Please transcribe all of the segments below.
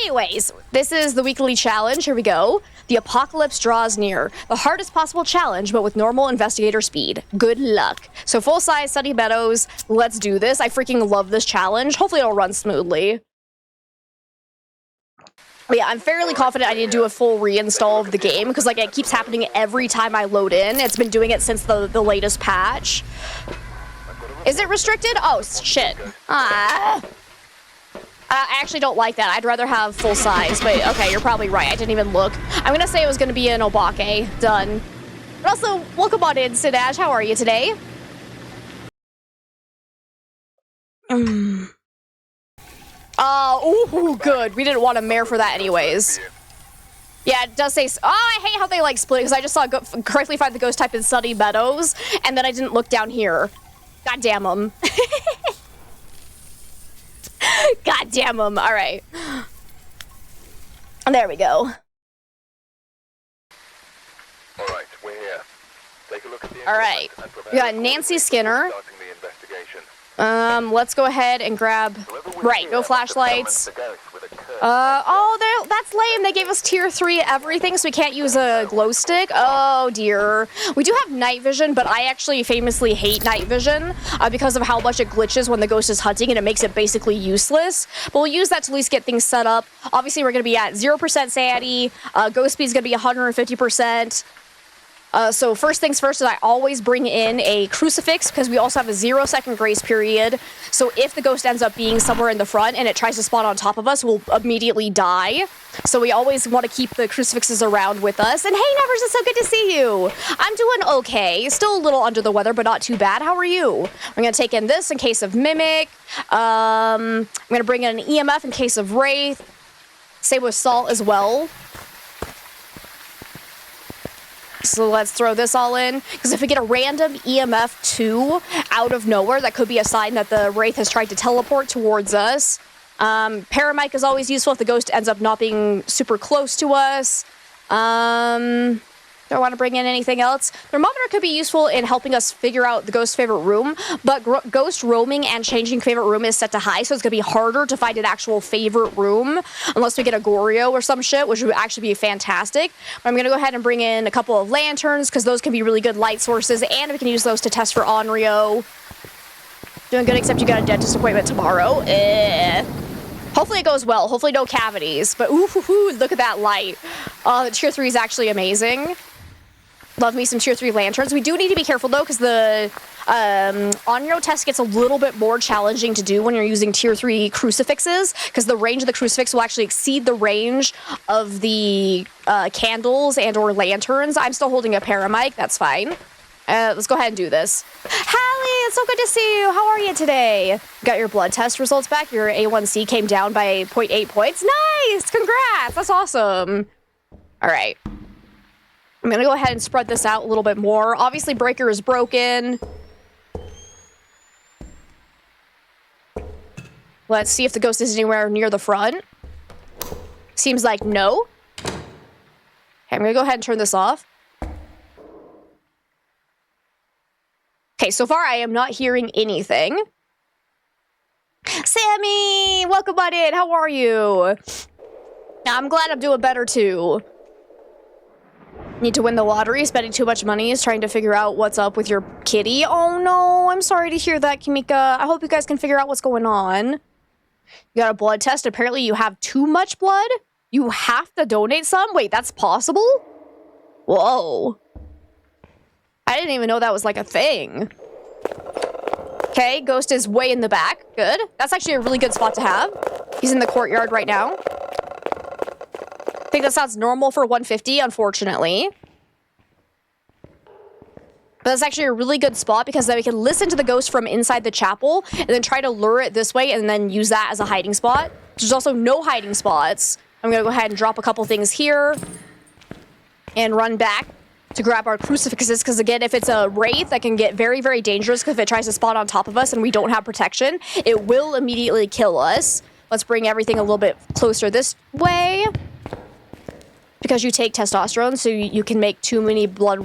Anyways, this is the weekly challenge. Here we go. The apocalypse draws near. The hardest possible challenge, but with normal investigator speed. Good luck. So full-size Sunny Meadows. Let's do this. I freaking love this challenge. Hopefully it'll run smoothly. But yeah, I'm fairly confident I need to do a full reinstall of the game because like it keeps happening every time I load in. It's been doing it since the latest patch. Is it restricted? Oh, shit. I actually don't like that. I'd rather have full size, but okay, you're probably right. I didn't even look. I'm gonna say it was gonna be an Obake. Done. But also, welcome on in, Sidash. How are you today? Ooh, good. We didn't want a mare for that anyways. Yeah, it does say... Oh, I hate how they, like, split because I just saw correctly find the ghost type in Sunny Meadows, and then I didn't look down here. God damn them. God damn them. All right. There we go. All right, we're here. Take a look at the All right. We got Nancy Skinner. Let's go ahead and grab... Right, no flashlights. Oh, that's lame. They gave us tier 3 everything, so we can't use a glow stick. Oh, dear. We do have night vision, but I actually famously hate night vision because of how much it glitches when the ghost is hunting, and it makes it basically useless. But we'll use that to at least get things set up. Obviously, we're going to be at 0% sanity. Ghost speed is going to be 150%. So first things first is I always bring in a crucifix because we also have a 0-second grace period. So if the ghost ends up being somewhere in the front and it tries to spawn on top of us, we'll immediately die. So we always want to keep the crucifixes around with us. And hey, Nevers, it's so good to see you. I'm doing okay. Still a little under the weather, but not too bad. How are you? We're going to take in this in case of Mimic. I'm going to bring in an EMF in case of Wraith. Same with Salt as well. So let's throw this all in, because if we get a random EMF 2 out of nowhere, that could be a sign that the Wraith has tried to teleport towards us. Paramic is always useful if the ghost ends up not being super close to us. Do I want to bring in anything else? Thermometer could be useful in helping us figure out the ghost's favorite room, but ghost roaming and changing favorite room is set to high, so it's going to be harder to find an actual favorite room unless we get a Goryo or some shit, which would actually be fantastic. But I'm going to go ahead and bring in a couple of lanterns, because those can be really good light sources, and we can use those to test for Onryo. Doing good, except you got a dentist appointment tomorrow. Hopefully it goes well. Hopefully no cavities. But ooh, look at that light. The tier 3 is actually amazing. Love me some tier 3 lanterns. We do need to be careful though, because the Onryo test gets a little bit more challenging to do when you're using tier 3 crucifixes, because the range of the crucifix will actually exceed the range of the candles and or lanterns. I'm still holding a paramic. That's fine. Let's go ahead and do this. Hallie, it's so good to see you. How are you today? Got your blood test results back. Your A1C came down by 0.8 points. Nice! Congrats! That's awesome. All right. I'm going to go ahead and spread this out a little bit more. Obviously, breaker is broken. Let's see if the ghost is anywhere near the front. Seems like no. Okay, I'm going to go ahead and turn this off. Okay, so far I am not hearing anything. Sammy! Welcome on in. How are you? I'm glad I'm doing better too. Need to win the lottery. Spending too much money is trying to figure out what's up with your kitty. Oh no, I'm sorry to hear that, Kimika. I hope you guys can figure out what's going on. You got a blood test. Apparently you have too much blood. You have to donate some? Wait, that's possible? Whoa. I didn't even know that was like a thing. Okay, ghost is way in the back. Good. That's actually a really good spot to have. He's in the courtyard right now. I think that sounds normal for 150, unfortunately. But that's actually a really good spot because then we can listen to the ghost from inside the chapel and then try to lure it this way and then use that as a hiding spot. There's also no hiding spots. I'm going to go ahead and drop a couple things here and run back to grab our crucifixes, because again, if it's a wraith, that can get very, very dangerous, because if it tries to spawn on top of us and we don't have protection, it will immediately kill us. Let's bring everything a little bit closer this way, because you take testosterone, so you can make too many too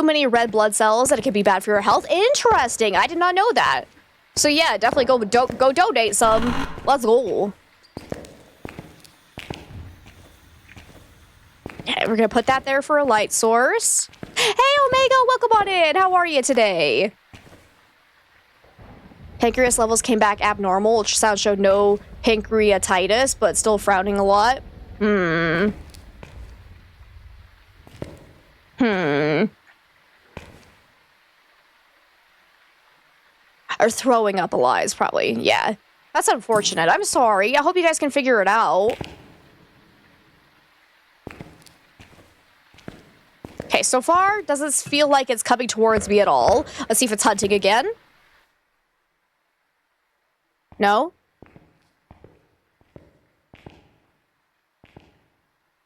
many red blood cells, and it can be bad for your health. Interesting. I did not know that. So yeah, definitely go donate some. Let's go. Okay, we're gonna put that there for a light source. Hey, Omega, welcome on in. How are you today? Pancreas levels came back abnormal. Ultrasound showed no pancreatitis, but still frowning a lot. Or throwing up a lot is probably, yeah. That's unfortunate. I'm sorry. I hope you guys can figure it out. Okay, so far, doesn't feel like it's coming towards me at all. Let's see if it's hunting again. No?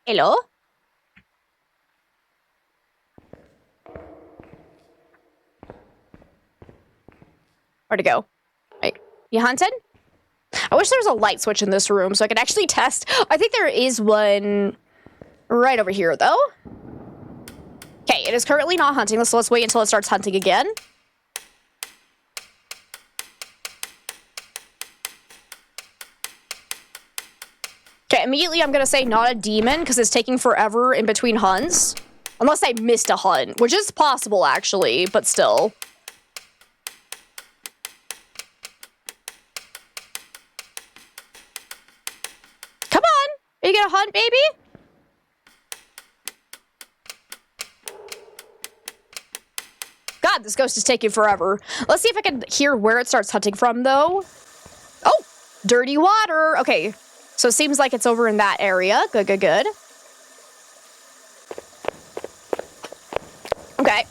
Hello? Where'd it go? Wait, you hunted? I wish there was a light switch in this room so I could actually test. I think there is one right over here, though. Okay, it is currently not hunting, so let's wait until it starts hunting again. Okay, immediately I'm gonna say not a demon, because it's taking forever in between hunts. Unless I missed a hunt, which is possible, actually, but still. Come on! Are you gonna hunt, baby? God, this ghost is taking forever. Let's see if I can hear where it starts hunting from, though. Oh! Dirty water! Okay, so it seems like it's over in that area. Good, good, good. Okay.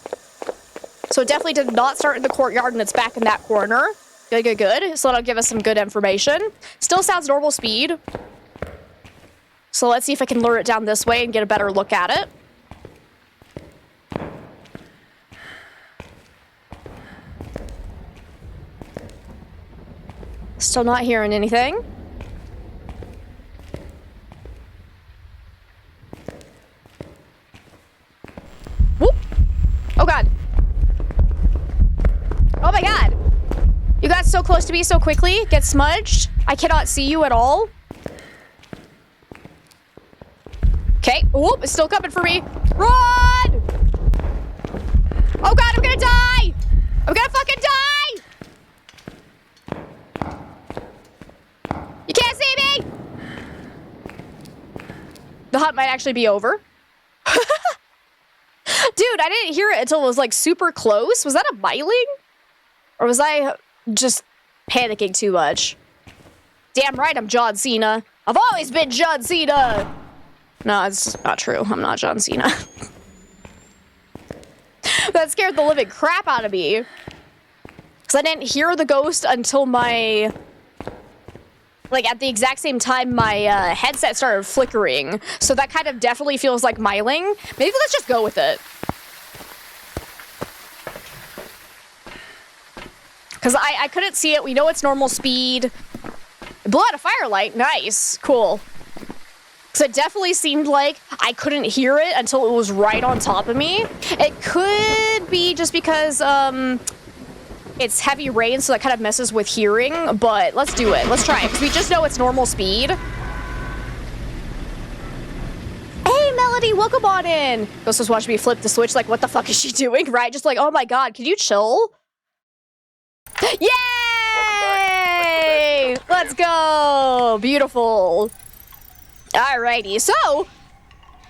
So it definitely did not start in the courtyard, and it's back in that corner. Good, good, good. So that'll give us some good information. Still sounds normal speed. So let's see if I can lure it down this way and get a better look at it. Still not hearing anything. Whoop! Oh god. Oh my god. You got so close to me so quickly. Get smudged. I cannot see you at all. Okay. Whoop, it's still coming for me. Run! Oh god, I'm gonna die! I'm gonna fucking die! You can't see me! The hunt might actually be over. Dude, I didn't hear it until it was like super close. Was that a myling? Or was I just panicking too much? Damn right I'm John Cena. I've always been John Cena! No, it's not true. I'm not John Cena. That scared the living crap out of me. Because I didn't hear the ghost until my... Like, at the exact same time my headset started flickering. So that kind of definitely feels like myling. Maybe let's just go with it. Because I couldn't see it. We know it's normal speed. It blew out a firelight. Nice. Cool. Because it definitely seemed like I couldn't hear it until it was right on top of me. It could be just because it's heavy rain, so that kind of messes with hearing. But let's do it. Let's try it. Because we just know it's normal speed. Hey, Melody, welcome on in. Ghost was watching me flip the switch. Like, what the fuck is she doing? Right? Just like, oh my god, can you chill? Yay! Let's go! Beautiful. Alrighty, so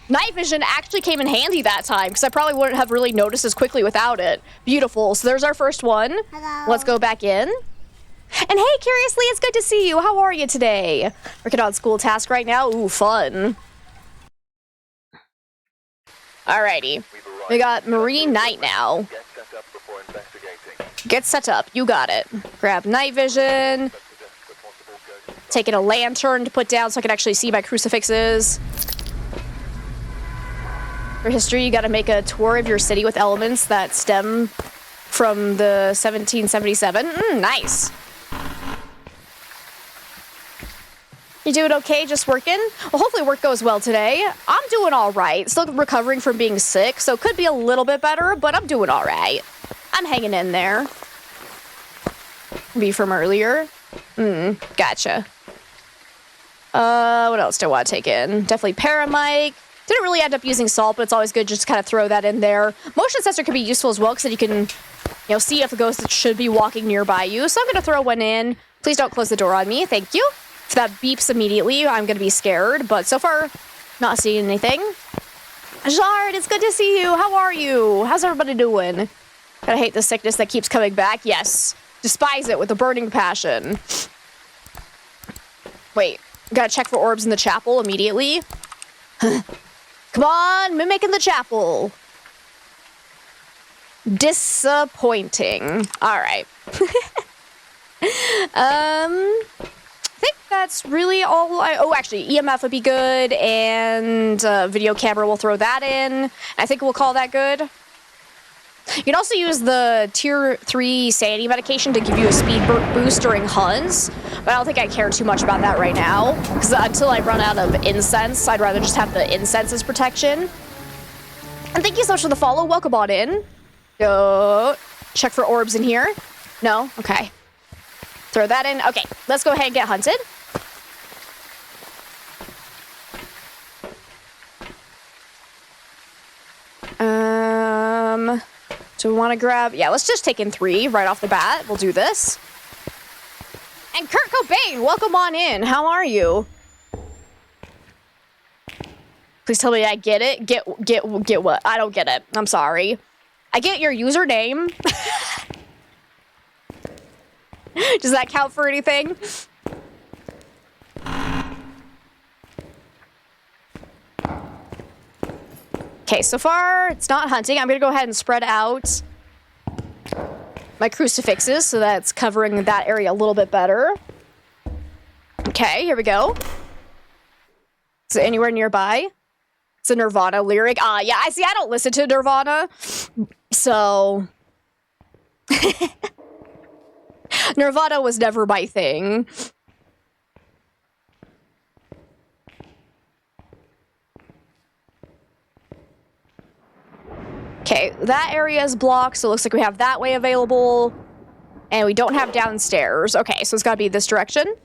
night vision actually came in handy that time because I probably wouldn't have really noticed as quickly without it. Beautiful. So there's our first one. Hello. Let's go back in. And hey, Curiously, it's good to see you. How are you today? Working on school task right now? Ooh, fun. Alrighty. We got Marine Night now. Get set up before investigating. Get set up. You got it. Grab night vision. Taking a lantern to put down so I can actually see my crucifixes. For history, you gotta make a tour of your city with elements that stem from the 1777. Nice. You doing okay? Just working? Well, hopefully work goes well today. I'm doing all right. Still recovering from being sick, so could be a little bit better, but I'm doing all right. I'm hanging in there. Be from earlier. Gotcha. What else do I want to take in? Definitely Paramic. Didn't really end up using salt, but it's always good just to kind of throw that in there. Motion sensor can be useful as well, because then you can, see if a ghost should be walking nearby you. So I'm going to throw one in. Please don't close the door on me. Thank you. If that beeps immediately, I'm going to be scared. But so far, not seeing anything. Jard, it's good to see you. How are you? How's everybody doing? I hate the sickness that keeps coming back. Yes. Despise it with a burning passion. Wait. Gotta check for orbs in the chapel immediately. Come on, mimic in the chapel. Disappointing. Alright. I think that's really all oh, actually, EMF would be good, and video camera, we'll throw that in. I think we'll call that good. You can also use the tier 3 sanity medication to give you a speed boost during hunts, but I don't think I care too much about that right now, because until I run out of incense, I'd rather just have the incense as protection. And thank you so much for the follow. Welcome on in. Go check for orbs in here. No? Okay. Throw that in. Okay, let's go ahead and get hunted. Do we want to grab... Yeah, let's just take in 3 right off the bat. We'll do this. And Kurt Cobain, welcome on in. How are you? Please tell me I get it. Get what? I don't get it. I'm sorry. I get your username. Does that count for anything? Okay, so far it's not hunting. I'm gonna go ahead and spread out my crucifixes so that's covering that area a little bit better. Okay, here we go. Is it anywhere nearby? It's a Nirvana lyric. Yeah, I don't listen to Nirvana, so... Nirvana was never my thing. Okay, that area is blocked, so it looks like we have that way available. And we don't have downstairs. Okay, so it's gotta be this direction.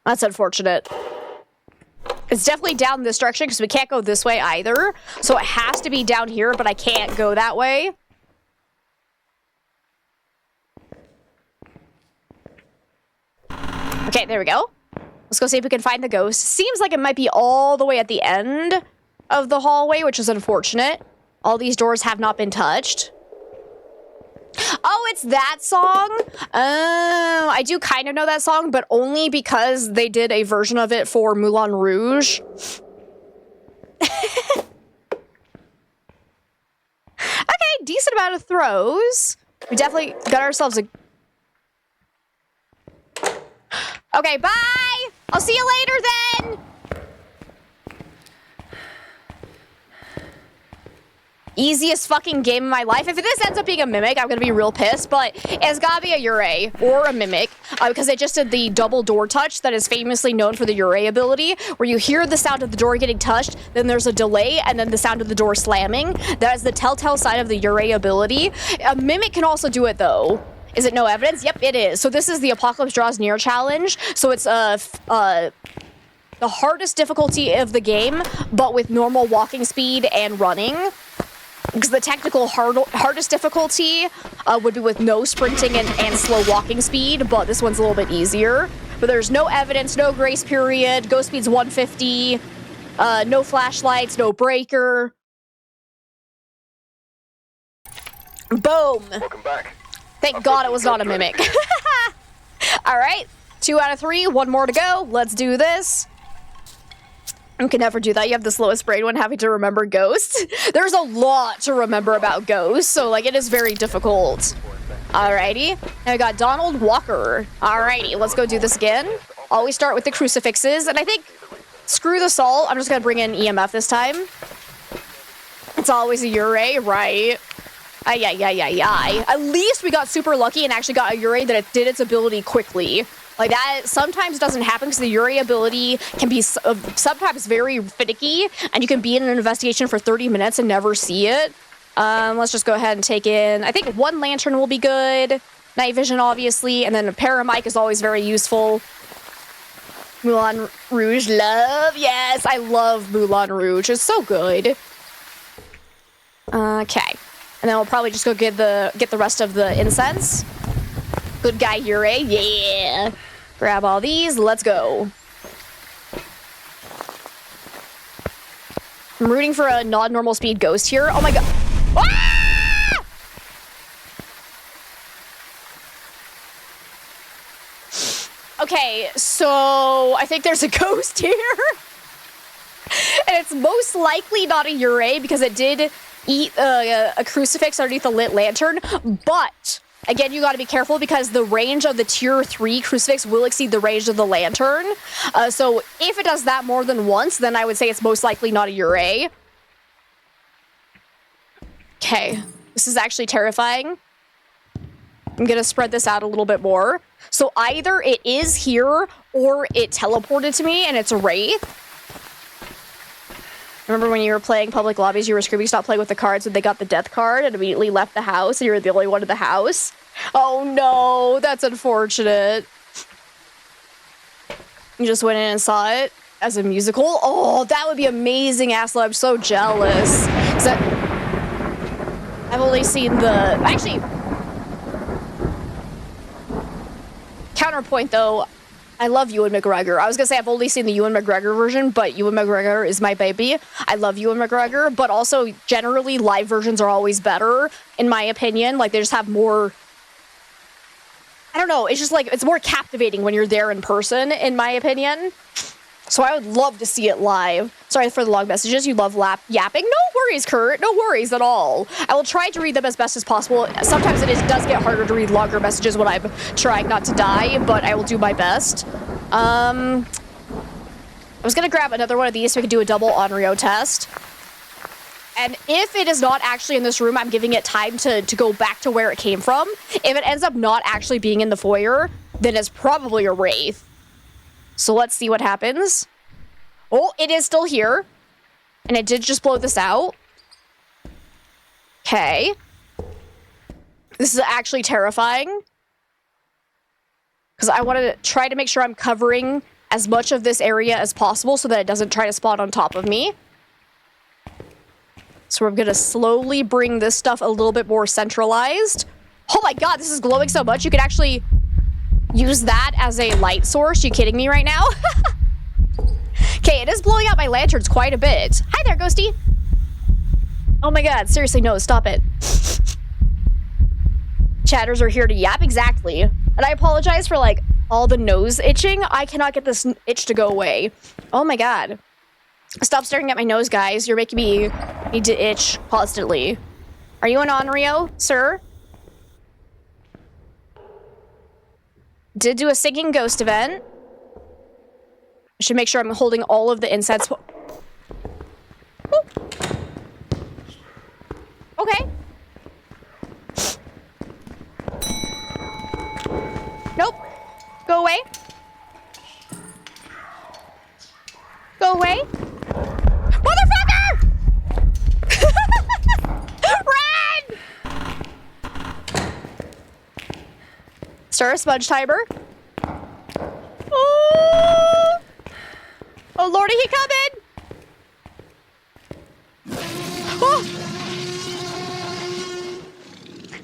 That's unfortunate. It's definitely down this direction, because we can't go this way either. So it has to be down here, but I can't go that way. Okay, there we go. Let's go see if we can find the ghost. Seems like it might be all the way at the end of the hallway, which is unfortunate. All these doors have not been touched. Oh, it's that song? I do kind of know that song, but only because they did a version of it for Moulin Rouge. Okay, decent amount of throws. We definitely got ourselves a... Okay, bye! I'll see you later then! Easiest fucking game of my life. If this ends up being a mimic, I'm gonna be real pissed, but it's gotta be a Yurei or a mimic, because they just did the double door touch that is famously known for the Yurei ability, where you hear the sound of the door getting touched, then there's a delay, and then the sound of the door slamming. That is the telltale sign of the Yurei ability. A mimic can also do it, though. Is it no evidence? Yep, it is. So this is the Apocalypse Draws Near challenge. So it's the hardest difficulty of the game, but with normal walking speed and running. Because the technical hardest difficulty would be with no sprinting and slow walking speed, but this one's a little bit easier. But there's no evidence, no grace period, ghost speed's 150, no flashlights, no breaker. Boom! Welcome back. Thank God it was not a mimic. Alright, 2 out of 3, 1 more to go. Let's do this. You can never do that. You have the slowest brain when having to remember ghosts. There's a lot to remember about ghosts, so like it is very difficult. Alrighty, and I got Donald Walker. Alrighty, let's go do this again. Always start with the crucifixes, and I think, screw the salt, I'm just gonna bring in EMF this time. It's always a Yurei, right? Ay. At least we got super lucky and actually got a Yurei that it did its ability quickly. Like, that sometimes doesn't happen because the Yurei ability can be sometimes very finicky, and you can be in an investigation for 30 minutes and never see it. Let's just go ahead and take in, I think 1 lantern will be good. Night vision, obviously, and then a paramic is always very useful. Moulin Rouge, love. Yes, I love Moulin Rouge. It's so good. Okay. And then we'll probably just go get the rest of the incense. Good guy, Yurei. Yeah. Grab all these. Let's go. I'm rooting for a non-normal speed ghost here. Oh my god. Ah! Okay, so I think there's a ghost here. And it's most likely not a Yurei because it did eat a crucifix underneath a lit lantern. But, again, you gotta be careful because the range of the tier 3 crucifix will exceed the range of the lantern. So if it does that more than once, then I would say it's most likely not a Yurei. Okay, this is actually terrifying. I'm gonna spread this out a little bit more. So either it is here or it teleported to me and it's a wraith. Remember when you were playing public lobbies, you were screaming, stop playing with the cards, and they got the death card and immediately left the house, and you were the only one in the house? Oh no, that's unfortunate. You just went in and saw it as a musical? Oh, that would be amazing, Asla. I'm so jealous. I've only seen the... Actually... Counterpoint, though, I love Ewan McGregor. I was gonna say I've only seen the Ewan McGregor version, but Ewan McGregor is my baby. I love Ewan McGregor, but also generally live versions are always better, in my opinion. Like, they just have more... I don't know, it's just like, it's more captivating when you're there in person, in my opinion. So I would love to see it live. Sorry for the long messages. You love yapping. No worries, Kurt. No worries at all. I will try to read them as best as possible. Sometimes it does get harder to read longer messages when I'm trying not to die, but I will do my best. I was going to grab another one of these so we can do a double Onryo test. And if it is not actually in this room, I'm giving it time to go back to where it came from. If it ends up not actually being in the foyer, then it's probably a wraith. So let's see what happens. Oh, it is still here. And it did just blow this out. Okay. This is actually terrifying. Because I want to try to make sure I'm covering as much of this area as possible so that it doesn't try to spawn on top of me. So we're going to slowly bring this stuff a little bit more centralized. Oh my god, this is glowing so much. You could actually... use that as a light source. You kidding me right now? Okay, it is blowing out my lanterns quite a bit. Hi there, Ghosty. Oh my god, seriously, no, stop it. Chatters are here to yap, exactly. And I apologize for, like, all the nose itching. I cannot get this itch to go away. Oh my god. Stop staring at my nose, guys. You're making me need to itch constantly. Are you an Onryo, sir? Did do a singing ghost event. I should make sure I'm holding all of the incense. Ooh. Okay. Nope. Go away. Go away. Motherfucker! Run! Stir a smudge timer. Oh! Oh lordy, he coming! Oh!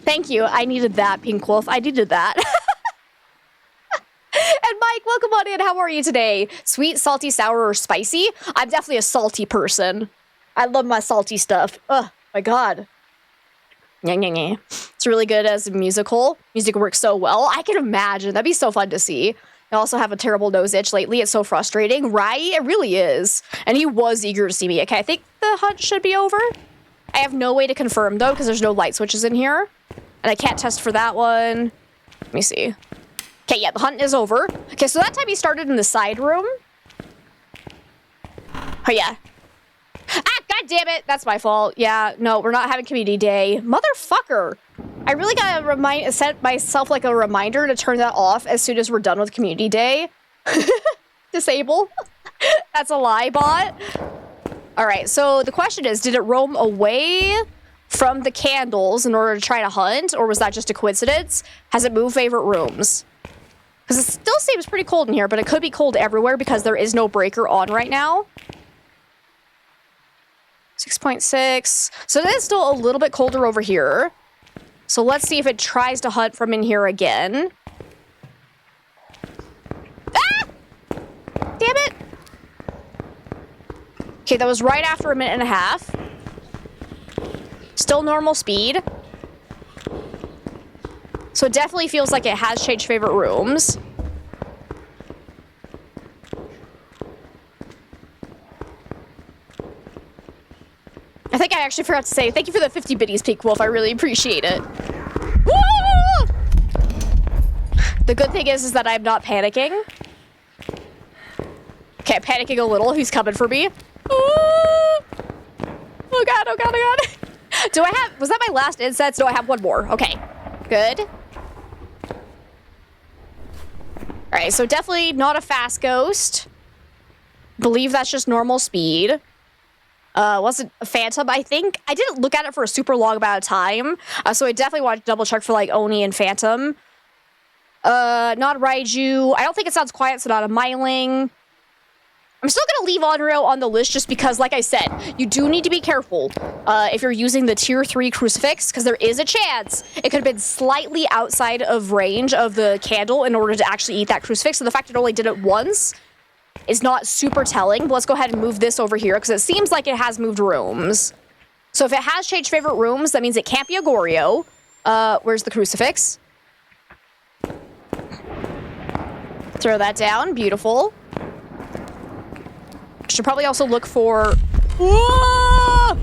Thank you. I needed that, Pink Wolf. I needed that. And Mike, welcome on in. How are you today? Sweet, salty, sour, or spicy? I'm definitely a salty person. I love my salty stuff. Oh my god. It's really good as a musical. Music works so well. I can imagine. That'd be so fun to see. I also have a terrible nose itch lately. It's so frustrating, right? It really is. And he was eager to see me. Okay, I think the hunt should be over. I have no way to confirm, though, because there's no light switches in here. And I can't test for that one. Let me see. Okay, yeah, the hunt is over. Okay, so that time he started in the side room. Oh, yeah. Ah, god damn it! That's my fault. Yeah, no, we're not having community day. Motherfucker! I really gotta set myself like a reminder to turn that off as soon as we're done with community day. Disable. That's a lie, bot. Alright, so the question is, did it roam away from the candles in order to try to hunt, or was that just a coincidence? Has it moved favorite rooms? Because it still seems pretty cold in here, but it could be cold everywhere because there is no breaker on right now. 6.6. So it is still a little bit colder over here. So let's see if it tries to hunt from in here again. Ah! Damn it! Okay, that was right after a minute and a half. Still normal speed. So it definitely feels like it has changed favorite rooms. I think I actually forgot to say thank you for the 50 biddies, Peak Wolf. I really appreciate it. Woo! The good thing is that I'm not panicking. Okay, I'm panicking a little. He's coming for me. Oh god, oh god, oh god. Do I have... Was that my last incense? No, I have one more. Okay, good. Alright, so definitely not a fast ghost. Believe that's just normal speed. Wasn't a phantom, I think. I didn't look at it for a super long amount of time, so I definitely want to double check for like Oni and Phantom. Not a Raiju. I don't think it sounds quiet, so not a Myling. I'm still gonna leave Onryo on the list just because, like I said, you do need to be careful if you're using the tier 3 crucifix, because there is a chance it could have been slightly outside of range of the candle in order to actually eat that crucifix. So the fact it only did it once is not super telling, but let's go ahead and move this over here because it seems like it has moved rooms. So if it has changed favorite rooms, that means it can't be a Goryo. Where's the crucifix? Throw that down. Beautiful. Should probably also look for... Whoa!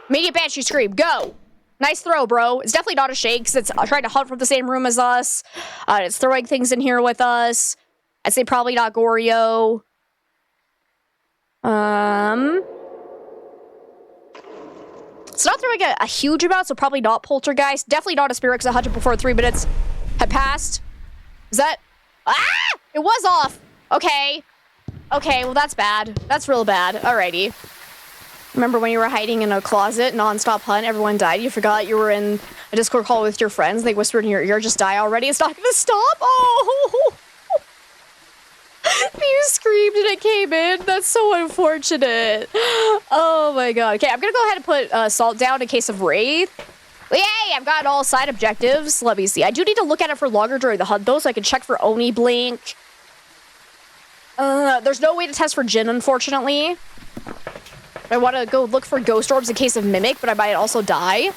Immediate Banshee Scream. Go! Nice throw, bro. It's definitely not a shake because it's trying to hunt from the same room as us. It's throwing things in here with us. I'd say probably not Goryo. It's not throwing a huge amount, so probably not Poltergeist. Definitely not a Spirit because I hunted before 3 minutes had passed. Is that... Ah! It was off. Okay. Okay, well that's bad. That's real bad. Alrighty. Remember when you were hiding in a closet, non-stop hunt, everyone died, you forgot you were in a Discord call with your friends, they whispered in your ear, just die already, it's not gonna stop? Oh! You screamed and it came in. That's so unfortunate. Oh my god. Okay, I'm gonna go ahead and put Salt down in case of Wraith. Yay, I've got all side objectives. Let me see. I do need to look at it for longer during the hunt though, so I can check for Oni Blink. There's no way to test for Jinn, unfortunately. I want to go look for ghost orbs in case of Mimic, but I might also die. And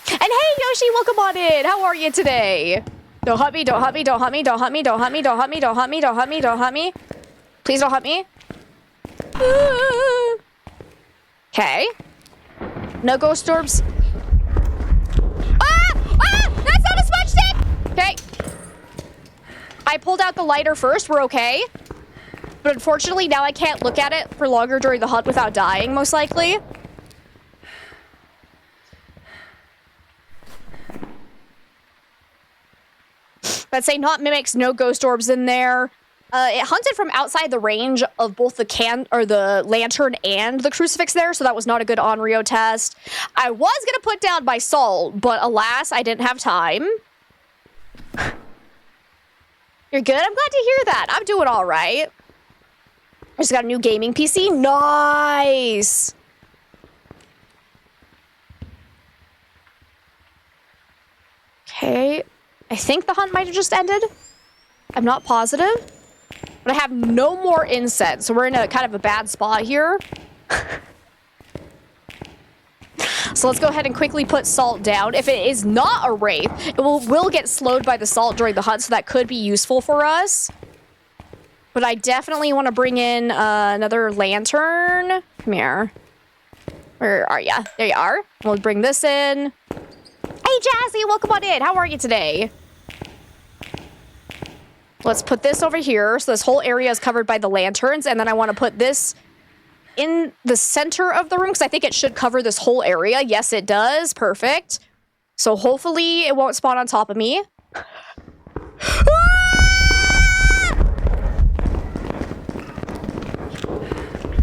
hey, Yoshi, welcome on in. How are you today? Don't hunt me, don't hunt me, don't hunt me, don't hunt me, don't hunt me, don't hunt me, don't hunt me, don't hunt me, don't hunt me. Please don't hunt me. Okay. No ghost orbs. Ah! Ah! That's not a smudge stick! Okay. I pulled out the lighter first. We're okay. But unfortunately, now I can't look at it for longer during the hunt without dying, most likely. Let's say not mimics, no ghost orbs in there. It hunted from outside the range of both the lantern and the crucifix there, so that was not a good Onryo test. I was gonna put down my salt, but alas, I didn't have time. You're good? I'm glad to hear that. I'm doing all right. I just got a new gaming PC. Nice! Okay. I think the hunt might have just ended. I'm not positive. But I have no more incense, so we're in a kind of a bad spot here. So let's go ahead and quickly put salt down. If it is not a wraith, it will get slowed by the salt during the hunt, so that could be useful for us. But I definitely want to bring in another lantern. Come here. Where are ya? There you are. We'll bring this in. Hey, Jazzy, welcome on in. How are you today? Let's put this over here. So this whole area is covered by the lanterns. And then I want to put this in the center of the room because I think it should cover this whole area. Yes, it does. Perfect. So hopefully it won't spawn on top of me.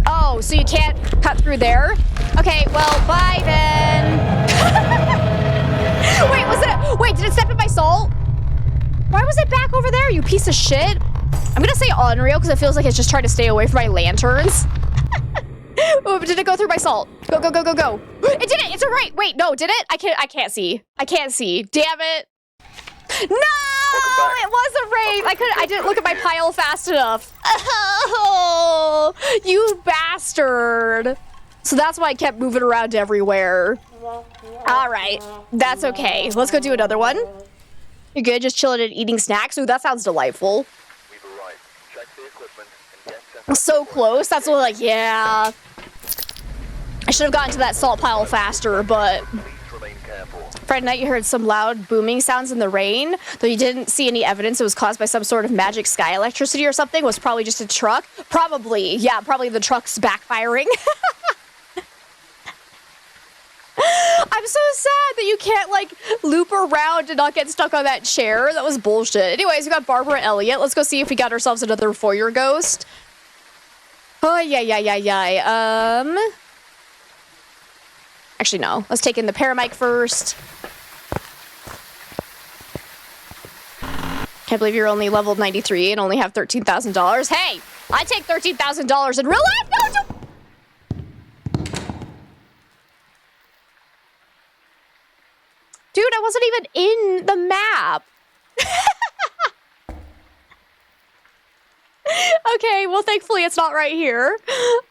Oh, Oh, so you can't cut through there? Okay, well, bye then. Wait, did it step in my salt? Why was it back over there, you piece of shit? I'm gonna say unreal because it feels like it's just trying to stay away from my lanterns. Oh, did it go through my salt? Go, go, go, go, go. It did it, it's a right. Wait, no, did it? I can't see. I can't see, damn it. No, it was a raid. I didn't look at my pile fast enough. Oh, you bastard. So that's why I kept moving around everywhere. All right, that's okay. Let's go do another one. You're good, just chilling and eating snacks? Ooh, that sounds delightful. We've arrived. Check the equipment and get set. So close, that's what, like, yeah. I should have gotten to that salt pile faster, but... Please remain careful. Friday night you heard some loud booming sounds in the rain, though you didn't see any evidence it was caused by some sort of magic sky electricity or something. It was probably just a truck. Probably, yeah, probably the truck's backfiring. I'm so sad that you can't, like, loop around and not get stuck on that chair. That was bullshit. Anyways, we got Barbara Elliott. Let's go see if we got ourselves another foyer ghost. Oh, yeah. Actually, no. Let's take in the paramike first. Can't believe you're only leveled 93 and only have $13,000. Hey, I take $13,000 in real life. No, don't. Dude, I wasn't even in the map. Okay, well, thankfully it's not right here.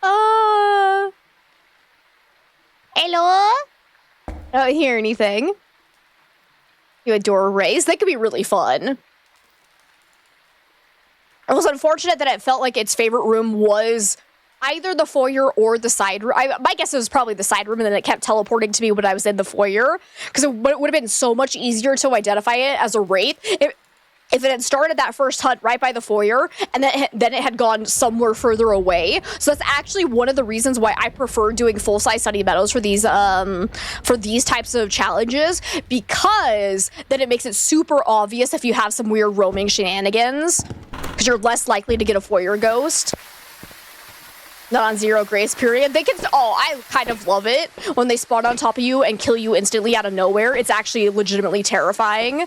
Hello? I don't hear anything. You adore rays. They could be really fun. It was unfortunate that it felt like its favorite room was either the foyer or the side room. My guess it was probably the side room, and then it kept teleporting to me when I was in the foyer, because it would have been so much easier to identify it as a wraith if it had started that first hunt right by the foyer, and then it had gone somewhere further away. So that's actually one of the reasons why I prefer doing full-size Sunny Meadows for these types of challenges, because then it makes it super obvious if you have some weird roaming shenanigans, because you're less likely to get a foyer ghost. Not on zero grace period. They can, I kind of love it when they spawn on top of you and kill you instantly out of nowhere. It's actually legitimately terrifying.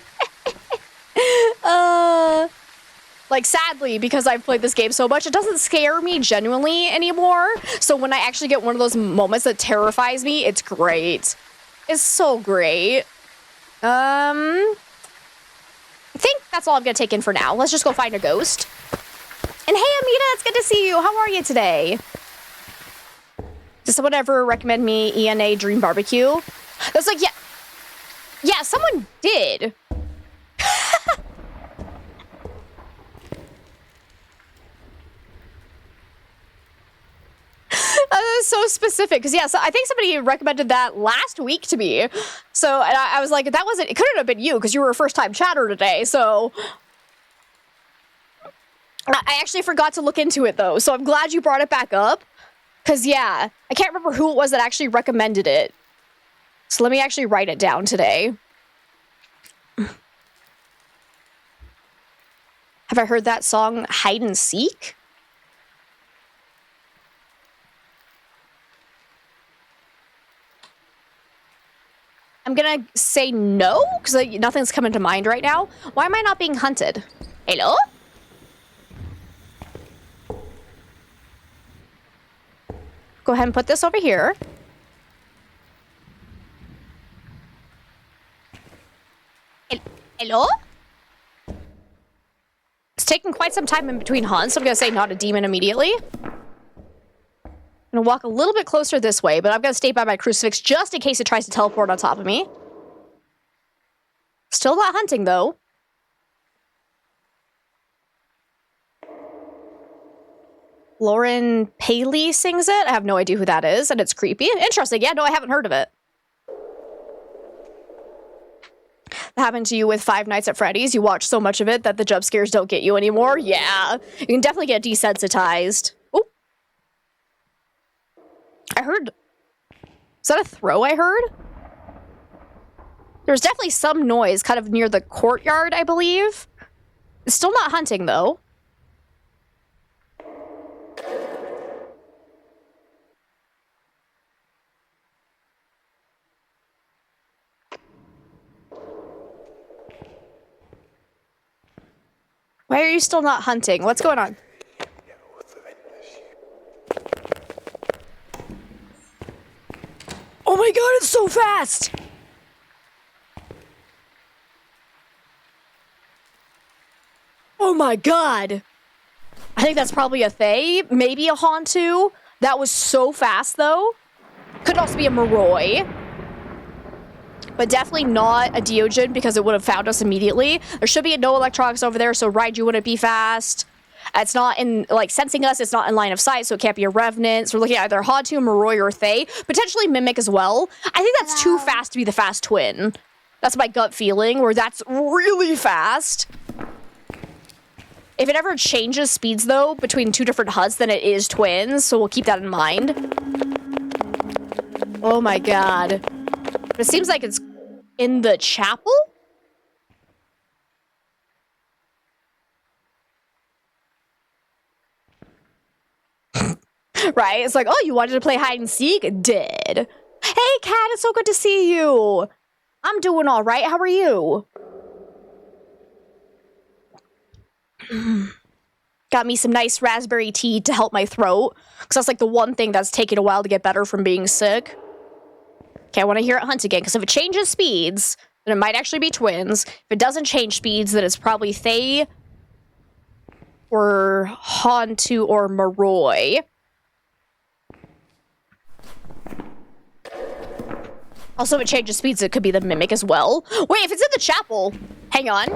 Like, sadly, because I've played this game so much, it doesn't scare me genuinely anymore. So when I actually get one of those moments that terrifies me, it's great. It's so great. I think that's all I'm gonna take in for now. Let's just go find a ghost. And hey, Amita, it's good to see you. How are you today? Did someone ever recommend me ENA Dream Barbecue? That's like, yeah, someone did. So specific, because yeah, so I think somebody recommended that last week to me. So and I was like, it couldn't have been you, because you were a first-time chatter today. So I actually forgot to look into it though. So I'm glad you brought it back up, because yeah, I can't remember who it was that actually recommended it. So let me actually write it down today. Have I heard that song Hide and Seek? I'm gonna say no, because nothing's coming to mind right now. Why am I not being hunted? Hello? Go ahead and put this over here. Hello? It's taking quite some time in between hunts, so I'm gonna say not a demon immediately. I'm gonna walk a little bit closer this way, but I'm gonna stay by my crucifix just in case it tries to teleport on top of me. Still not hunting, though. Lauren Paley sings it. I have no idea who that is, and it's creepy. Interesting. Yeah, no, I haven't heard of it. That happened to you with Five Nights at Freddy's. You watch so much of it that the jump scares don't get you anymore. Yeah, you can definitely get desensitized. Oh, I heard. Is that a throw I heard? There's definitely some noise kind of near the courtyard, I believe. It's still not hunting, though. Why are you still not hunting? What's going on? Oh my god, it's so fast! Oh my god! I think that's probably a Thay, maybe a Hantu. That was so fast, though. Could also be a Moroi. But definitely not a Deogen, because it would have found us immediately. There should be no electronics over there, so Raiju wouldn't be fast. It's not in, like, sensing us. It's not in line of sight, so it can't be a Revenant. So we're looking at either Hantu, Moroi, or Thay. Potentially Mimic as well. I think that's too fast to be the fast twin. That's my gut feeling, where that's really fast. If it ever changes speeds, though, between two different HUDs, then it is twins, so we'll keep that in mind. Oh my god. But it seems like it's in the chapel? Right? It's like, oh, you wanted to play hide and seek? Did. Hey, Kat, it's so good to see you. I'm doing all right. How are you? Got me some nice raspberry tea to help my throat, because that's like the one thing that's taking a while to get better from being sick. Okay, I want to hear it hunt again, because if it changes speeds, then it might actually be twins. If it doesn't change speeds, then it's probably Thay or Hantu or Moroi. Also, if it changes speeds, it could be the Mimic as well. Wait, if it's in the chapel, hang on.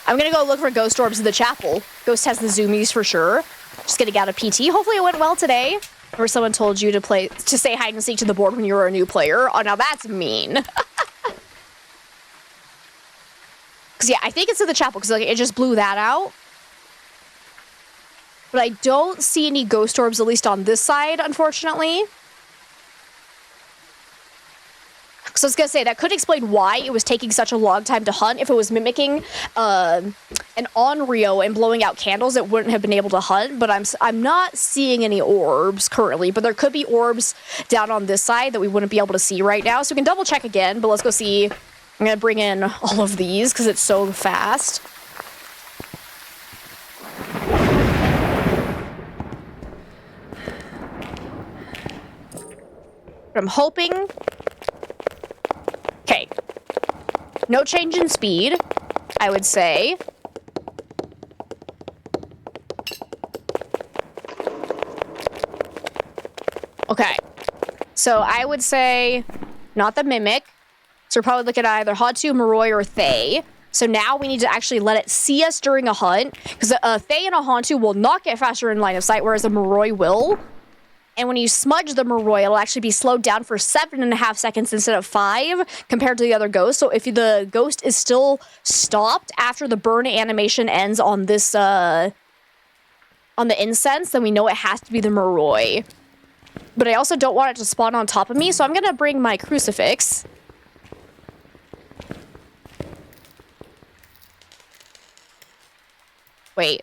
I'm gonna go look for ghost orbs in the chapel. Ghost has the zoomies for sure. Just gonna get a PT. Hopefully it went well today. Or someone told you to say hide and seek to the board when you were a new player. Oh, now that's mean. Because, yeah, I think it's in the chapel, because like, it just blew that out. But I don't see any ghost orbs, at least on this side, unfortunately. So I was gonna say, that could explain why it was taking such a long time to hunt. If it was mimicking an Onryo and blowing out candles, it wouldn't have been able to hunt. But I'm not seeing any orbs currently. But there could be orbs down on this side that we wouldn't be able to see right now. So we can double check again. But let's go see. I'm gonna bring in all of these because it's so fast. But I'm hoping. Okay. No change in speed, I would say. Okay. So I would say not the Mimic. So we're probably looking at either Hantu, Moroi, or Thay. So now we need to actually let it see us during a hunt. Because a Thay and a Hantu will not get faster in line of sight, whereas a Moroi will. And when you smudge the Moroi, it'll actually be slowed down for 7.5 seconds instead of 5 compared to the other ghost. So if the ghost is still stopped after the burn animation ends on this, on the incense, then we know it has to be the Moroi. But I also don't want it to spawn on top of me, so I'm going to bring my crucifix. Wait.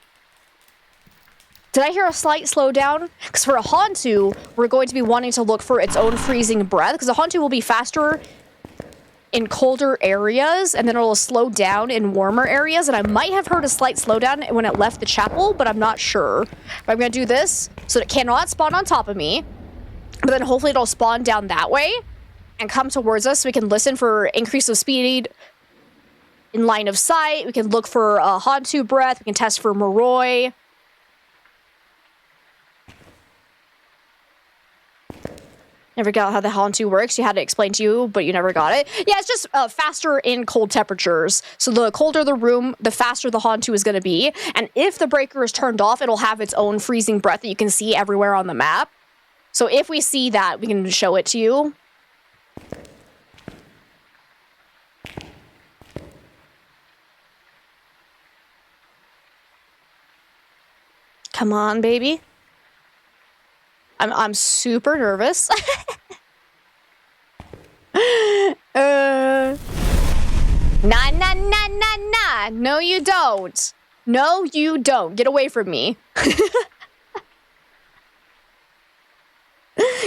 Did I hear a slight slowdown? Because for a Hantu, we're going to be wanting to look for its own freezing breath, because a Hantu will be faster in colder areas, and then it'll slow down in warmer areas, and I might have heard a slight slowdown when it left the chapel, but I'm not sure. But I'm going to do this, so it cannot spawn on top of me, but then hopefully it'll spawn down that way, and come towards us, so we can listen for increase of speed in line of sight. We can look for a Hantu breath, we can test for Moroi. Never got how the Hantu works. You had to explain to you, but you never got it. Yeah, it's just faster in cold temperatures. So the colder the room, the faster the Hantu is going to be. And if the breaker is turned off, it'll have its own freezing breath that you can see everywhere on the map. So if we see that, we can show it to you. Come on, baby. I'm super nervous. Nah, nah, nah, nah, nah. No, you don't. No, you don't. Get away from me.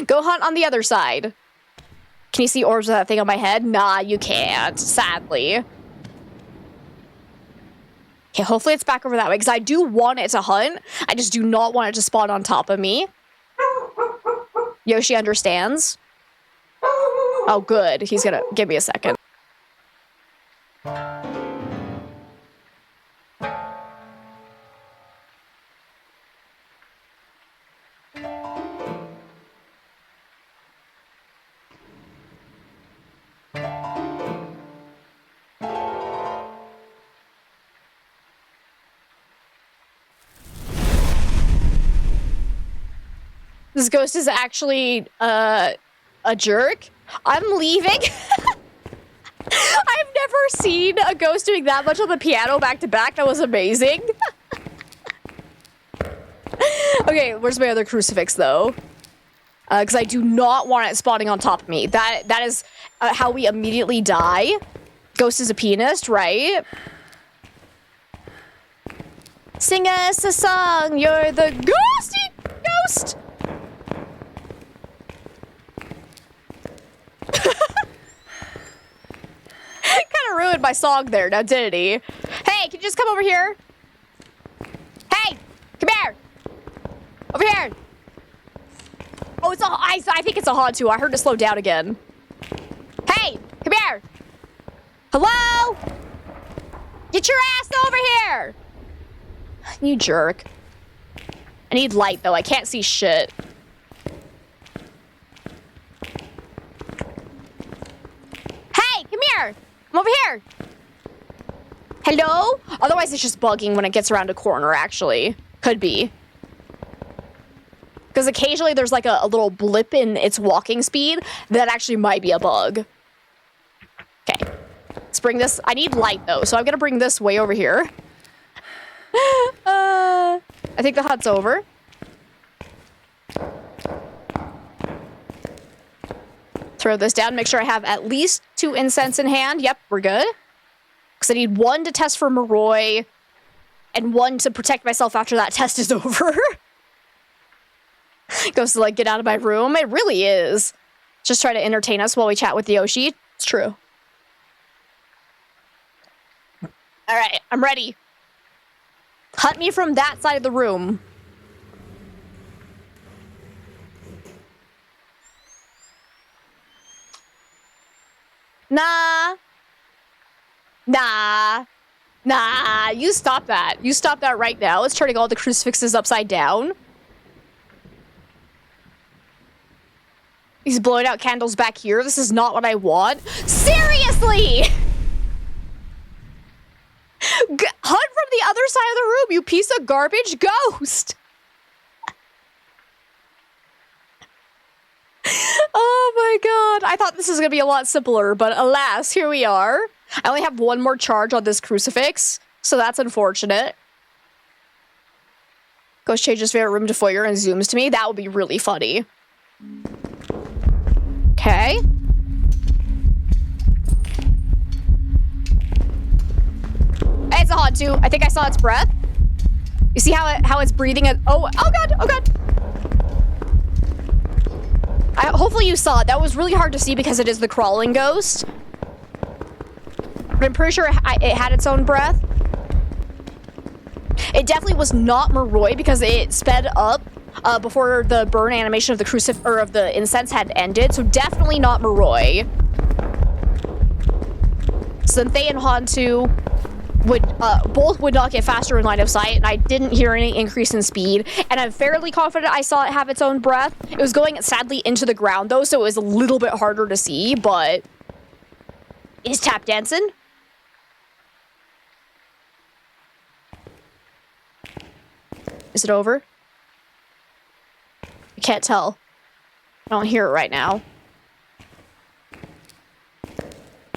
Go hunt on the other side. Can you see orbs of that thing on my head? Nah, you can't, sadly. Okay, hopefully it's back over that way, because I do want it to hunt. I just do not want it to spawn on top of me. Yoshi understands. Oh, good. He's gonna give me a second. This ghost is actually a jerk. I'm leaving. I've never seen a ghost doing that much on the piano back to back. That was amazing. Okay, where's my other crucifix though? Because I do not want it spawning on top of me. That is how we immediately die. Ghost is a pianist, right? Sing us a song. You're the ghosty ghost. Kind of ruined my song there, now didn't he? Hey, can you just come over here? Hey, come here. Over here. Oh, I think it's a haunt too. I heard it slow down again. Hey, come here. Hello? Get your ass over here. You jerk. I need light though. I can't see shit. Hey, come here. I'm over here. Hello? Otherwise, it's just bugging when it gets around a corner, actually. Could be. Because occasionally there's like a little blip in its walking speed that actually might be a bug. Okay. Let's bring this. I need light, though, so I'm going to bring this way over here. I think the hut's over. Throw this down. Make sure I have at least 2 incense in hand. Yep, we're good. Because I need 1 to test for Moroi and 1 to protect myself after that test is over. Goes to, like, get out of my room. It really is. Just try to entertain us while we chat with Yoshi. It's true. All right, I'm ready. Hunt me from that side of the room. Nah. Nah. Nah. You stop that. You stop that right now. It's turning all the crucifixes upside down. He's blowing out candles back here. This is not what I want. Seriously! Hunt from the other side of the room, you piece of garbage ghost! Oh my god. I thought this was gonna be a lot simpler, but alas, here we are. I only have 1 more charge on this crucifix, so that's unfortunate. Ghost changes favorite room to foyer and zooms to me. That would be really funny. Okay. It's a haunt too. I think I saw its breath. You see how it's breathing? Oh god! Oh god! Hopefully you saw it. That was really hard to see because it is the crawling ghost. But I'm pretty sure it had its own breath. It definitely was not Moroi because it sped up before the burn animation of the of the incense had ended. So definitely not Moroi. Synthé and Hantu both would not get faster in line of sight, and I didn't hear any increase in speed, and I'm fairly confident I saw it have its own breath. It was going sadly into the ground though, so it was a little bit harder to see, but is tap dancing? Is it over? I can't tell. I don't hear it right now.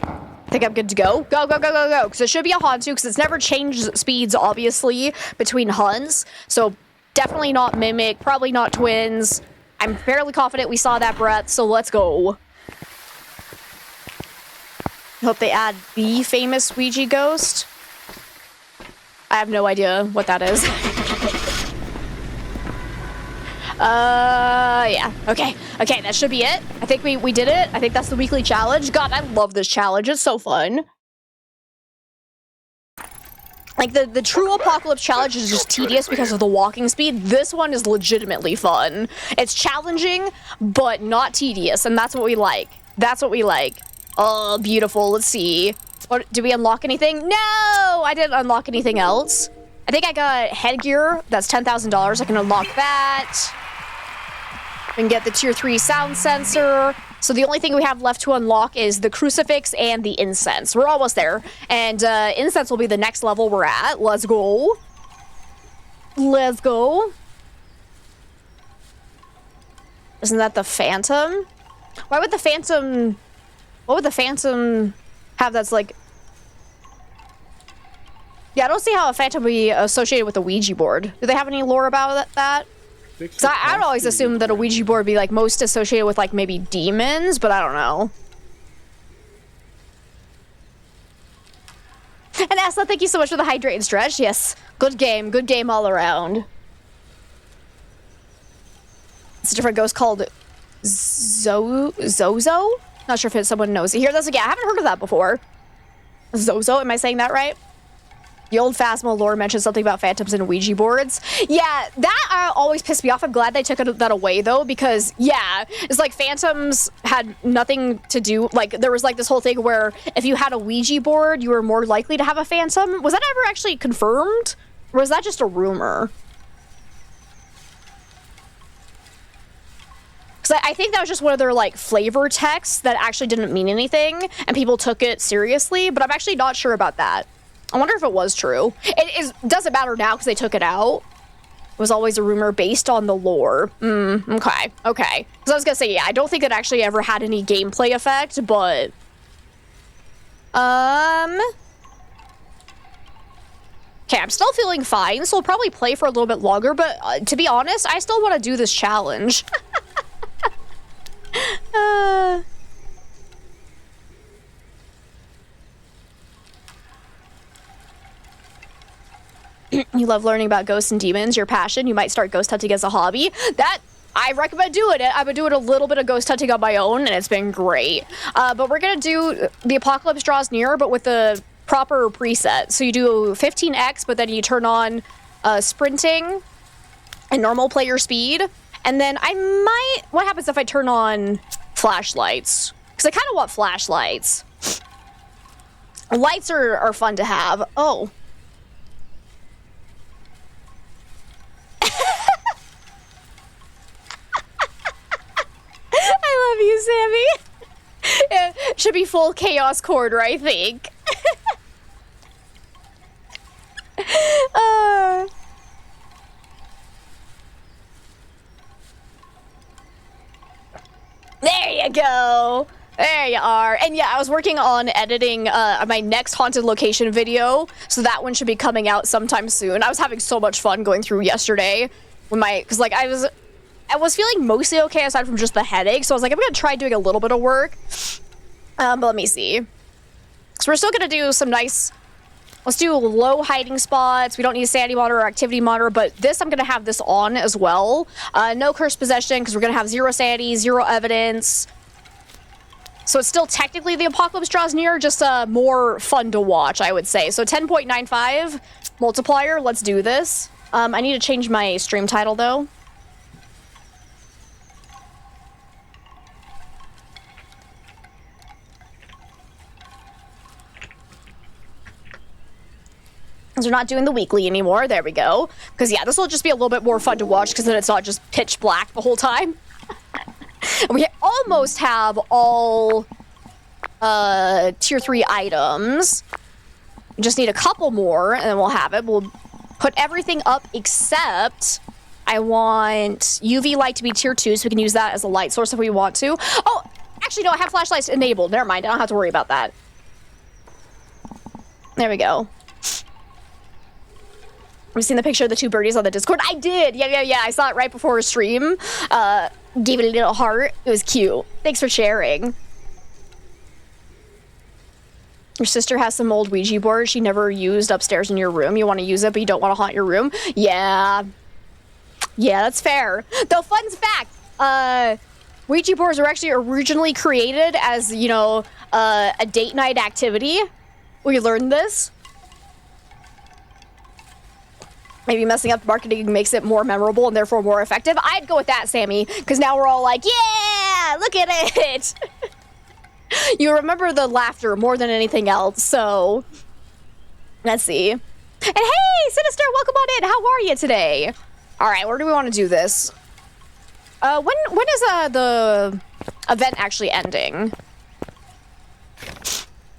I think I'm good to go. Go, go, go, go, go. Because it should be a Hantu, because it's never changed speeds, obviously, between Huns. So definitely not Mimic, probably not Twins. I'm fairly confident we saw that breath, so let's go. I hope they add the famous Ouija ghost. I have no idea what that is. Yeah. Okay. Okay, that should be it. I think we did it. I think that's the weekly challenge. God, I love this challenge. It's so fun. Like, the true apocalypse challenge is just tedious because of the walking speed. This one is legitimately fun. It's challenging, but not tedious, and that's what we like. That's what we like. Oh, beautiful. Let's see. What, did we unlock anything? No! I didn't unlock anything else. I think I got headgear. That's $10,000. I can unlock that. We can get the tier 3 sound sensor. So the only thing we have left to unlock is the crucifix and the incense. We're almost there. And incense will be the next level we're at. Let's go. Let's go. Isn't that the Phantom? Why would the Phantom... What would the Phantom have that's like... Yeah, I don't see how a Phantom would be associated with a Ouija board. Do they have any lore about that? Because I'd always assume that a Ouija board would be like most associated with like maybe demons, but I don't know. And Asla, thank you so much for the hydrate and stretch. Yes, good game all around. It's a different ghost called Zozo? Not sure if someone knows it here. That's like, yeah, I haven't heard of that before. Zozo, am I saying that right? The old Phasmo lore mentions something about phantoms and Ouija boards. Yeah, that always pissed me off. I'm glad they took that away, though, because, yeah, it's like phantoms had nothing to do... Like, there was, like, this whole thing where if you had a Ouija board, you were more likely to have a phantom. Was that ever actually confirmed? Or was that just a rumor? Because I think that was just one of their, like, flavor texts that actually didn't mean anything, and people took it seriously, but I'm actually not sure about that. I wonder if it was true. It doesn't matter now because they took it out. It was always a rumor based on the lore. Okay. Because I was gonna say, yeah, I don't think it actually ever had any gameplay effect, but... Okay, I'm still feeling fine, so I'll probably play for a little bit longer, but to be honest, I still want to do this challenge. You love learning about ghosts and demons, your passion. You might start ghost hunting as a hobby. That, I recommend doing it. I've been doing a little bit of ghost hunting on my own, and it's been great. But we're going to do the apocalypse draws near, but with the proper preset. So you do 15x, but then you turn on sprinting and normal player speed. And then I might... What happens if I turn on flashlights? Because I kind of want flashlights. Lights are fun to have. Oh. I love you, Sammy. It should be full chaos quarter, I think. There you go. There you are. And yeah, I was working on editing my next haunted location video, so that one should be coming out sometime soon. I was having so much fun going through yesterday when because like I was feeling mostly okay aside from just the headache, so I was like, I'm gonna try doing a little bit of work. But let me see. So we're still gonna do some nice... Let's do low hiding spots. We don't need a sanity monitor or activity monitor, but this, I'm gonna have this on as well. No cursed possession, because we're gonna have 0 sanity, 0 evidence. So it's still technically the apocalypse draws near, just more fun to watch, I would say. So 10.95 multiplier, let's do this. I need to change my stream title, though. Because we're not doing the weekly anymore. There we go. Because, yeah, this will just be a little bit more fun to watch because then it's not just pitch black the whole time. We almost have all tier 3 items. We just need a couple more and then we'll have it. We'll put everything up except I want UV light to be tier 2 so we can use that as a light source if we want to. Oh, actually, no, I have flashlights enabled. Never mind. I don't have to worry about that. There we go. We've seen the picture of the 2 birdies on the Discord. I did! Yeah. I saw it right before a stream. Gave it a little heart. It was cute. Thanks for sharing. Your sister has some old Ouija board she never used upstairs in your room. You want to use it, but you don't want to haunt your room? Yeah. Yeah, that's fair. Though, fun fact, Ouija boards were actually originally created as, you know, a date night activity. We learned this. Maybe messing up marketing makes it more memorable and therefore more effective. I'd go with that, Sammy, because now we're all like, yeah, look at it. You remember the laughter more than anything else, so let's see. And hey, Sinister, welcome on in. How are you today? All right, where do we want to do this? When is the event actually ending?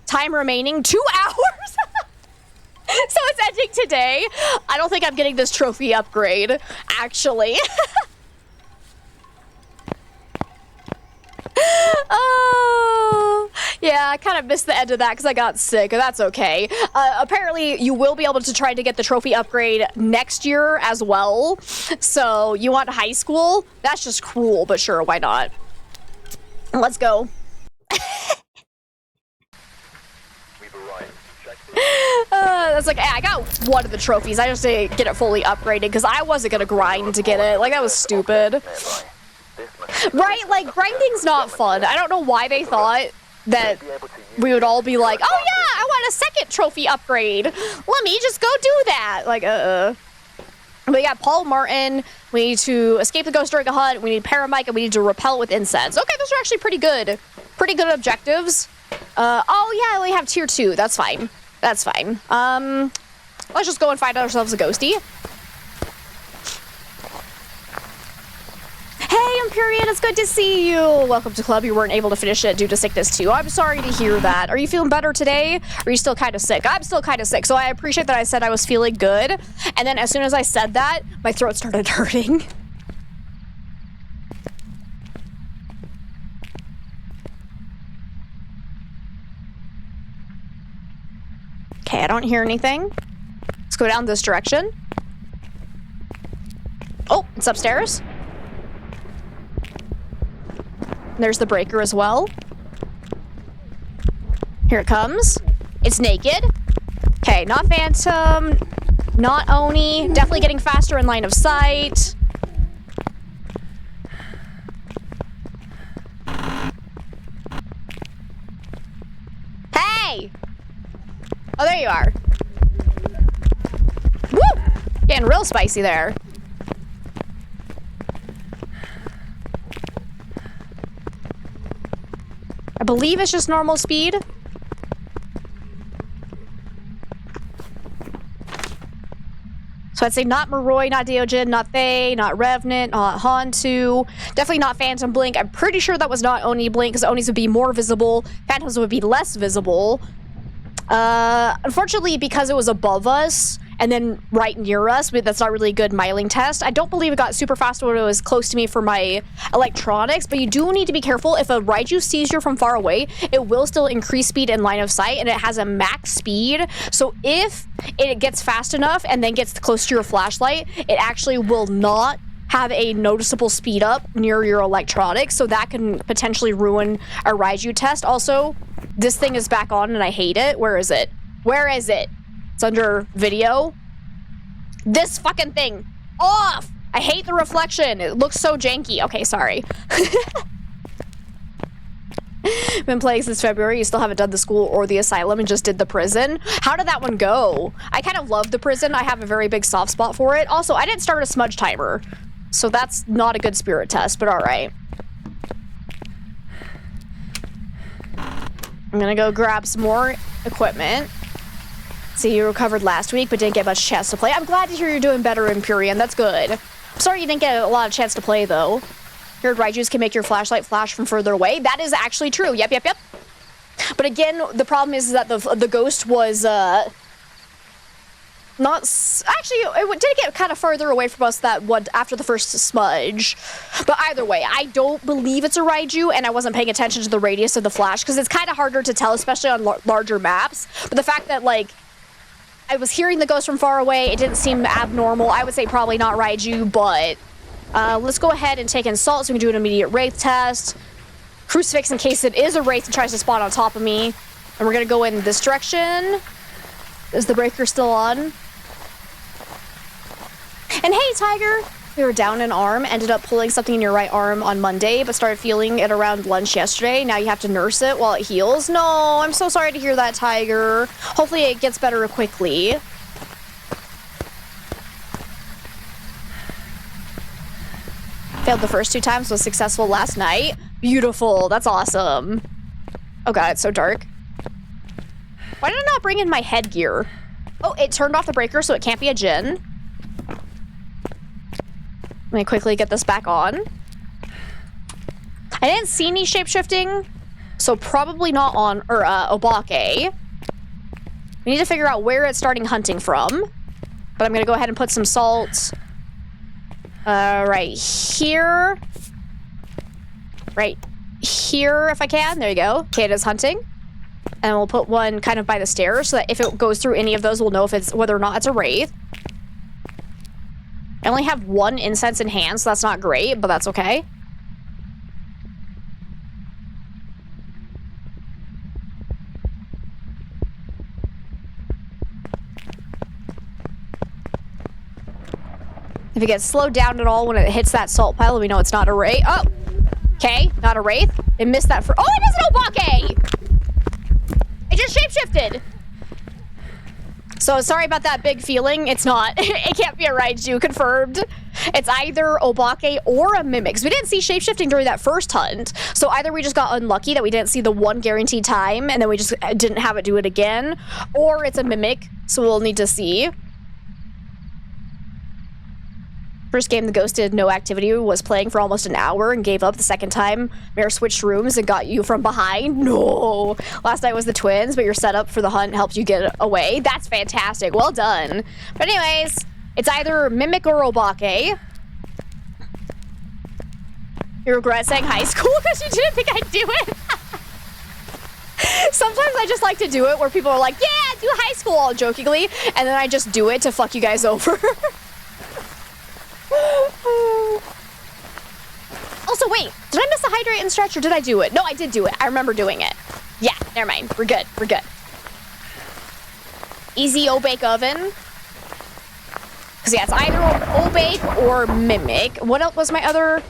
Time remaining 2 hours. So it's ending today. I don't think I'm getting this trophy upgrade, actually. Oh, yeah, I kind of missed the end of that because I got sick. That's okay. Apparently, you will be able to try to get the trophy upgrade next year as well. So you want high school? That's just cruel, but sure, why not? Let's go. That's like, hey, I got one of the trophies. I just didn't get it fully upgraded because I wasn't gonna grind to get it. Like, that was stupid. Right? Like, grinding's not fun. I don't know why they thought that we would all be like, oh yeah, I want a second trophy upgrade. Let me just go do that. Like, We got Paul Martin. We need to escape the ghost during a hunt. We need Paramike, and we need to repel with incense. Okay, those are actually pretty good. Pretty good objectives. Oh yeah, we have tier 2. That's fine. That's fine. Let's just go and find ourselves a ghosty. Hey, Empyrean, it's good to see you. Welcome to club. You weren't able to finish it due to sickness too. I'm sorry to hear that. Are you feeling better today? Or are you still kind of sick? I'm still kind of sick, so I appreciate that I said I was feeling good. And then as soon as I said that, my throat started hurting. Okay, I don't hear anything. Let's go down this direction. Oh, it's upstairs. There's the breaker as well. Here it comes. It's naked. Okay, not Phantom, not Oni. Definitely getting faster in line of sight. Hey! Oh, there you are. Woo! Getting real spicy there. I believe it's just normal speed. So I'd say not Moroi, not Deogen, not Thay, not Revenant, not Hantu. Definitely not Phantom Blink. I'm pretty sure that was not Oni Blink, because Onis would be more visible. Phantoms would be less visible. Unfortunately, because it was above us and then right near us, but that's not really a good miling test. I don't believe it got super fast when it was close to me for my electronics, but you do need to be careful. If a Raiju sees you from far away, it will still increase speed in line of sight, and it has a max speed. So if it gets fast enough and then gets close to your flashlight, it actually will not have a noticeable speed up near your electronics, so that can potentially ruin a Raiju test. Also, this thing is back on and I hate it. Where is it? Where is it? It's under video. This fucking thing. Off! I hate the reflection. It looks so janky. Okay, sorry. Been playing since February. You still haven't done the school or the asylum and just did the prison. How did that one go? I kind of love the prison. I have a very big soft spot for it. Also, I didn't start a smudge timer, so that's not a good spirit test, but all right. I'm gonna go grab some more equipment. See, you recovered last week, but didn't get much chance to play. I'm glad to hear you're doing better, Empyrean. That's good. I'm sorry you didn't get a lot of chance to play, though. Heard Raijus can make your flashlight flash from further away. That is actually true. Yep. But again, the problem is that the ghost was, not... Actually, it did get kind of farther away from us that one after the first smudge. But either way, I don't believe it's a Raiju, and I wasn't paying attention to the radius of the flash, because it's kind of harder to tell, especially on larger maps. But the fact that, like, I was hearing the ghost from far away, it didn't seem abnormal. I would say probably not Raiju, but let's go ahead and take in Salt so we can do an immediate Wraith test. Crucifix in case it is a Wraith and tries to spawn on top of me. And we're going to go in this direction. Is the breaker still on? And hey, Tiger! We were down an arm, ended up pulling something in your right arm on Monday, but started feeling it around lunch yesterday. Now you have to nurse it while it heals. No, I'm so sorry to hear that, Tiger. Hopefully it gets better quickly. Failed the first 2 times, was successful last night. Beautiful, that's awesome. Oh god, it's so dark. Why did I not bring in my headgear? Oh, it turned off the breaker, so it can't be a djinn. Let me quickly get this back on. I didn't see any shape-shifting, so probably not on, Obake. We need to figure out where it's starting hunting from. But I'm gonna go ahead and put some salt right here. Right here, if I can. There you go. Okay, it is hunting. And we'll put one kind of by the stairs so that if it goes through any of those, we'll know if it's whether or not it's a wraith. I only have 1 incense in hand, so that's not great, but that's okay. If it gets slowed down at all when it hits that salt pile, we know it's not a wraith. Oh! Okay, not a wraith. It missed that for- Oh, it is an Obake! It just shapeshifted! So, sorry about that big feeling. It's not. It can't be a Raiju, confirmed. It's either Obake or a Mimic. 'Cause we didn't see shapeshifting during that first hunt. So, either we just got unlucky that we didn't see the 1 guaranteed time, and then we just didn't have it do it again. Or it's a Mimic, so we'll need to see. First game the ghost did no activity, was playing for almost an hour and gave up the second time. Mare switched rooms and got you from behind. No! Last night was the twins, but your setup for the hunt helped you get away. That's fantastic. Well done. But anyways, it's either Mimic or Obake. You regret saying high school because you didn't think I'd do it? Sometimes I just like to do it where people are like, yeah, do high school, all jokingly, and then I just do it to fuck you guys over. Also, wait, did I miss the hydrate and stretch or did I do it? No, I did do it. I remember doing it. Yeah, never mind. We're good. We're good. Easy O-Bake oven. Because, yeah, it's either O-Bake or Mimic. What else was my other?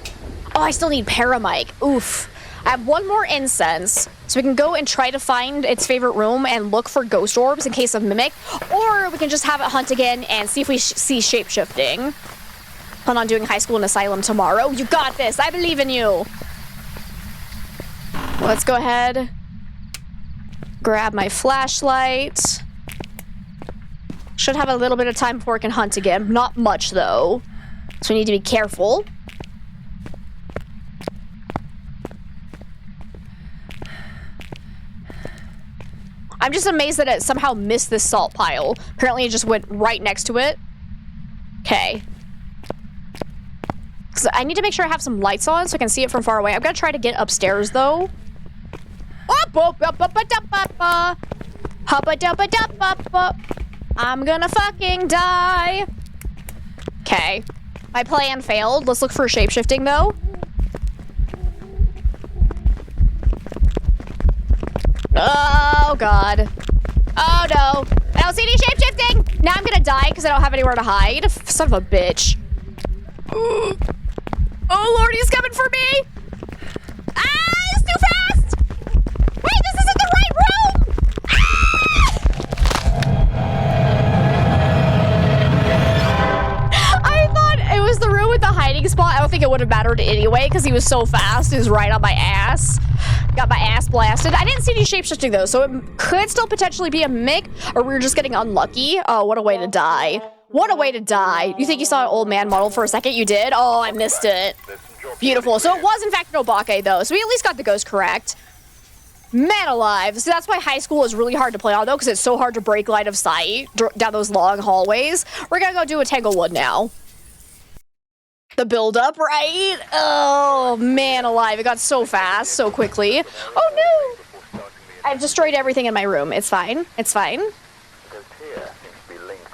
Oh, I still need Paramic. Oof. I have 1 more incense, so we can go and try to find its favorite room and look for ghost orbs in case of Mimic. Or we can just have it hunt again and see if we see shape-shifting. Plan on doing high school and asylum tomorrow. You got this. I believe in you. Let's go ahead. Grab my flashlight. Should have a little bit of time before I can hunt again. Not much, though. So we need to be careful. I'm just amazed that it somehow missed this salt pile. Apparently it just went right next to it. Okay. I need to make sure I have some lights on so I can see it from far away. I'm gonna try to get upstairs though. I'm gonna fucking die. Okay. My plan failed. Let's look for shapeshifting though. Oh god. Oh no. I don't see any shapeshifting. Now I'm gonna die because I don't have anywhere to hide. Son of a bitch. Oh lord, he's coming for me! Ah, it's too fast! Wait, this isn't the right room! Ah! I thought it was the room with the hiding spot. I don't think it would have mattered anyway because he was so fast. He was right on my ass. Got my ass blasted. I didn't see any shapeshifting though, so it could still potentially be a Mick, or we were just getting unlucky. Oh, what a way to die. What a way to die. You think you saw an old man model for a second? You did? Oh, I missed it. Beautiful. So it was, in fact, an Obake, though. So we at least got the ghost correct. Man alive. So that's why high school is really hard to play on, though, because it's so hard to break line of sight down those long hallways. We're going to go do a Tanglewood now. The build-up, right? Oh, man alive. It got so fast, so quickly. Oh, no. I've destroyed everything in my room. It's fine. It's fine.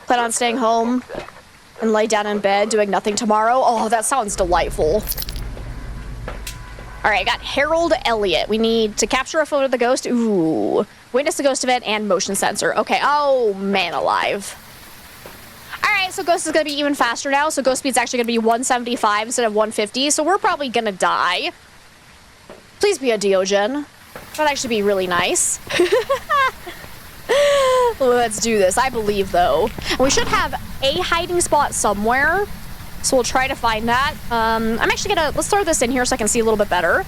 Plan on staying home and lay down in bed doing nothing tomorrow. Oh, that sounds delightful. All right, I got Harold Elliott. We need to capture a photo of the ghost. Ooh. Witness the ghost event and motion sensor. Okay. Oh, man alive. All right, so ghost is going to be even faster now. So ghost speed's actually going to be 175 instead of 150. So we're probably going to die. Please be a Diogen. That'd actually be really nice. Let's do this. I believe, though. We should have a hiding spot somewhere. So we'll try to find that. I'm actually gonna, let's throw this in here so I can see a little bit better.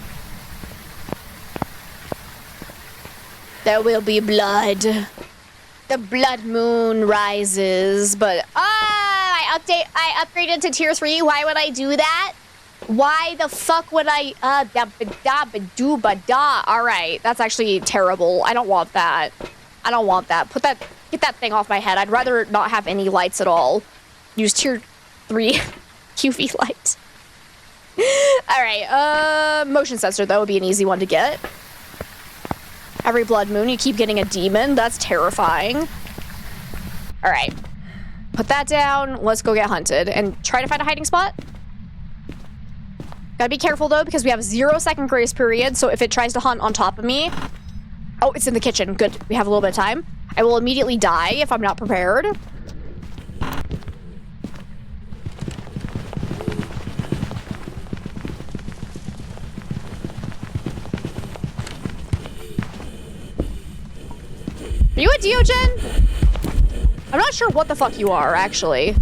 There will be blood. The blood moon rises, but I upgraded to tier 3. Why would I do that? Why the fuck would I all right, that's actually terrible. I don't want that. I don't want that. Get that thing off my head. I'd rather not have any lights at all. Use tier 3 UV light. All right, motion sensor though would be an easy one to get. Every blood moon, you keep getting a demon. That's terrifying. All right. Put that down. Let's go get hunted and try to find a hiding spot. Gotta be careful, though, because we have 0-second grace period, so if it tries to hunt on top of me... Oh, it's in the kitchen. Good. We have a little bit of time. I will immediately die if I'm not prepared. Are you a Diogen? I'm not sure what the fuck you are, actually.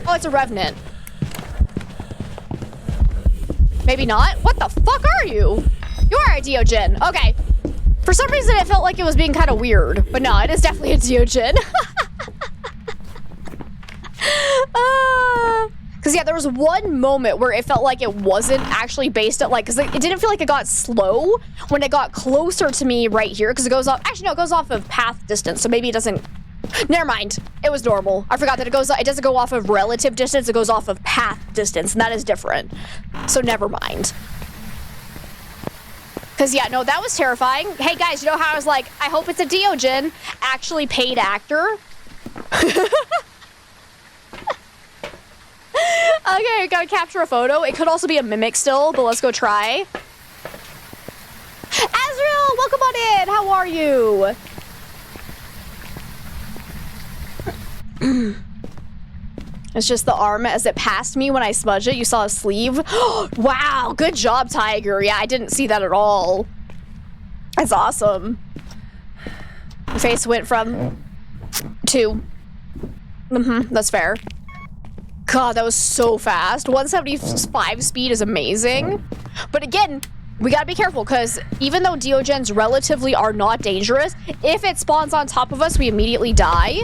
Oh, it's a Revenant. Maybe not? What the fuck are you? You are a Diogen. Okay. For some reason, it felt like it was being kind of weird. But no, it is definitely a Diogen. Because, yeah, there was one moment where it felt like it wasn't actually based at, like, because it didn't feel like it got slow when it got closer to me right here. Because it goes off, actually, no, it goes off of path distance. So maybe it doesn't, never mind. It was normal. I forgot that it doesn't go off of relative distance. It goes off of path distance, and that is different. So never mind. Because, yeah, no, that was terrifying. Hey, guys, you know how I was like, I hope it's a Diogen, actually paid actor? Okay, gotta capture a photo. It could also be a mimic still, but let's go try. Azrael, welcome on in. How are you? It's just the arm as it passed me when I smudged it. You saw a sleeve. Wow, good job, Tiger. Yeah, I didn't see that at all. That's awesome. The face went from 2. That's fair. God, that was so fast. 175 speed is amazing. But again, we gotta be careful because even though Diogens relatively are not dangerous, if it spawns on top of us, we immediately die.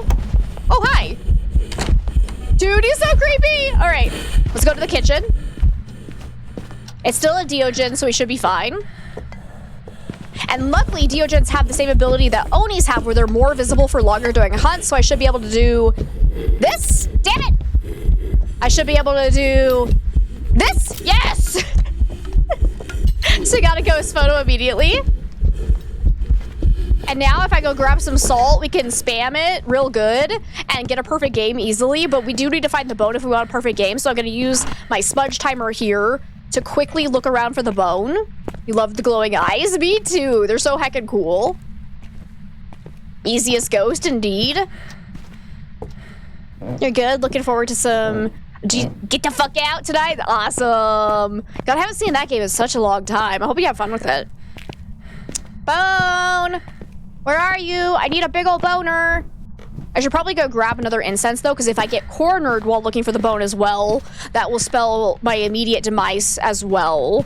Oh, hi. Dude, he's so creepy. All right, let's go to the kitchen. It's still a Diogen, so we should be fine. And luckily, Diogens have the same ability that Onis have where they're more visible for longer during a hunt, so I should be able to do this. Damn it. I should be able to do this. Yes. So I got a ghost photo immediately. And now if I go grab some salt, we can spam it real good and get a perfect game easily. But we do need to find the bone if we want a perfect game. So I'm going to use my smudge timer here to quickly look around for the bone. You love the glowing eyes? Me too. They're so heckin' cool. Easiest ghost indeed. You're good? Looking forward to some... Get the fuck out tonight? Awesome. God, I haven't seen that game in such a long time. I hope you have fun with it. Bone! Where are you? I need a big old boner. I should probably go grab another incense, though, because if I get cornered while looking for the bone as well, that will spell my immediate demise as well.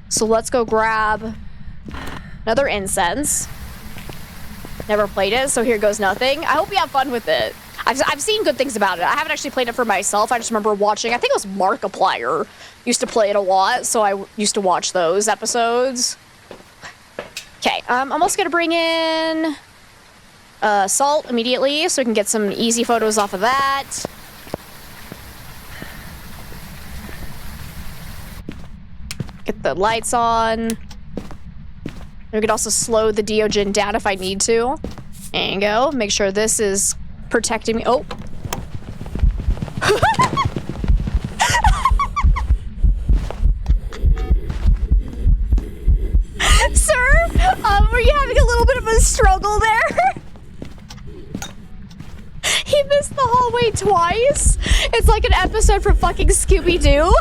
So let's go grab another incense. Never played it, so here goes nothing. I hope you have fun with it. I've seen good things about it. I haven't actually played it for myself. I just remember watching, I think it was Markiplier used to play it a lot, so I used to watch those episodes. Okay, I'm almost gonna bring in salt immediately so we can get some easy photos off of that. Get the lights on. We could also slow the Diogen down if I need to. There you go. Make sure this is protecting me. Oh. Sir, were you having a little bit of a struggle there? He missed the hallway twice. It's like an episode from fucking Scooby-Doo.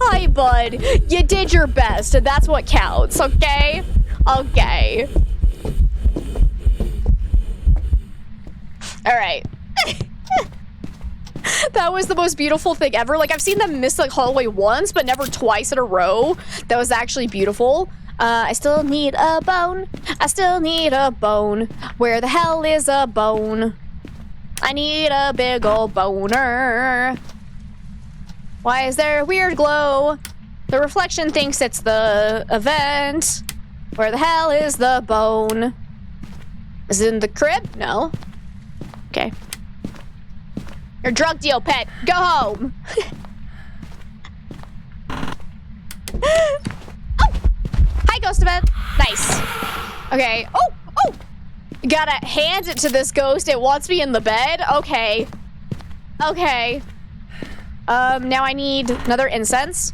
Hi, bud. You did your best, and that's what counts, okay? Okay. All right. That was the most beautiful thing ever. Like, I've seen them miss the hallway once, but never twice in a row. That was actually beautiful. I still need a bone. I still need a bone. Where the hell is a bone? I need a big ol' boner. Why is there a weird glow? The reflection thinks it's the event. Where the hell is the bone? Is it in the crib? No. Okay. Your drug deal, pet. Go home. Oh! Hi, ghost event. Nice. Okay. Oh! Gotta hand it to this ghost. It wants me in the bed. Okay. Okay. Now I need another incense.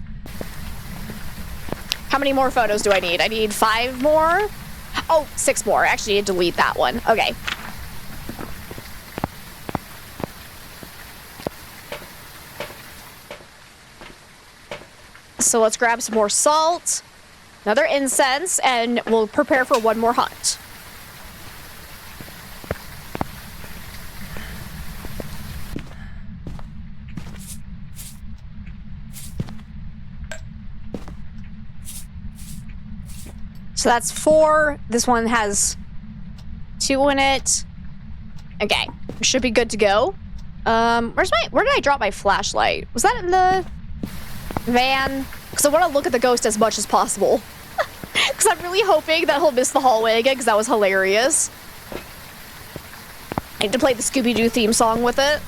How many more photos do I need? I need 5 more. Oh, 6 more. Actually, I need to delete that one. Okay. So let's grab some more salt, another incense, and we'll prepare for one more hunt. So that's 4. This one has 2 in it. Okay, should be good to go. Where did I drop my flashlight? Was that in the van? Because I want to look at the ghost as much as possible. Because I'm really hoping that he'll miss the hallway again, because that was hilarious. I need to play the Scooby-Doo theme song with it.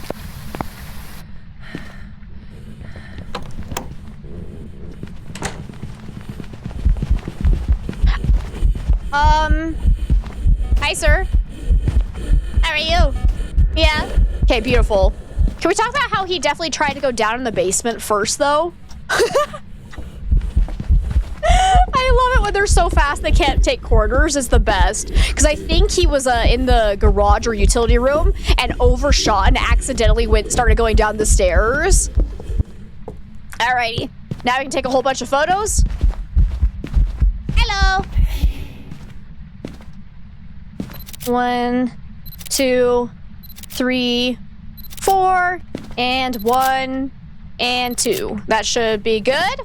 Hi, sir. How are you? Yeah? Okay, beautiful. Can we talk about how he definitely tried to go down in the basement first, though? I love it when they're so fast they can't take corners. It's the best. Because I think he was in the garage or utility room and overshot and accidentally started going down the stairs. Alrighty. Now we can take a whole bunch of photos. Hello. 1, 2, 3, 4, and 1, and 2. That should be good.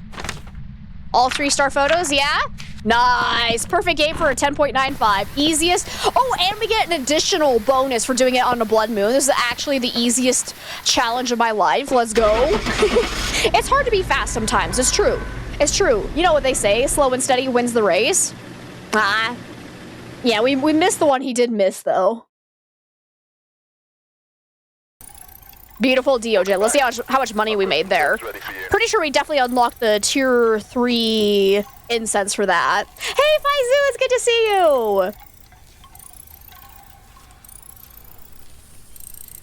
All 3-star photos, yeah? Nice. Perfect game for a 10.95. Easiest. Oh, and we get an additional bonus for doing it on a blood moon. This is actually the easiest challenge of my life. Let's go. It's hard to be fast sometimes. It's true. It's true. You know what they say, slow and steady wins the race. Yeah, we missed the one he did miss, though. Beautiful Diogen. Let's see how much money we made there. Pretty sure we definitely unlocked the tier 3 incense for that. Hey, Faizu, it's good to see you.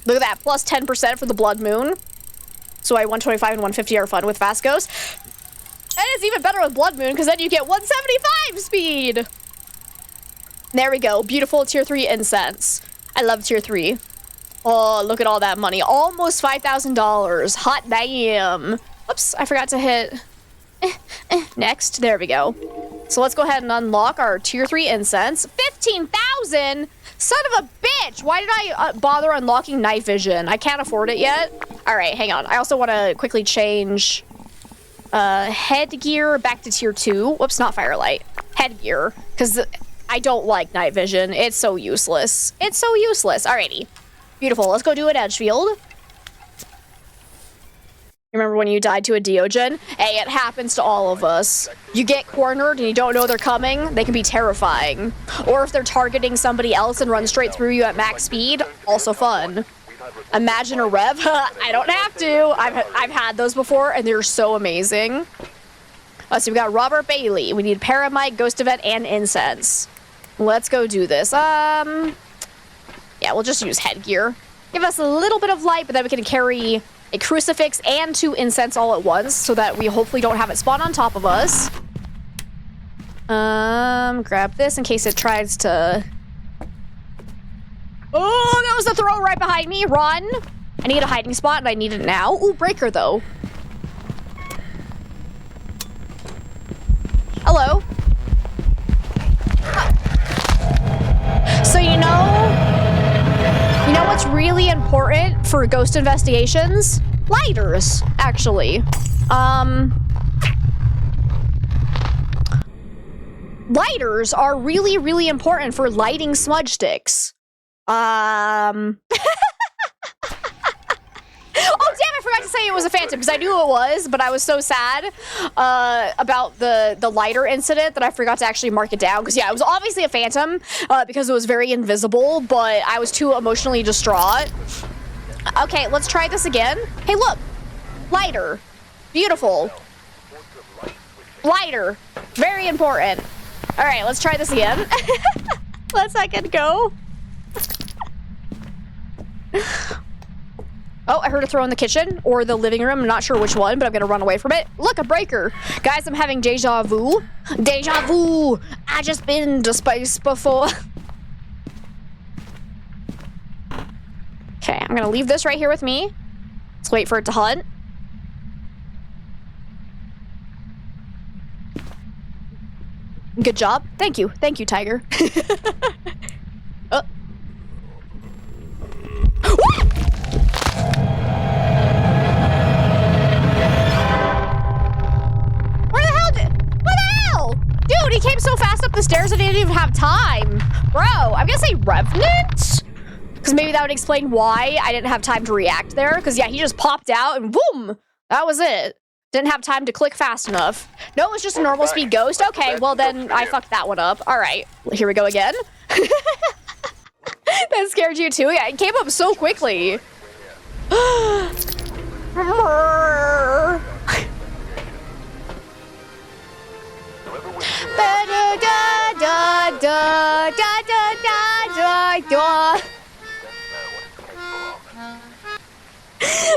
Look at that, plus 10% for the blood moon. So I 125 and 150 are fun with Fast Ghost. And it's even better with blood moon because then you get 175 speed. There we go. Beautiful tier 3 incense. I love tier 3. Oh, look at all that money. Almost $5,000. Hot damn. Oops, I forgot to hit next. There we go. So let's go ahead and unlock our tier 3 incense. 15,000? Son of a bitch. Why did I bother unlocking night vision? I can't afford it yet. All right, hang on. I also want to quickly change headgear back to tier 2. Whoops, not firelight. Headgear. Because I don't like night vision. It's so useless. It's so useless. Alrighty. Beautiful. Let's go do an Edgefield. Remember when you died to a Diogen? Hey, it happens to all of us. You get cornered and you don't know they're coming, they can be terrifying. Or if they're targeting somebody else and run straight through you at max speed, also fun. Imagine a rev. I don't have to. I've had those before and they're so amazing. Let's see, we got Robert Bailey. We need Paramite, Ghost Event, and Incense. Let's go do this. Yeah, we'll just use headgear. Give us a little bit of light, but then we can carry a crucifix and 2 incense all at once so that we hopefully don't have it spawn on top of us. Grab this in case it tries to... Oh, that was the throw right behind me. Run. I need a hiding spot and I need it now. Ooh, breaker though. Hello. So you know what's really important? important for ghost investigations? Lighters, actually. Lighters are really, really important for lighting smudge sticks. Oh, damn, I forgot to say it was a phantom, because I knew it was, but I was so sad about the lighter incident that I forgot to actually mark it down. Because, yeah, it was obviously a phantom, because it was very invisible, but I was too emotionally distraught. Okay, let's try this again. Hey, look. Lighter. Beautiful. Lighter. Very important. All right, let's try this again. Let second go. Oh, I heard a throw in the kitchen or the living room. I'm not sure which one, but I'm gonna run away from it. Look, a breaker. Guys, I'm having deja vu. Deja vu. I just been to space before. Okay, I'm gonna leave this right here with me. Let's wait for it to hunt. Good job. Thank you. Thank you, Tiger. Oh. Dude, he came so fast up the stairs I didn't even have time. Bro, I'm gonna say Revenant? Because maybe that would explain why I didn't have time to react there. Because, yeah, he just popped out and boom! That was it. Didn't have time to click fast enough. No, it was just a normal speed ghost. Okay, well then I fucked that one up. All right, here we go again. That scared you too? Yeah, it came up so quickly.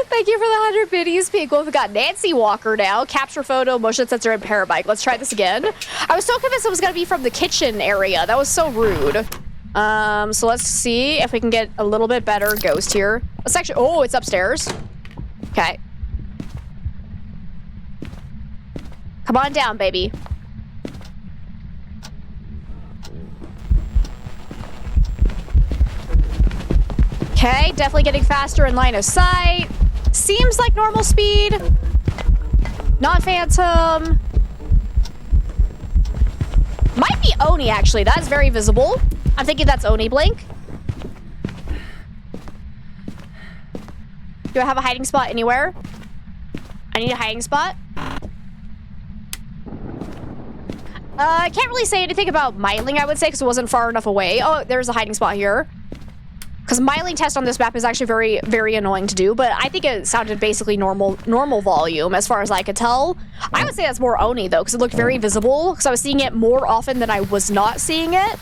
Thank you for the 100 biddies, people. We've got Nancy Walker now. Capture photo, motion sensor, and parabike. Let's try this again. I was so convinced it was going to be from the kitchen area. That was so rude. So let's see if we can get a little bit better ghost here. Let's actually... Oh, it's upstairs. Okay. Come on down, baby. Okay, definitely getting faster in line of sight. Seems like normal speed. Not phantom. Might be Oni, actually. That is very visible. I'm thinking that's Oni blink. Do I have a hiding spot anywhere? I need a hiding spot. I can't really say anything about Myling, I would say, because it wasn't far enough away. Oh, there's a hiding spot here. Because Myling test on this map is actually very, very annoying to do, but I think it sounded basically normal volume as far as I could tell. I would say that's more Oni, though, because it looked very visible, because I was seeing it more often than I was not seeing it.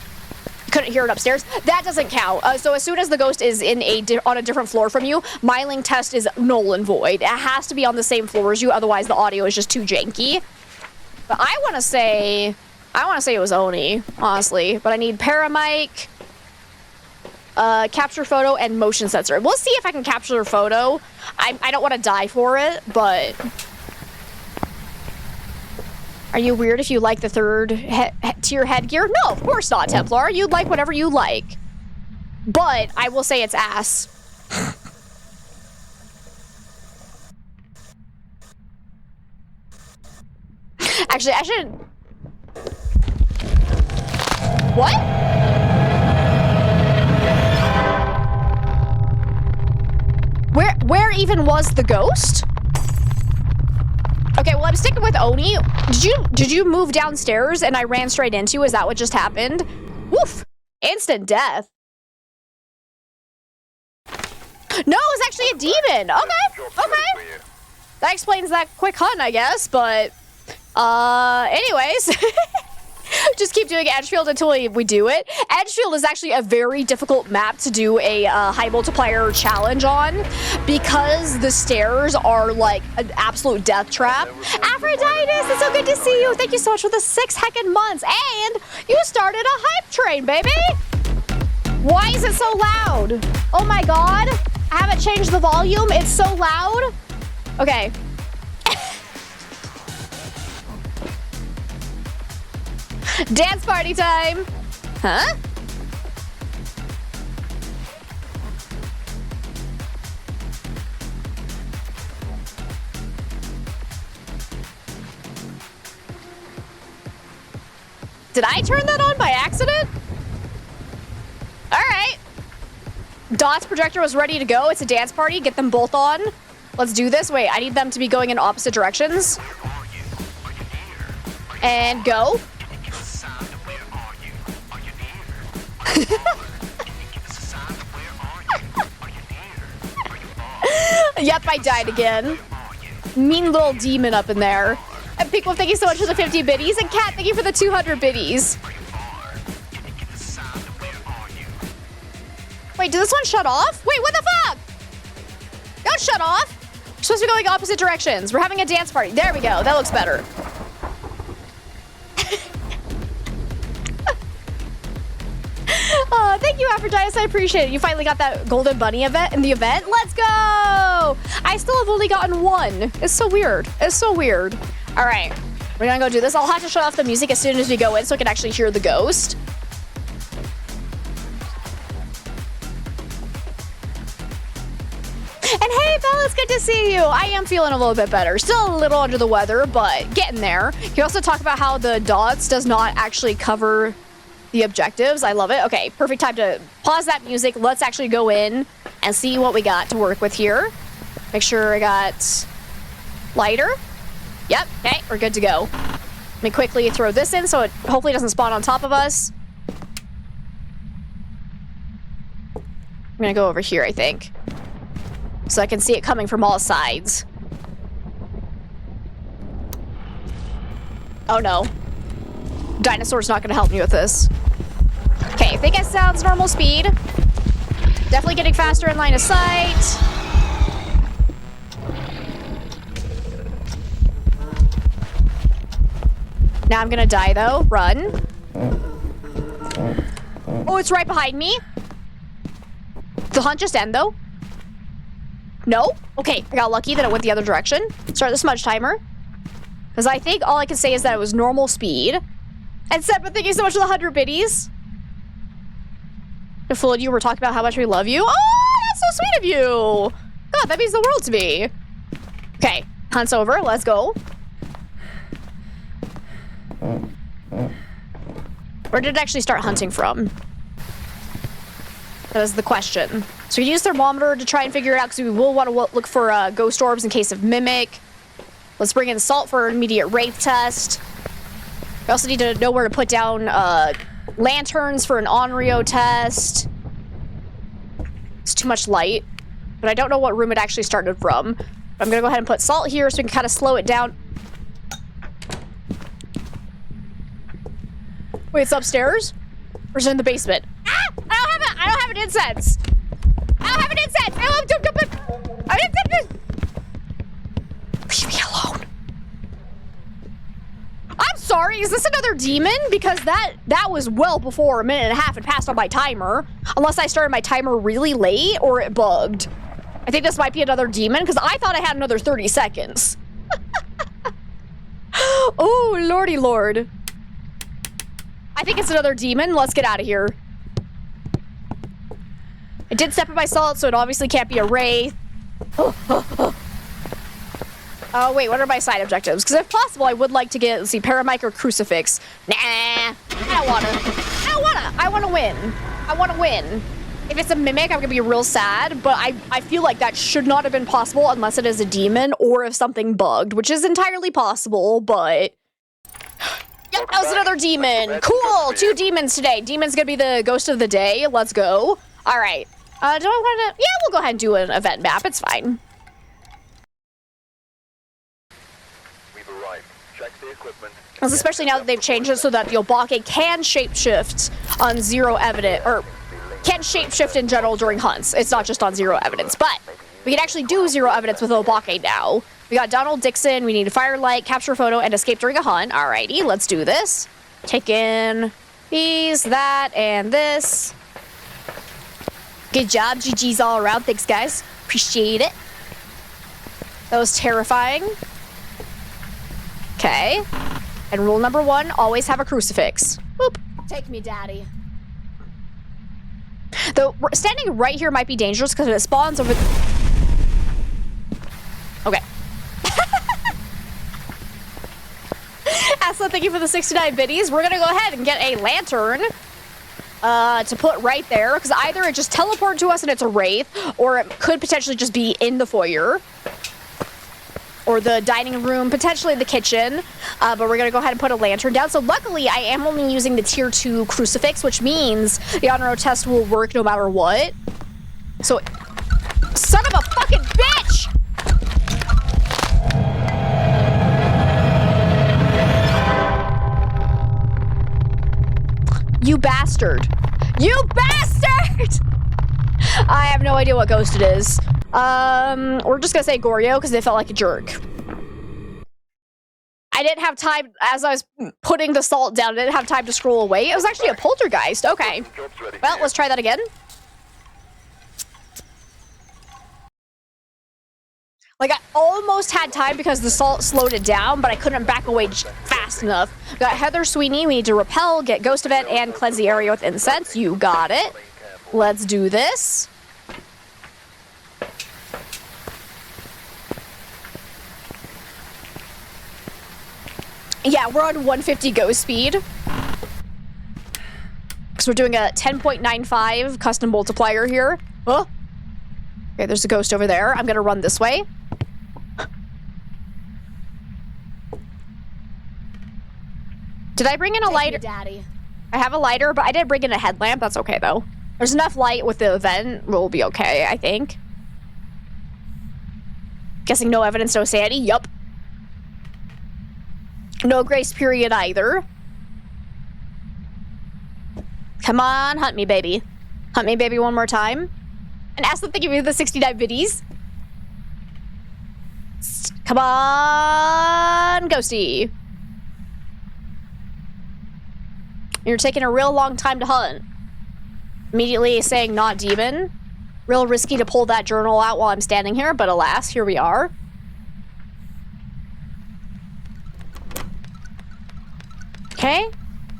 Couldn't hear it upstairs. That doesn't count. So as soon as the ghost is in on a different floor from you, Myling test is null and void. It has to be on the same floor as you, otherwise the audio is just too janky. But I want to say it was Oni, honestly. But I need paramic, capture photo, and motion sensor. We'll see if I can capture a photo. I don't want to die for it, but... Are you weird if you like the third tier headgear? No, of course not, Templar. You'd like whatever you like. But I will say it's ass. Actually, I shouldn't... What? Where even was the ghost? Okay, well, I'm sticking with Oni. Did you move downstairs and I ran straight into you? Is that what just happened? Woof! Instant death. No, it was actually a demon. Okay, okay. That explains that quick hunt, I guess, but... anyways... Just keep doing Edgefield until we do it. Edgefield is actually a very difficult map to do a high multiplier challenge on because the stairs are like an absolute death trap. Aphrodite, it's so good to see you. Thank you so much for the 6 heckin' months. And you started a hype train, baby. Why is it so loud? Oh my god. I haven't changed the volume. It's so loud. Okay. Dance party time! Huh? Did I turn that on by accident? All right. Dot's projector was ready to go. It's a dance party. Get them both on. Let's do this. Wait, I need them to be going in opposite directions. And go. Yep, I died again. Mean little demon up in there. And Pink Wolf, thank you so much for the 50 biddies. And Kat, thank you for the 200 biddies. Wait, did this one shut off? Wait, what the fuck? Don't shut off. We're supposed to be going opposite directions. We're having a dance party. There we go. That looks better. Thank you, Aphrodite. I appreciate it. You finally got that golden bunny event in the event. Let's go! I still have only gotten one. It's so weird. It's so weird. All right, we're gonna go do this. I'll have to shut off the music as soon as we go in so I can actually hear the ghost. And hey, Bella, it's good to see you. I am feeling a little bit better. Still a little under the weather, but getting there. Can you also talk about how the dots does not actually cover the objectives? I love it. Okay, perfect time to pause that music. Let's actually go in and see what we got to work with here. Make sure I got lighter. Yep, okay, we're good to go. Let me quickly throw this in so it hopefully doesn't spawn on top of us. I'm gonna go over here, I think, so I can see it coming from all sides. Oh no. Dinosaur's not gonna help me with this. Okay, I think it sounds normal speed. Definitely getting faster in line of sight. Now I'm gonna die though. Run. Oh, it's right behind me. Did the hunt just end though? No? Okay, I got lucky that it went the other direction. Start the smudge timer. Because I think all I can say is that it was normal speed. And Seba, thank you so much for the 100 biddies. To fool you, we're talking about how much we love you. Oh, that's so sweet of you. God, that means the world to me. Okay, hunt's over. Let's go. Where did it actually start hunting from? That is the question. So we can use thermometer to try and figure it out because we will want to look for ghost orbs in case of mimic. Let's bring in salt for an immediate wraith test. We also need to know where to put down lanterns for an Onryo test. It's too much light, but I don't know what room it actually started from. But I'm gonna go ahead and put salt here so we can kind of slow it down. Wait, it's upstairs? Or is it in the basement? Ah! I don't have an incense! I don't have an incense! Leave me alone. I'm sorry, is this another demon? Because that was well before a minute and a half had passed on my timer. Unless I started my timer really late or it bugged. I think this might be another demon because I thought I had another 30 seconds. Oh, lordy lord. I think it's another demon. Let's get out of here. I did step in my salt, so it obviously can't be a wraith. Oh, wait, what are my side objectives? Because if possible, I would like to get, let's see, Paramic or Crucifix. Nah, I don't wanna. I wanna win. I wanna win. If it's a mimic, I'm gonna be real sad, but I feel like that should not have been possible unless it is a demon or if something bugged, which is entirely possible, but... Yep, that was another demon. Cool, 2 demons today. Demon's gonna be the ghost of the day. Let's go. All right. Do I want to? Yeah, we'll go ahead and do an event map. It's fine. We've arrived. Check the equipment. Especially now that they've changed it so that the Obake can shapeshift on zero evidence, or can shapeshift in general during hunts. It's not just on zero evidence, but we can actually do zero evidence with Obake now. We got Donald Dixon. We need a firelight, capture a photo, and escape during a hunt. Alrighty, let's do this. Take in these, that, and this. Good job. GG's all around. Thanks, guys. Appreciate it. That was terrifying. Okay. And rule number 1, always have a crucifix. Boop. Take me, daddy. Though, standing right here might be dangerous because it spawns over... Okay. As Asla, thank you for the 69 biddies. We're gonna go ahead and get a lantern to put right there, because either it just teleported to us and it's a wraith, or it could potentially just be in the foyer. Or the dining room, potentially the kitchen. But we're gonna go ahead and put a lantern down. So luckily, I am only using the tier 2 crucifix, which means the on-road test will work no matter what. So, son of a fucking bitch! You bastard. You bastard! I have no idea what ghost it is. We're just gonna say Goryo because they felt like a jerk. I didn't have time, as I was putting the salt down, I didn't have time to scroll away. It was actually a poltergeist. Okay. Well, let's try that again. Like, I almost had time because the salt slowed it down, but I couldn't back away fast enough. Got Heather Sweeney. We need to repel, get Ghost Event, and cleanse the area with incense. You got it. Let's do this. Yeah, we're on 150 ghost speed. Because we're doing a 10.95 custom multiplier here. Oh. Okay, there's a ghost over there. I'm gonna run this way. Did I bring in a lighter? Daddy. I have a lighter, but I didn't bring in a headlamp. That's okay, though. There's enough light with the event. We'll be okay, I think. Guessing no evidence, no sanity. Yup. No grace period either. Come on, hunt me, baby. Hunt me, baby, one more time. And ask them to give me the 69 biddies. Come on, ghosty. You're taking a real long time to hunt. Immediately saying not demon. Real risky to pull that journal out while I'm standing here, but alas, here we are. Okay.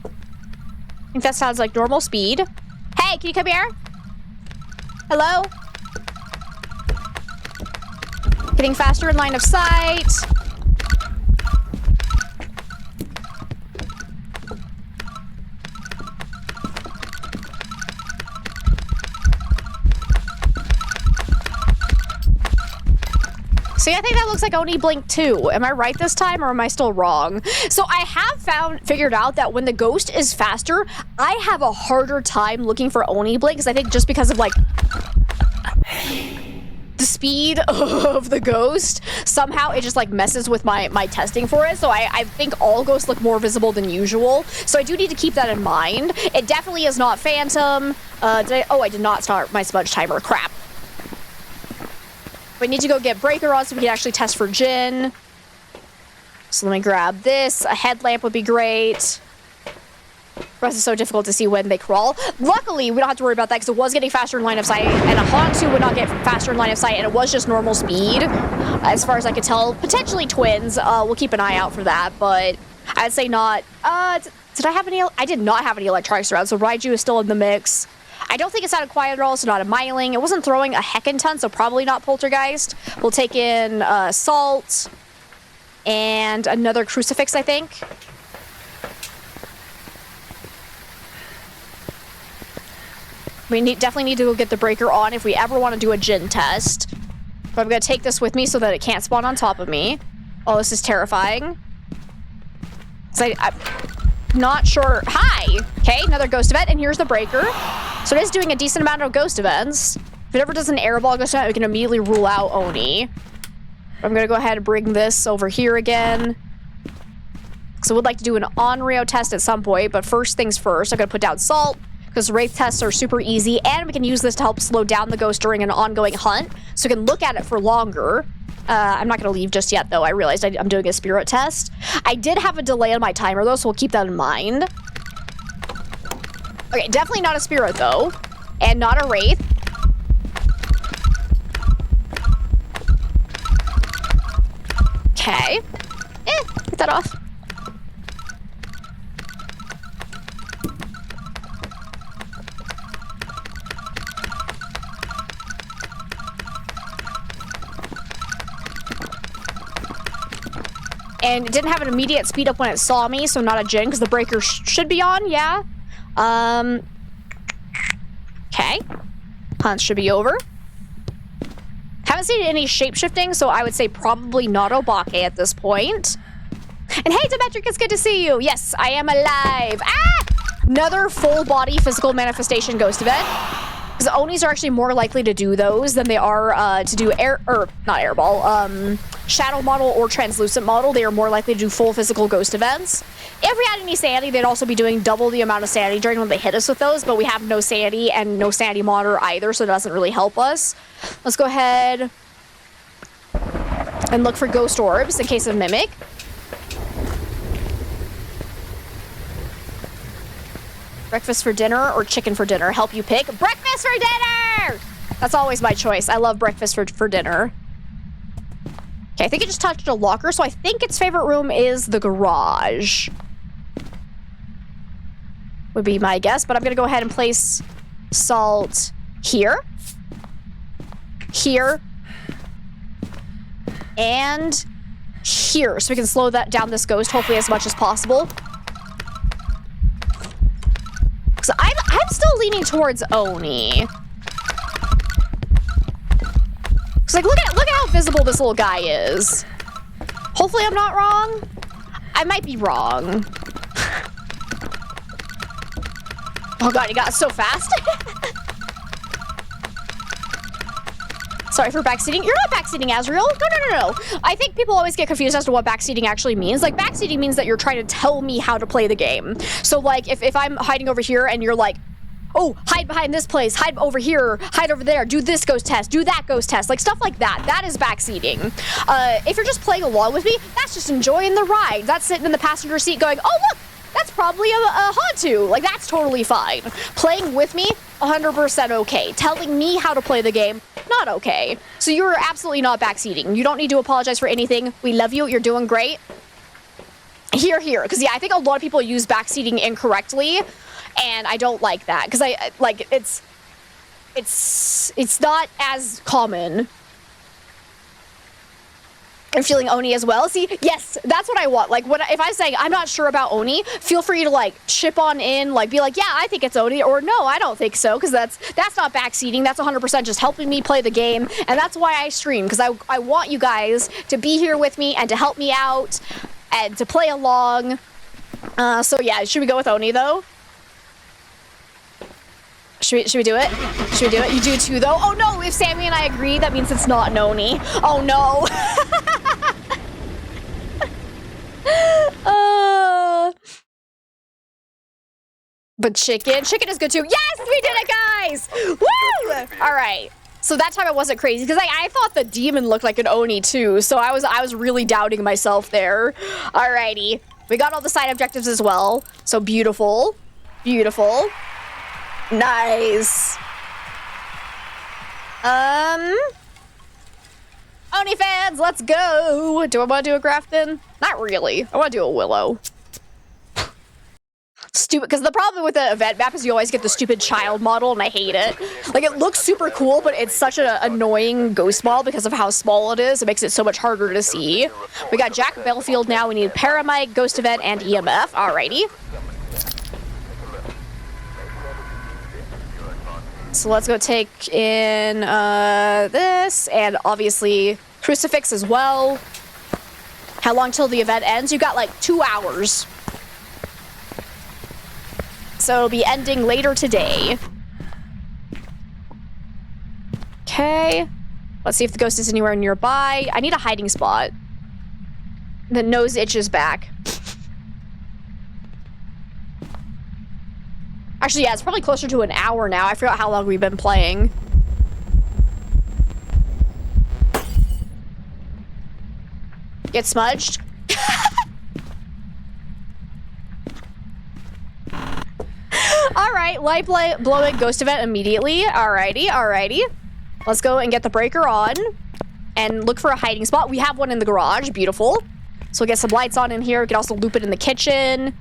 I think that sounds like normal speed. Hey, can you come here? Hello? Getting faster in line of sight. See, I think that looks like Oni Blink too. Am I right this time, or am I still wrong? So I have figured out that when the ghost is faster, I have a harder time looking for Oni Blink, because I think just because of, like, the speed of the ghost, somehow it just, like, messes with my testing for it. So I think all ghosts look more visible than usual. So I do need to keep that in mind. It definitely is not Phantom. I did not start my smudge timer. Crap. We need to go get Breaker on so we can actually test for Jinn. So let me grab this. A headlamp would be great. For us, it's so difficult to see when they crawl. Luckily, we don't have to worry about that because it was getting faster in line of sight, and a Hantu would not get faster in line of sight, and it was just normal speed. As far as I could tell, potentially twins. We'll keep an eye out for that, but I'd say not. Did I have any? I did not have any electronics around, so Raiju is still in the mix. I don't think it's out of quiet at all, so not a miling. It wasn't throwing a heckin' ton, so probably not poltergeist. We'll take in salt and another crucifix, I think. We definitely need to go get the breaker on if we ever want to do a Jinn test. But I'm going to take this with me so that it can't spawn on top of me. Oh, this is terrifying. I'm not sure. Hi! Okay, another ghost event, and here's the breaker. So it is doing a decent amount of ghost events. If it ever does an airball ghost event, we can immediately rule out Oni. I'm going to go ahead and bring this over here again. So I would like to do an on-Rio test at some point, but first things first, I'm going to put down salt, because wraith tests are super easy, and we can use this to help slow down the ghost during an ongoing hunt, so we can look at it for longer. I'm not going to leave just yet, though. I realized I'm doing a spirit test. I did have a delay on my timer, though, so we'll keep that in mind. Okay, definitely not a spirit, though, and not a wraith. Okay. Get that off. And it didn't have an immediate speed up when it saw me, so not a gen, because the breaker should be on, yeah. Okay. Hunt should be over. Haven't seen any shape-shifting, so I would say probably not Obake at this point. And hey, Demetric, it's good to see you. Yes, I am alive. Ah! Another full-body physical manifestation ghost event. Because Onis are actually more likely to do those than they are to do not airball, shadow model or translucent model. They are more likely to do full physical ghost events. If we had any sanity, they'd also be doing double the amount of sanity drain when they hit us with those, but we have no sanity and no sanity monitor either, so it doesn't really help us. Let's go ahead and look for ghost orbs in case of mimic. Breakfast for dinner or chicken for dinner? Help you pick. Breakfast for dinner! That's always my choice. I love breakfast for dinner. Okay, I think it just touched a locker, so I think its favorite room is the garage. Would be my guess, but I'm gonna go ahead and place salt here. Here. And here, so we can slow that down this ghost, hopefully as much as possible. So I'm still leaning towards Oni. It's like, look at how visible this little guy is. Hopefully I'm not wrong. I might be wrong. Oh god, he got so fast. Sorry for backseating. You're not backseating, Azrael. No. I think people always get confused as to what backseating actually means. Like, backseating means that you're trying to tell me how to play the game. So, like, if I'm hiding over here and you're like, oh, hide behind this place, hide over here, hide over there, do this ghost test, do that ghost test, like stuff like that. That is backseating. If you're just playing along with me, that's just enjoying the ride. That's sitting in the passenger seat going, oh, look, that's probably a Hantu. Like, that's totally fine. Playing with me, 100% okay. Telling me how to play the game, not okay. So you're absolutely not backseating. You don't need to apologize for anything. We love you. You're doing great. Here. Because, yeah, I think a lot of people use backseating incorrectly, and I don't like that. Because it's not as common. I'm feeling Oni as well. See, yes, that's what I want. Like, if I'm saying I'm not sure about Oni, feel free to, like, chip on in, like, be like, yeah, I think it's Oni, or no, I don't think so, because that's not backseating. That's 100% just helping me play the game, and that's why I stream, because I want you guys to be here with me and to help me out and to play along. So, yeah, should we go with Oni, though? Should we do it? Should we do it? You do too, though? Oh, no, if Sammy and I agree, that means it's not an Oni. Oh, no. But chicken is good too. Yes, we did it, guys! Woo! All right. So that time I wasn't crazy because I thought the demon looked like an Oni too. So I was really doubting myself there. Alrighty, we got all the side objectives as well. So beautiful, nice. Oni fans, let's go. Do I want to do a Grafton? Not really. I want to do a Willow. Stupid, because the problem with the event map is you always get the stupid child model, and I hate it. Like, it looks super cool, but it's such an annoying ghost model because of how small it is. It makes it so much harder to see. We got Jack Belfield now. We need Paramite, Ghost Event, and EMF. Alrighty. So let's go take in this, and obviously Crucifix as well. How long till the event ends? You got like 2 hours. So it'll be ending later today. Okay. Let's see if the ghost is anywhere nearby. I need a hiding spot. The nose itches back. Actually, yeah, it's probably closer to an hour now. I forgot how long we've been playing. Get smudged. Alright, light blowing ghost event immediately. Alrighty. Let's go and get the breaker on. And look for a hiding spot. We have one in the garage. Beautiful. So we'll get some lights on in here. We can also loop it in the kitchen.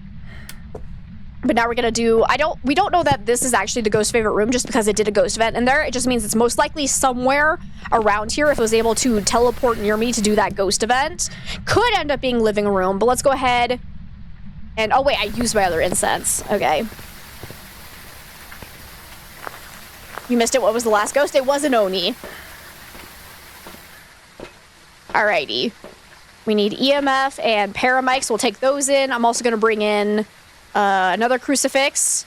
But now we're gonna do, we don't know that this is actually the ghost favorite room just because it did a ghost event in there. It just means it's most likely somewhere around here if it was able to teleport near me to do that ghost event. Could end up being living room, but let's go ahead and, oh wait, I used my other incense. Okay. You missed it. What was the last ghost? It was an Oni. Alrighty. We need EMF and paramics. We'll take those in. I'm also going to bring in another crucifix.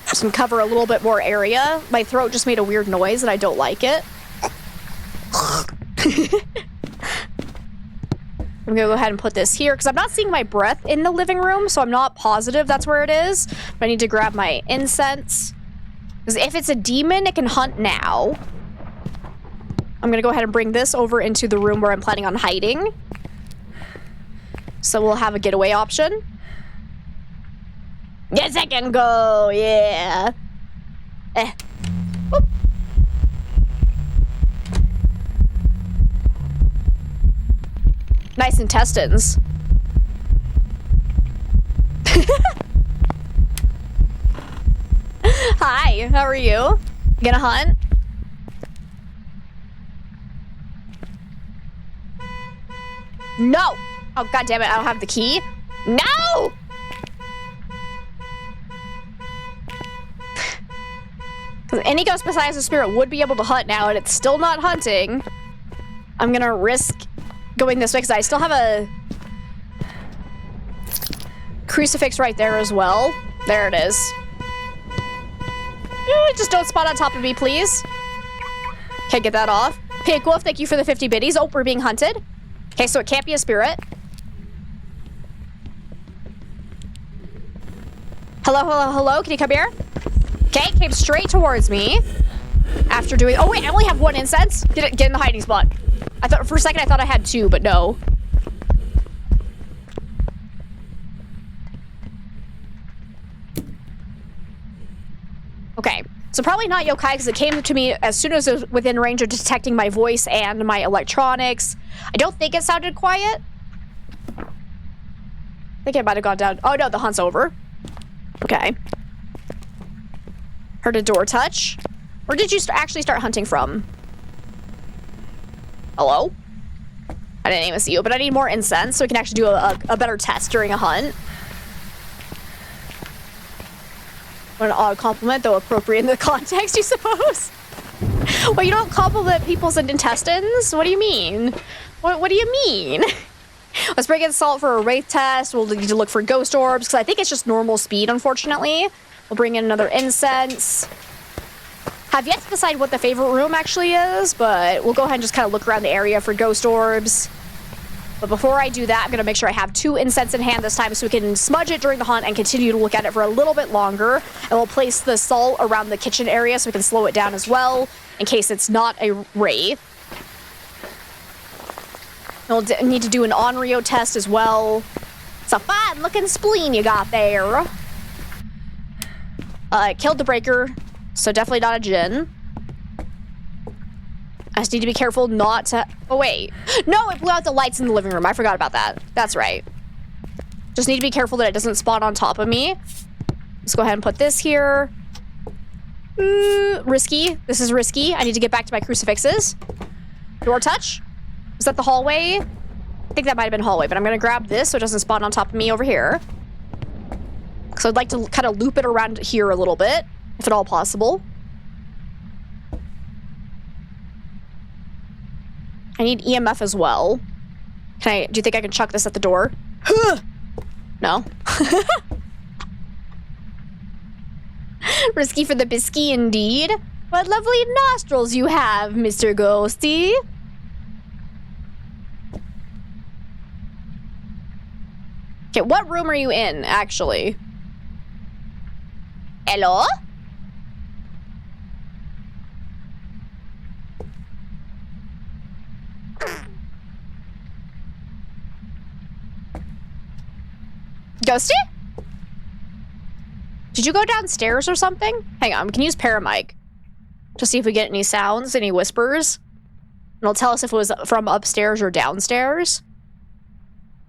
Just can cover a little bit more area. My throat just made a weird noise and I don't like it. I'm gonna go ahead and put this here because I'm not seeing my breath in the living room, so I'm not positive that's where it is. But I need to grab my incense. Because if it's a demon, it can hunt now. I'm gonna go ahead and bring this over into the room where I'm planning on hiding. So we'll have a getaway option. Yes, I can go, yeah. Whoop. Nice intestines. Hi, how are you? You gonna hunt? No! Oh, god damn it, I don't have the key. No! Because any ghost besides the spirit would be able to hunt now, and it's still not hunting. I'm gonna risk going this way because I still have a crucifix right there as well. There it is. Just don't spawn on top of me, please. Okay, get that off. Pink Wolf, thank you for the 50 biddies. Oh, we're being hunted. Okay, so it can't be a spirit. Hello, hello, hello. Can you come here? Okay, it came straight towards me. After doing... Oh, wait, I only have one incense. Get in the hiding spot. I thought for a second I thought I had two, but no. Okay, so probably not yokai because it came to me as soon as it was within range of detecting my voice and my electronics. I don't think it sounded quiet. I think it might have gone down. Oh no, the hunt's over. Okay. Heard a door touch. Where did you actually start hunting from? Hello? I didn't even see you, but I need more incense so we can actually do a better test during a hunt. What an odd compliment, though appropriate in the context, you suppose? Well, you don't compliment people's intestines? What do you mean? What do you mean? Let's bring in salt for a wraith test. We'll need to look for ghost orbs, because I think it's just normal speed, unfortunately. We'll bring in another incense. Have yet to decide what the favorite room actually is, but we'll go ahead and just kind of look around the area for ghost orbs. But before I do that, I'm going to make sure I have 2 incense in hand this time so we can smudge it during the hunt and continue to look at it for a little bit longer. And we'll place the salt around the kitchen area so we can slow it down as well, in case it's not a wraith. We'll need to do an Onryo test as well. It's a fine-looking spleen you got there. Killed the breaker, so definitely not a djinn. I just need to be careful not to... Oh, wait. No, it blew out the lights in the living room. I forgot about that. That's right. Just need to be careful that it doesn't spawn on top of me. Let's go ahead and put this here. Risky. This is risky. I need to get back to my crucifixes. Door touch. Is that the hallway? I think that might have been hallway, but I'm going to grab this so it doesn't spawn on top of me over here. So I'd like to kind of loop it around here a little bit, if at all possible. I need EMF as well. Do you think I can chuck this at the door? No. Risky for the bisky indeed. What lovely nostrils you have, Mr. Ghosty. Okay, what room are you in, actually? Hello? Ghosty? Did you go downstairs or something? Hang on, we can use paramic to see if we get any sounds, any whispers. And it'll tell us if it was from upstairs or downstairs.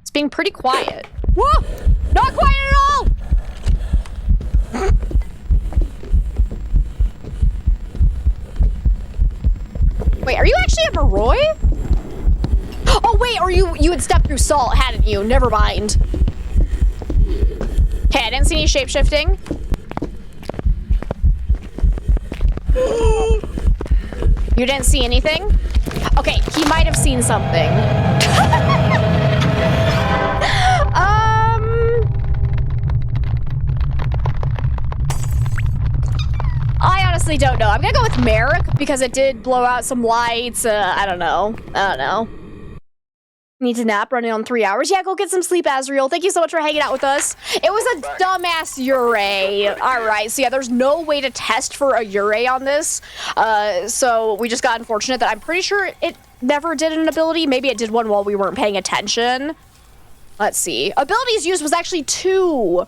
It's being pretty quiet. Whoa! Not quiet at all! Wait, are you actually a Maroi? Oh wait, or you had stepped through salt, hadn't you? Never mind. Okay, I didn't see any shape-shifting. You didn't see anything? Okay, he might have seen something. I honestly don't know. I'm gonna go with Merrick because it did blow out some lights. I don't know. Need to nap, running on 3 hours. Yeah, go get some sleep, Azriel. Thank you so much for hanging out with us. It was a dumbass Ure. All right, so yeah, there's no way to test for a Ure on this. So we just got unfortunate that I'm pretty sure it never did an ability. Maybe it did one while we weren't paying attention. Let's see. Abilities used was actually 2.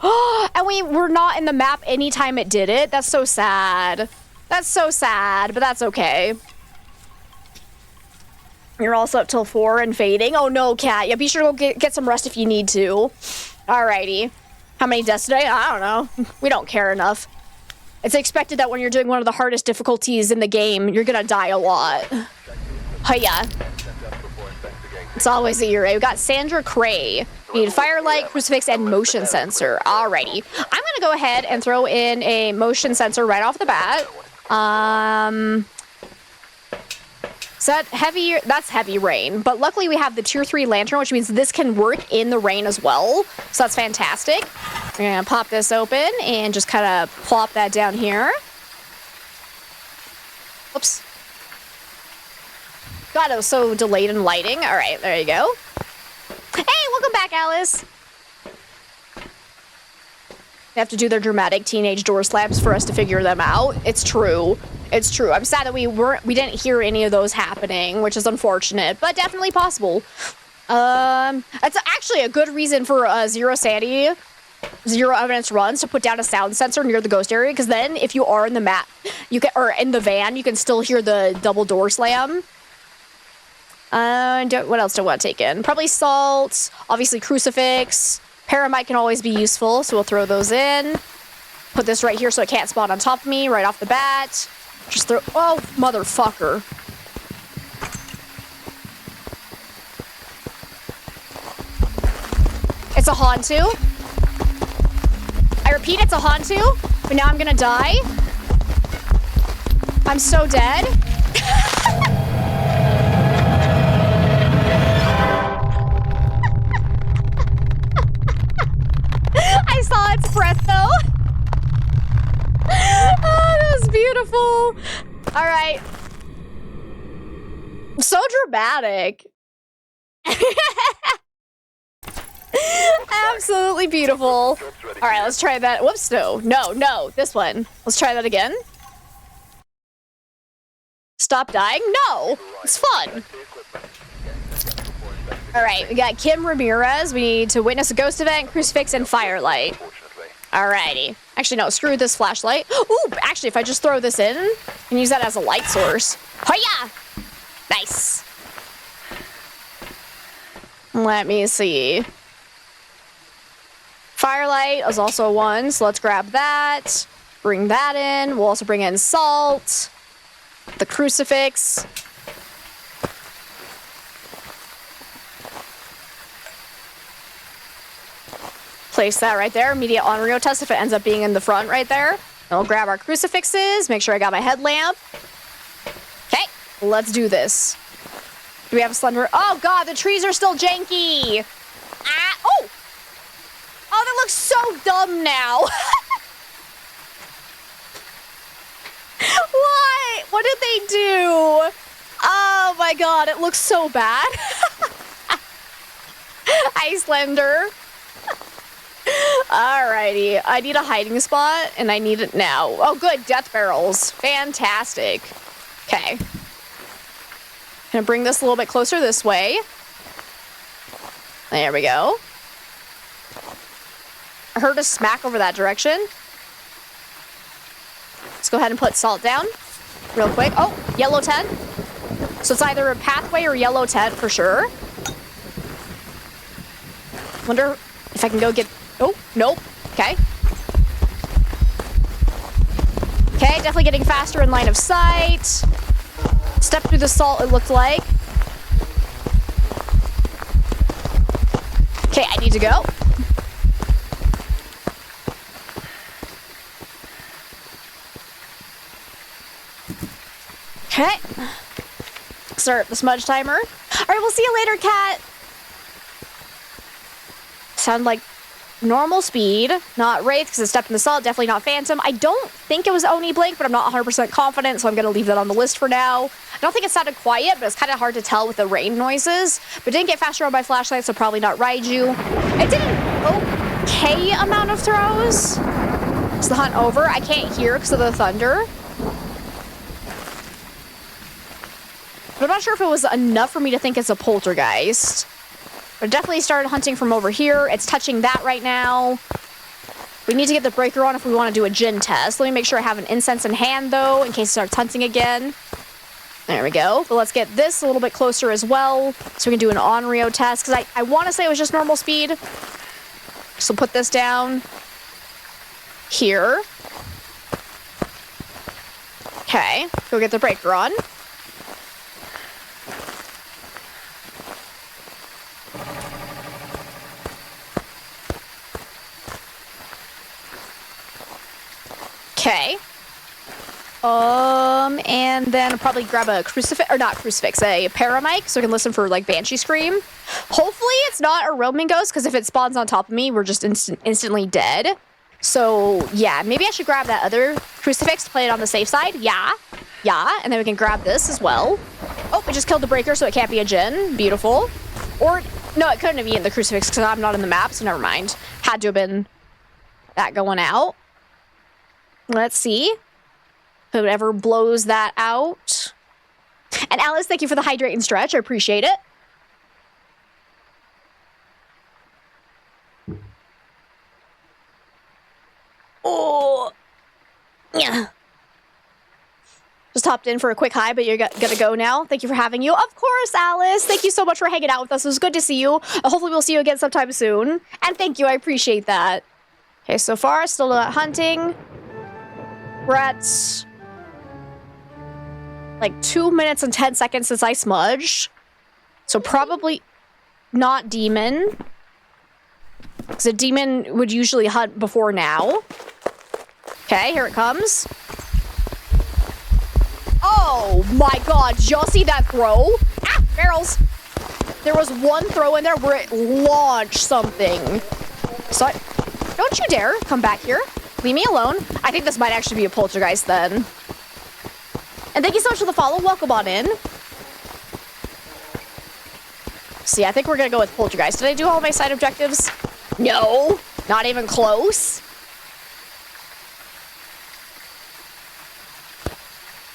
And we were not in the map anytime it did it. That's so sad. That's so sad, but that's okay. You're also up till 4 and fading. Oh no, Cat. Yeah, be sure to go get some rest if you need to. Alrighty. How many deaths today? I don't know. We don't care enough. It's expected that when you're doing one of the hardest difficulties in the game, you're gonna die a lot. Hiya. It's always a Ure. We got Sandra Cray. We need Firelight, Crucifix, and Motion Sensor. Alrighty. I'm gonna go ahead and throw in a Motion Sensor right off the bat. Is that heavy? That's heavy rain. But luckily we have the tier 3 lantern, which means this can work in the rain as well. So that's fantastic. We're gonna pop this open and just kind of plop that down here. Oops. God, it was so delayed in lighting. All right, there you go. Hey, welcome back, Alice. They have to do their dramatic teenage door slams for us to figure them out. It's true. It's true. I'm sad that we didn't hear any of those happening, which is unfortunate, but definitely possible. That's actually a good reason for Zero Sanity, Zero Evidence runs to put down a sound sensor near the ghost area, because then if you are in the map, you can, or in the van, you can still hear the double door slam. What else do I want to take in? Probably salt, obviously crucifix. Paramite can always be useful, so we'll throw those in. Put this right here so it can't spawn on top of me right off the bat. Just throw, oh, motherfucker. It's a Hantu. I repeat, it's a Hantu, but now I'm gonna die. I'm so dead. I saw its breath, though. Oh, that was beautiful. All right. So dramatic. Absolutely beautiful. All right, let's try that. Whoops, no, this one. Let's try that again. Stop dying? No, it's fun. All right, we got Kim Ramirez. We need to witness a ghost event, crucifix, and firelight. Alrighty. Actually, no, screw this flashlight. Ooh, actually, if I just throw this in, I can use that as a light source. Hiya! Nice. Let me see. Firelight is also one, so let's grab that. Bring that in. We'll also bring in salt. The crucifix. Place that right there. Immediate on-reo test if it ends up being in the front right there. And we'll grab our crucifixes. Make sure I got my headlamp. Okay, let's do this. Do we have a slender? Oh god, the trees are still janky. Ah, oh! Oh, that looks so dumb now. What? What did they do? Oh my god, it looks so bad. Icelander. Alrighty, I need a hiding spot, and I need it now. Oh, good, death barrels. Fantastic. Okay. Gonna bring this a little bit closer this way. There we go. I heard a smack over that direction. Let's go ahead and put salt down real quick. Oh, yellow tent. So it's either a pathway or yellow tent for sure. Wonder if I can go get... Oh, nope. Okay. Okay, definitely getting faster in line of sight. Step through the salt, it looked like. Okay, I need to go. Okay. Start the smudge timer. All right, we'll see you later, cat. Sound like normal speed, not Wraith because it stepped in the salt, definitely not Phantom. I don't think it was Oni Blink, but I'm not 100% confident, so I'm going to leave that on the list for now. I don't think it sounded quiet, but it's kind of hard to tell with the rain noises. But it didn't get faster on my flashlight, so probably not Raiju. It did an okay amount of throws. Is the hunt over? I can't hear because of the thunder. But I'm not sure if it was enough for me to think it's a poltergeist. But definitely started hunting from over here. It's touching that right now. We need to get the breaker on if we want to do a gin test. Let me make sure I have an incense in hand, though, in case it starts hunting again. There we go. But let's get this a little bit closer as well, so we can do an Onryo test. Because I want to say it was just normal speed. So put this down here. Okay, go get the breaker on. Okay. And then I'll probably grab a crucifix, or not crucifix, a paramic, so we can listen for, like, Banshee Scream. Hopefully it's not a roaming ghost, because if it spawns on top of me, we're just instantly dead. So, yeah, maybe I should grab that other crucifix to play it on the safe side. Yeah. And then we can grab this as well. Oh, we just killed the breaker, so it can't be a Jinn. Beautiful. Or, no, it couldn't have been the crucifix, because I'm not in the map, so never mind. Had to have been that going out. Let's see. Whoever blows that out. And Alice, thank you for the hydrate and stretch. I appreciate it. Oh. Yeah. Just hopped in for a quick hi, but you're gonna go now. Thank you for having you. Of course, Alice. Thank you so much for hanging out with us. It was good to see you. Hopefully we'll see you again sometime soon. And thank you. I appreciate that. Okay, so far, still not hunting. We're at like 2 minutes and 10 seconds since I smudged. So probably not demon. Because a demon would usually hunt before now. Okay, here it comes. Oh my god, did y'all see that throw? Ah, barrels. There was one throw in there where it launched something. So don't you dare come back here. Leave me alone. I think this might actually be a poltergeist then. And thank you so much for the follow. Welcome on in. See, I think we're gonna go with poltergeist. Did I do all my side objectives? No, not even close.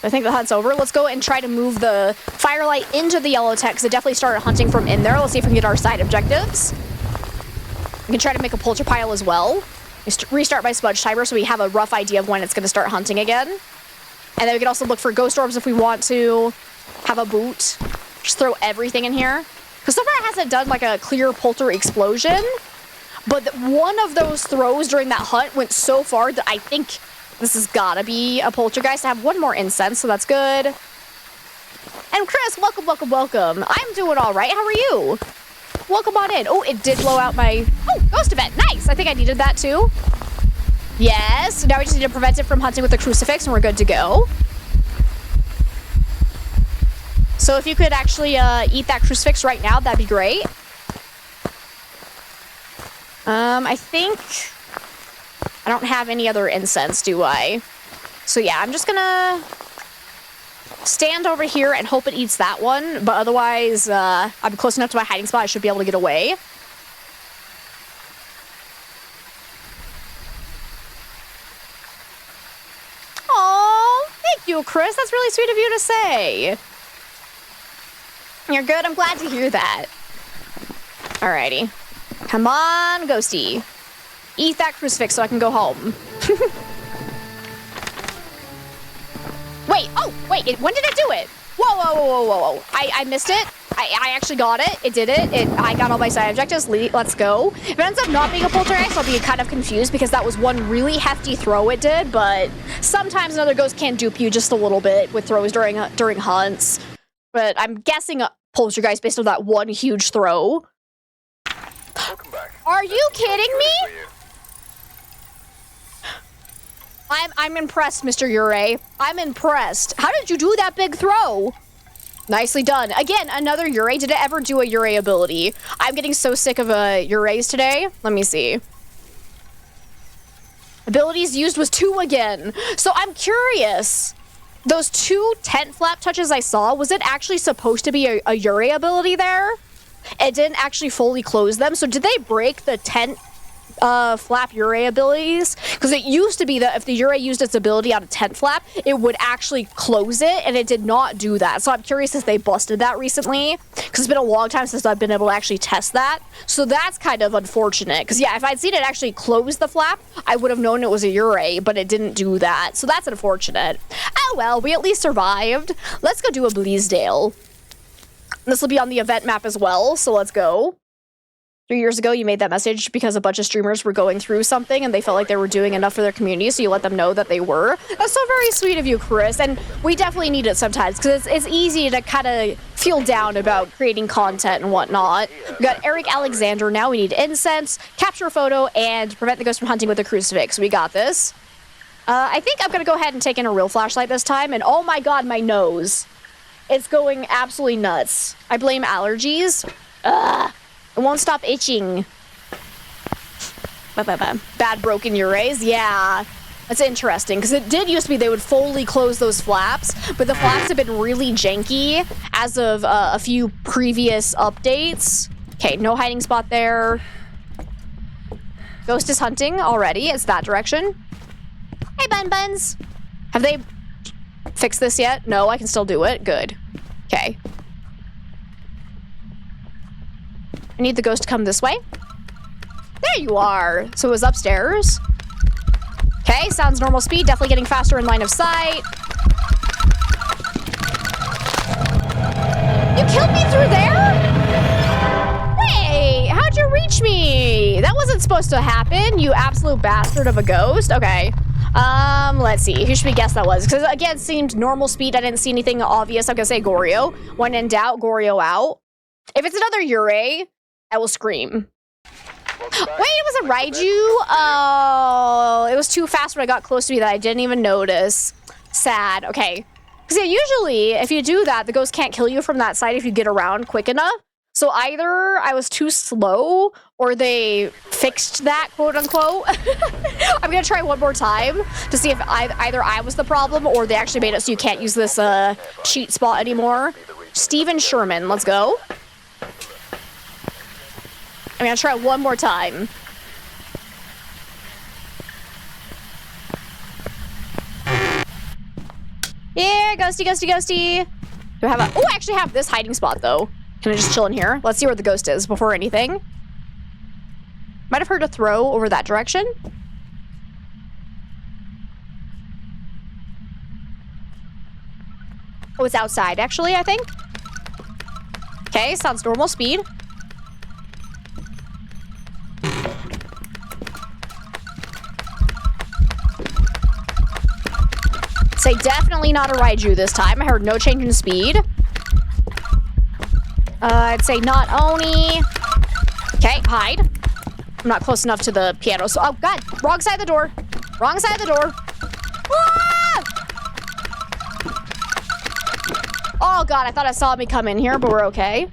I think the hunt's over. Let's go and try to move the firelight into the yellow tech, because it definitely started hunting from in there. Let's see if we can get our side objectives. We can try to make a polter pile as well. Restart my smudge timer so we have a rough idea of when it's going to start hunting again. And then we can also look for ghost orbs if we want to. Have a boot. Just throw everything in here. Because so far it hasn't done like a clear polter explosion. But one of those throws during that hunt went so far that I think this has got to be a poltergeist. I have one more incense, so that's good. And Chris, welcome, welcome, welcome. I'm doing all right. How are you? Welcome on in. Oh, it did blow out my... Oh, ghost event. Nice. I think I needed that too. Yes. Now we just need to prevent it from hunting with the crucifix and we're good to go. So if you could actually eat that crucifix right now, that'd be great. I think... I don't have any other incense, do I? So yeah, I'm just gonna stand over here and hope it eats that one, but otherwise, I'm close enough to my hiding spot, I should be able to get away. Aw, thank you, Chris. That's really sweet of you to say. You're good. I'm glad to hear that. Alrighty. Come on, Ghosty. Eat that crucifix so I can go home. Wait, oh, wait, when did it do it? Whoa, whoa, whoa, whoa, whoa. I missed it? I actually got it. It did it. I got all my side objectives. Let's go. If it ends up not being a poltergeist, I'll be kind of confused because that was one really hefty throw it did, but sometimes another ghost can dupe you just a little bit with throws during hunts. But I'm guessing a poltergeist based on that one huge throw. Welcome back. Are you kidding me? I'm impressed, Mr. Ure. I'm impressed. How did you do that big throw? Nicely done. Again, another Ure. Did it ever do a Ure ability? I'm getting so sick of Ure's today. Let me see. Abilities used was 2 again. So I'm curious. Those 2 tent flap touches I saw, was it actually supposed to be a Ure ability there? It didn't actually fully close them. So did they break the tent flap Ure abilities? Because it used to be that if the Ure used its ability on a tent flap, it would actually close it, and it did not do that. So I'm curious if they busted that recently, because it's been a long time since I've been able to actually test that. So that's kind of unfortunate, because yeah, if I'd seen it actually close the flap, I would have known it was a Ure, but it didn't do that. So that's unfortunate. Oh well, we at least survived. Let's go do a Bleasdale. This will be on the event map as well, so let's go. 3 years ago, you made that message because a bunch of streamers were going through something and they felt like they were doing enough for their community, so you let them know that they were. That's so very sweet of you, Chris, and we definitely need it sometimes because it's easy to kind of feel down about creating content and whatnot. We got Eric Alexander now. We need incense, capture a photo, and prevent the ghost from hunting with a crucifix. We got this. I think I'm going to go ahead and take in a real flashlight this time, and oh my god, my nose. It's going absolutely nuts. I blame allergies. Ugh. It won't stop itching. Bad broken Ures? Yeah. That's interesting, because it did used to be they would fully close those flaps, but the flaps have been really janky as of a few previous updates. Okay, no hiding spot there. Ghost is hunting already. It's that direction. Hey, Bun Buns. Have they fixed this yet? No, I can still do it. Good. Okay. I need the ghost to come this way. There you are. So it was upstairs. Okay, sounds normal speed. Definitely getting faster in line of sight. You killed me through there? Hey, how'd you reach me? That wasn't supposed to happen, you absolute bastard of a ghost. Okay. Let's see. Who should we guess that was? Because, again, it seemed normal speed. I didn't see anything obvious. I'm gonna say Goryo. When in doubt, Goryo out. If it's another Ure, I will scream. Wait, it was a Raiju? Oh, it was too fast when I got close to me that I didn't even notice. Sad. Okay. Because yeah, usually, if you do that, the ghost can't kill you from that side if you get around quick enough. So either I was too slow, or they fixed that, quote unquote. I'm gonna try one more time to see if either I was the problem, or they actually made it so you can't use this cheat spot anymore. Steven Sherman, let's go. I'm gonna try one more time. Yeah, ghosty, ghosty, ghosty. Do I have a... Oh, I actually have this hiding spot, though. Can I just chill in here? Let's see where the ghost is before anything. Might have heard a throw over that direction. Oh, it's outside, actually, I think. Okay, sounds normal speed. Say definitely not a Raiju this time. I heard no change in speed. I'd say not Oni. Okay, hide. I'm not close enough to the piano, so... Oh, God. Wrong side of the door. Wrong side of the door. Ah! Oh, God. I thought I saw me come in here, but we're okay.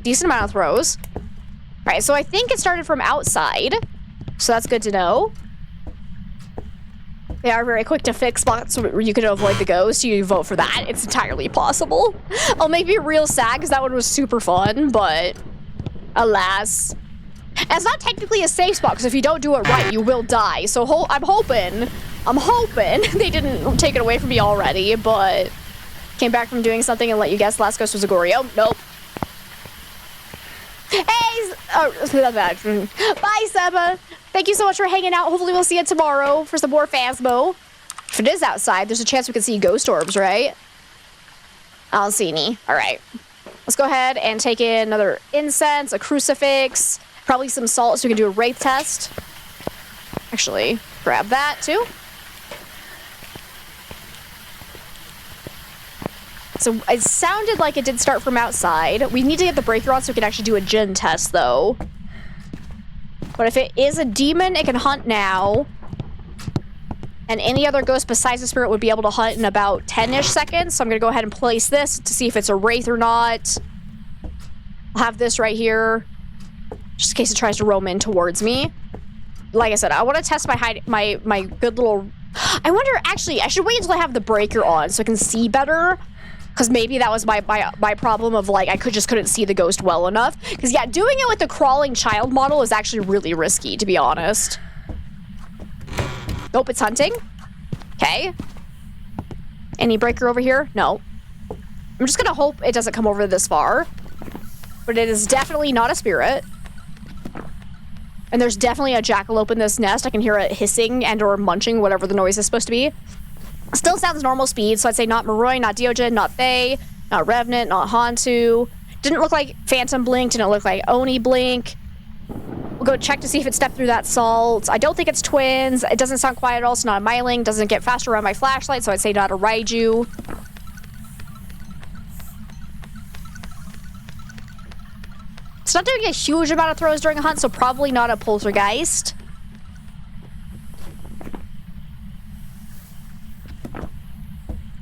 Decent amount of throws. All right, so I think it started from outside. So that's good to know. They are very quick to fix spots where you can avoid the ghost. You vote for that. It's entirely possible. I'll make me real sad because that one was super fun, but alas. And it's not technically a safe spot because if you don't do it right, you will die. So I'm hoping they didn't take it away from me already, but came back from doing something and let you guess last ghost was a Goryo. Nope. Hey, bye, Seba. Thank you so much for hanging out. Hopefully we'll see you tomorrow for some more Phasmo. If it is outside, there's a chance we can see ghost orbs, right? I don't see any. All right. Let's go ahead and take in another incense, a crucifix, probably some salt so we can do a wraith test. Actually, grab that too. So it sounded like it did start from outside. We need to get the breaker on so we can actually do a djinn test though. But if it is a demon, it can hunt now. And any other ghost besides the spirit would be able to hunt in about 10-ish seconds. So I'm going to go ahead and place this to see if it's a wraith or not. I'll have this right here, just in case it tries to roam in towards me. Like I said, I want to test my good little... I wonder, actually, I should wait until I have the breaker on so I can see better. Because maybe that was my problem of, like, I couldn't see the ghost well enough. Because, yeah, doing it with the crawling child model is actually really risky, to be honest. Nope, it's hunting. Okay. Any breaker over here? No. I'm just gonna hope it doesn't come over this far. But it is definitely not a spirit. And there's definitely a jackalope in this nest. I can hear it hissing and or munching, whatever the noise is supposed to be. Still sounds normal speed, so I'd say not Moroi, not Deogen, not Fae, not Revenant, not Hantu. Didn't look like Phantom Blink, didn't look like Oni Blink. We'll go check to see if it stepped through that salt. I don't think it's twins. It doesn't sound quiet at all, so not a Myling. Doesn't get faster around my flashlight, so I'd say not a Raiju. It's not doing a huge amount of throws during a hunt, so probably not a poltergeist.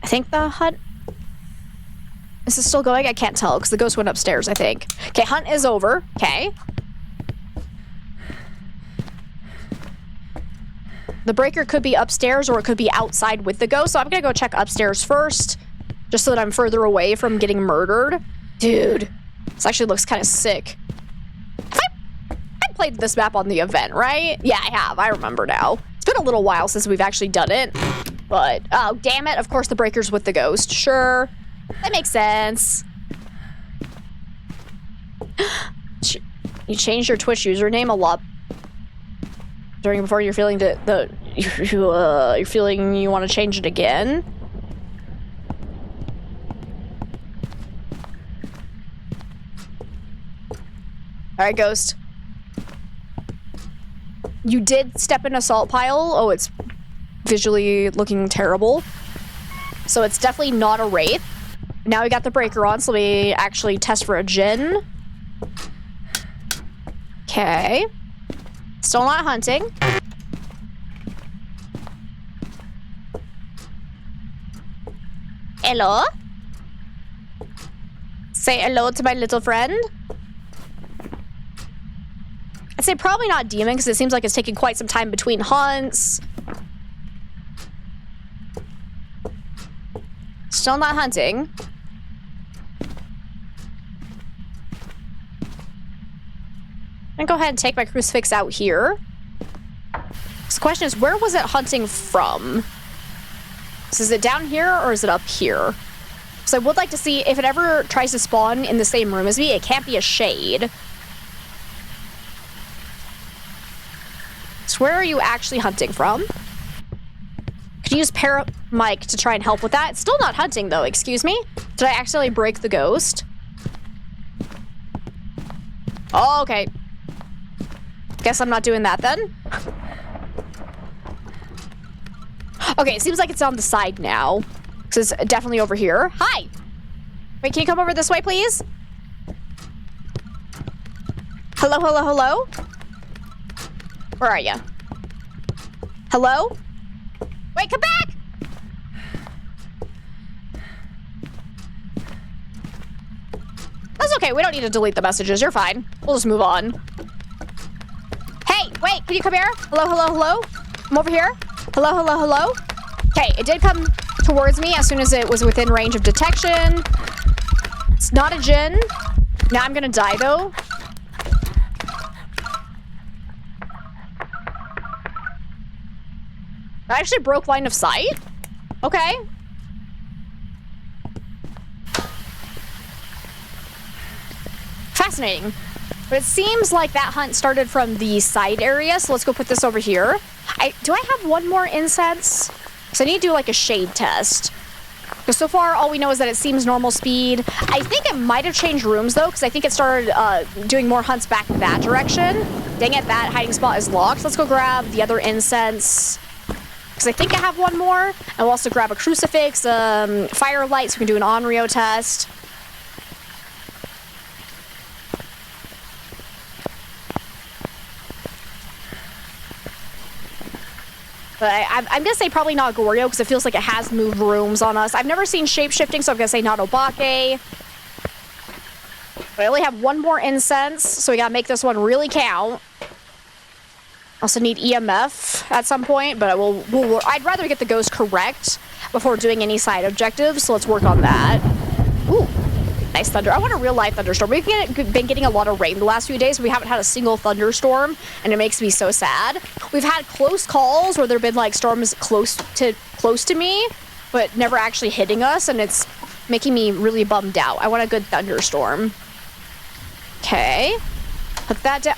I think the hunt... Is this still going? I can't tell, because the ghost went upstairs, I think. Okay, hunt is over. Okay. The breaker could be upstairs or it could be outside with the ghost, so I'm gonna go check upstairs first, just so that I'm further away from getting murdered. Dude, this actually looks kind of sick. I played this map on the event, right? Yeah, I have. I remember now. It's been a little while since we've actually done it, but oh, damn it. Of course, the breaker's with the ghost. Sure, that makes sense. You changed your Twitch username a lot before you're feeling you're feeling you want to change it again. All right, ghost. You did step in a salt pile. Oh, it's visually looking terrible. So it's definitely not a wraith. Now we got the breaker on, so we actually test for a djinn. Okay. Still not hunting. Hello? Say hello to my little friend. I'd say probably not demon, because it seems like it's taking quite some time between hunts. Still not hunting. I'm gonna go ahead and take my crucifix out here. So the question is, where was it hunting from? So is it down here or is it up here? So I would like to see if it ever tries to spawn in the same room as me. It can't be a shade. So where are you actually hunting from? Could you use Mic to try and help with that? It's still not hunting though, excuse me? Did I accidentally break the ghost? Oh, okay. Guess I'm not doing that then. Okay, it seems like it's on the side now. So it's definitely over here. Hi! Wait, can you come over this way, please? Hello, hello, hello? Where are you? Hello? Wait, come back! That's okay, we don't need to delete the messages. You're fine. We'll just move on. Hey, wait, can you come here? Hello, hello, hello? I'm over here. Hello, hello, hello? Okay, it did come towards me as soon as it was within range of detection. It's not a djinn. Now I'm gonna die, though. I actually broke line of sight? Okay. Fascinating. But it seems like that hunt started from the side area, so let's go put this over here. Do I have one more incense? Because I need to do like a shade test. Because so far, all we know is that it seems normal speed. I think it might have changed rooms, though, because I think it started doing more hunts back in that direction. Dang it, that hiding spot is locked. Let's go grab the other incense, because I think I have one more. And we'll also grab a crucifix, firelight, so we can do an Onryo test. But I'm going to say probably not Goryo, because it feels like it has moved rooms on us. I've never seen shape-shifting, so I'm going to say not Obake. But I only have one more incense, so we got to make this one really count. Also need EMF at some point, but I'd rather get the ghost correct before doing any side objectives, so let's work on that. Ooh, nice thunder. I want a real-life thunderstorm. We've been getting a lot of rain the last few days. We haven't had a single thunderstorm, and it makes me so sad. We've had close calls where there have been, like, storms close to me, but never actually hitting us, and it's making me really bummed out. I want a good thunderstorm. Okay. Put that down.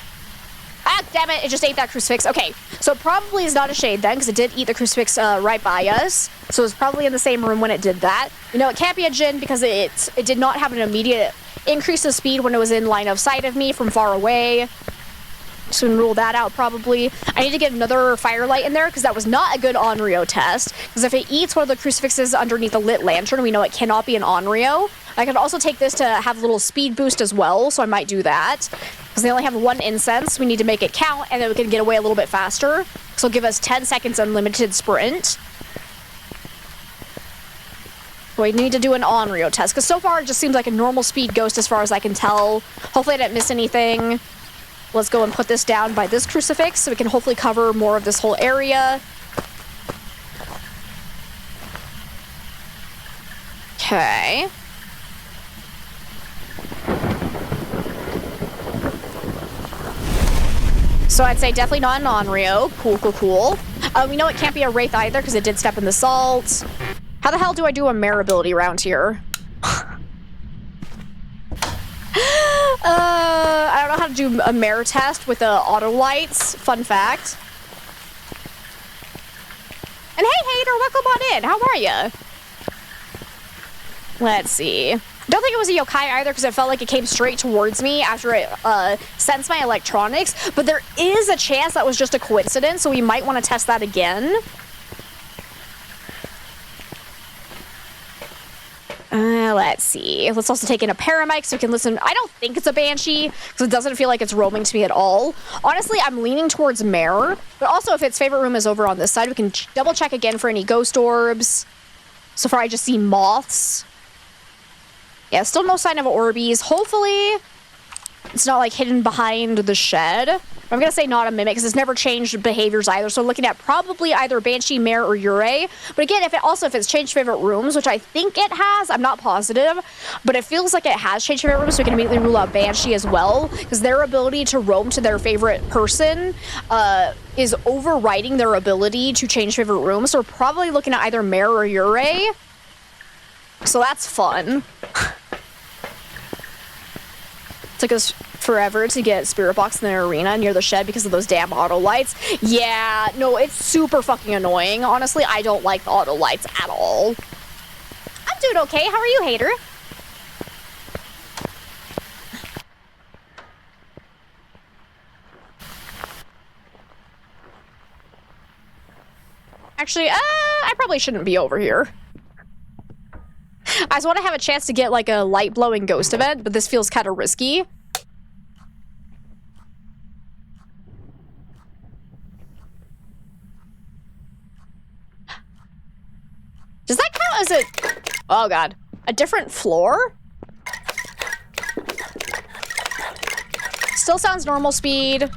Ah, damn it, it just ate that crucifix. Okay, so it probably is not a shade then, because it did eat the crucifix right by us. So it was probably in the same room when it did that. You know, it can't be a Jinn because it did not have an immediate increase of speed when it was in line of sight of me from far away. So we can rule that out probably. I need to get another firelight in there, because that was not a good Onryo test. Because if it eats one of the crucifixes underneath a lit lantern, we know it cannot be an Onryo. I could also take this to have a little speed boost as well, so I might do that. Because they only have one incense, we need to make it count, and then we can get away a little bit faster. So it'll give us 10 seconds unlimited sprint. We need to do an Onryo test, because so far it just seems like a normal speed ghost as far as I can tell. Hopefully I didn't miss anything. Let's go and put this down by this crucifix, so we can hopefully cover more of this whole area. Okay. So I'd say definitely not an Onryo. Cool, cool, cool. We know it can't be a Wraith either, because it did step in the salt. How the hell do I do a mare ability around here? I don't know how to do a mare test with the auto lights. Fun fact. And hey, hater, welcome on in. How are you? Let's see. Don't think it was a yokai either, because it felt like it came straight towards me after it sensed my electronics. But there is a chance that was just a coincidence, so we might want to test that again. Let's see. Let's also take in a paramic so we can listen. I don't think it's a banshee, because it doesn't feel like it's roaming to me at all. Honestly, I'm leaning towards mare. But also, if its favorite room is over on this side, we can double check again for any ghost orbs. So far, I just see moths. Yeah, still no sign of Orbeez. Hopefully, it's not, like, hidden behind the shed. I'm going to say not a mimic, because it's never changed behaviors either. So looking at probably either Banshee, Mare, or Yurei. But again, if it's changed favorite rooms, which I think it has, I'm not positive. But it feels like it has changed favorite rooms, so we can immediately rule out Banshee as well. Because their ability to roam to their favorite person is overriding their ability to change favorite rooms. So we're probably looking at either Mare or Yurei. So that's fun. Took us forever to get Spirit Box in the arena near the shed because of those damn auto lights. Yeah, no, it's super fucking annoying. Honestly, I don't like the auto lights at all. I'm doing okay. How are you, hater? Actually, I probably shouldn't be over here. I just want to have a chance to get, like, a light-blowing ghost event, but this feels kind of risky. Does that count as a... Oh, God. A different floor? Still sounds normal speed.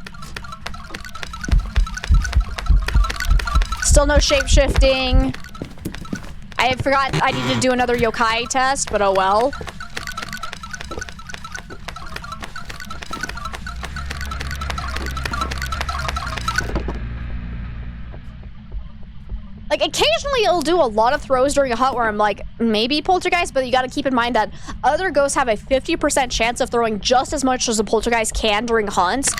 Still no shape-shifting. I forgot I need to do another yokai test, but oh well. Like, occasionally it'll do a lot of throws during a hunt where I'm like, maybe poltergeist, but you gotta keep in mind that other ghosts have a 50% chance of throwing just as much as a poltergeist can during hunts.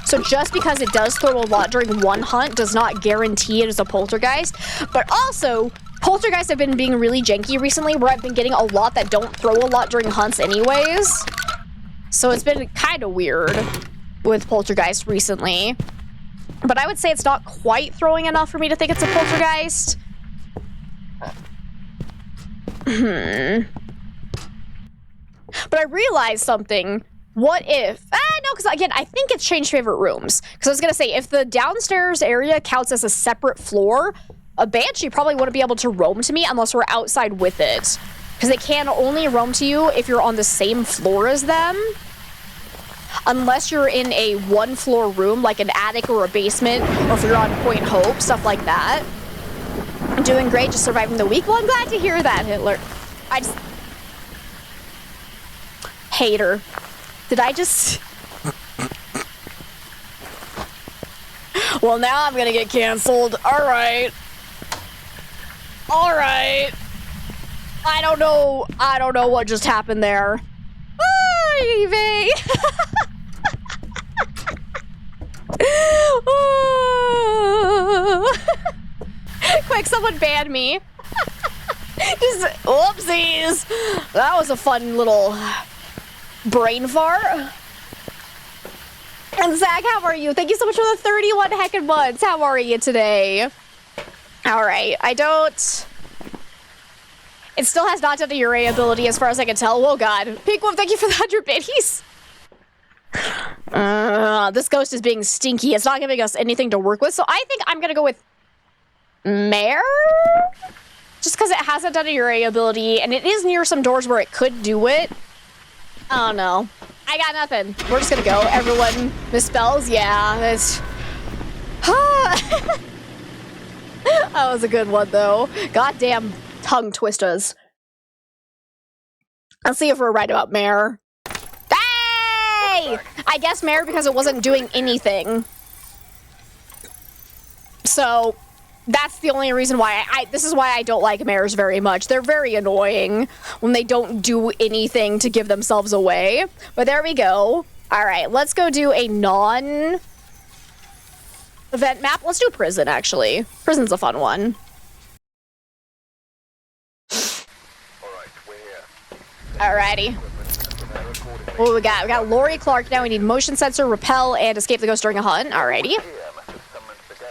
So just because it does throw a lot during one hunt does not guarantee it is a poltergeist. But also, Poltergeists have been being really janky recently, where I've been getting a lot that don't throw a lot during hunts anyways. So it's been kind of weird with Poltergeist recently. But I would say it's not quite throwing enough for me to think it's a Poltergeist. But I realized something. What if... no, because again, I think it's changed favorite rooms. Because I was going to say, if the downstairs area counts as a separate floor, a Banshee probably wouldn't be able to roam to me unless we're outside with it. Because they can only roam to you if you're on the same floor as them. Unless you're in a one-floor room, like an attic or a basement, or if you're on Point Hope, stuff like that. I'm doing great, just surviving the week. Well, I'm glad to hear that, Hitler. I just... Hater. Did I just... Well, now I'm gonna get canceled. Alright. Alright. I don't know what just happened there. Evie. Quick, someone banned me. Just whoopsies. That was a fun little brain fart. And Zach, how are you? Thank you so much for the 31 heckin' months. How are you today? All right, I don't... It still has not done the Uray ability as far as I can tell. Oh god. Pink Wolf, thank you for the 100 biddies. This ghost is being stinky. It's not giving us anything to work with, so I think I'm gonna go with Mare? Just because it hasn't done a Uray ability, and it is near some doors where it could do it. I don't know. I got nothing. We're just gonna go. Everyone misspells? Yeah, it's... That was a good one, though. Goddamn tongue twisters. Let's see if we're right about Mare. Hey! I guess Mare because it wasn't doing anything. So, that's the only reason why this is why I don't like Mares very much. They're very annoying when they don't do anything to give themselves away. But there we go. All right, let's go do a non-event map. Let's do prison, actually. Prison's a fun one. Alrighty. What do we got? We got Lori Clark now. We need motion sensor, repel, and escape the ghost during a hunt. Alrighty.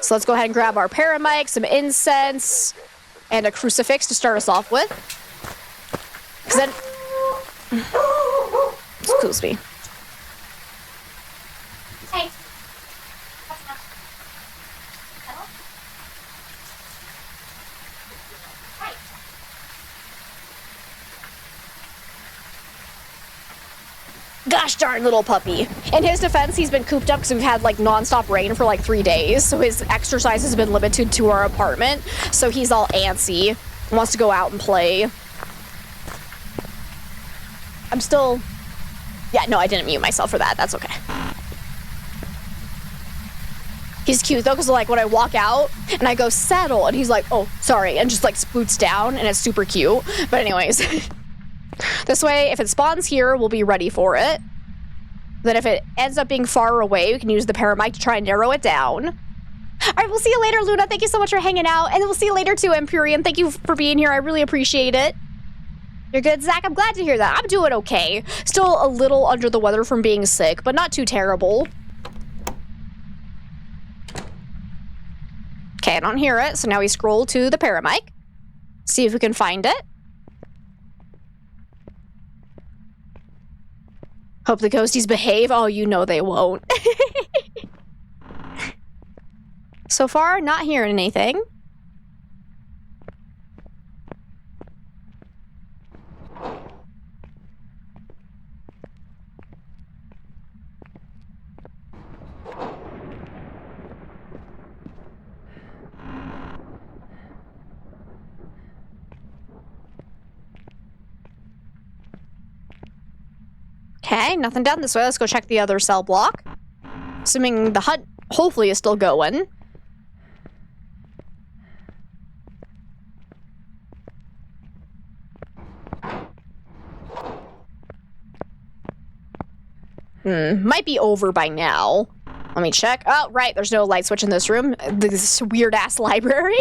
So let's go ahead and grab our paramic, some incense, and a crucifix to start us off with. Because then... Excuse me. Hey. Gosh darn little puppy. In his defense, he's been cooped up because we've had like non-stop rain for like 3 days. So his exercise has been limited to our apartment. So he's all antsy, wants to go out and play. I'm still... Yeah, no, I didn't mute myself for that. That's okay. He's cute though, because like when I walk out and I go settle and he's like, oh, sorry, and just like spoots down and it's super cute. But anyways... This way, if it spawns here, we'll be ready for it. Then if it ends up being far away, we can use the paramic to try and narrow it down. All right, we'll see you later, Luna. Thank you so much for hanging out. And we'll see you later, too, Empyrean. Thank you for being here. I really appreciate it. You're good, Zach. I'm glad to hear that. I'm doing okay. Still a little under the weather from being sick, but not too terrible. Okay, I don't hear it. So now we scroll to the paramic. See if we can find it. Hope the ghosties behave. Oh, you know they won't. So far, not hearing anything. Okay, nothing down this way. Let's go check the other cell block. Assuming the hunt hopefully is still going. Might be over by now. Let me check. Oh, right, there's no light switch in this room. This weird-ass library.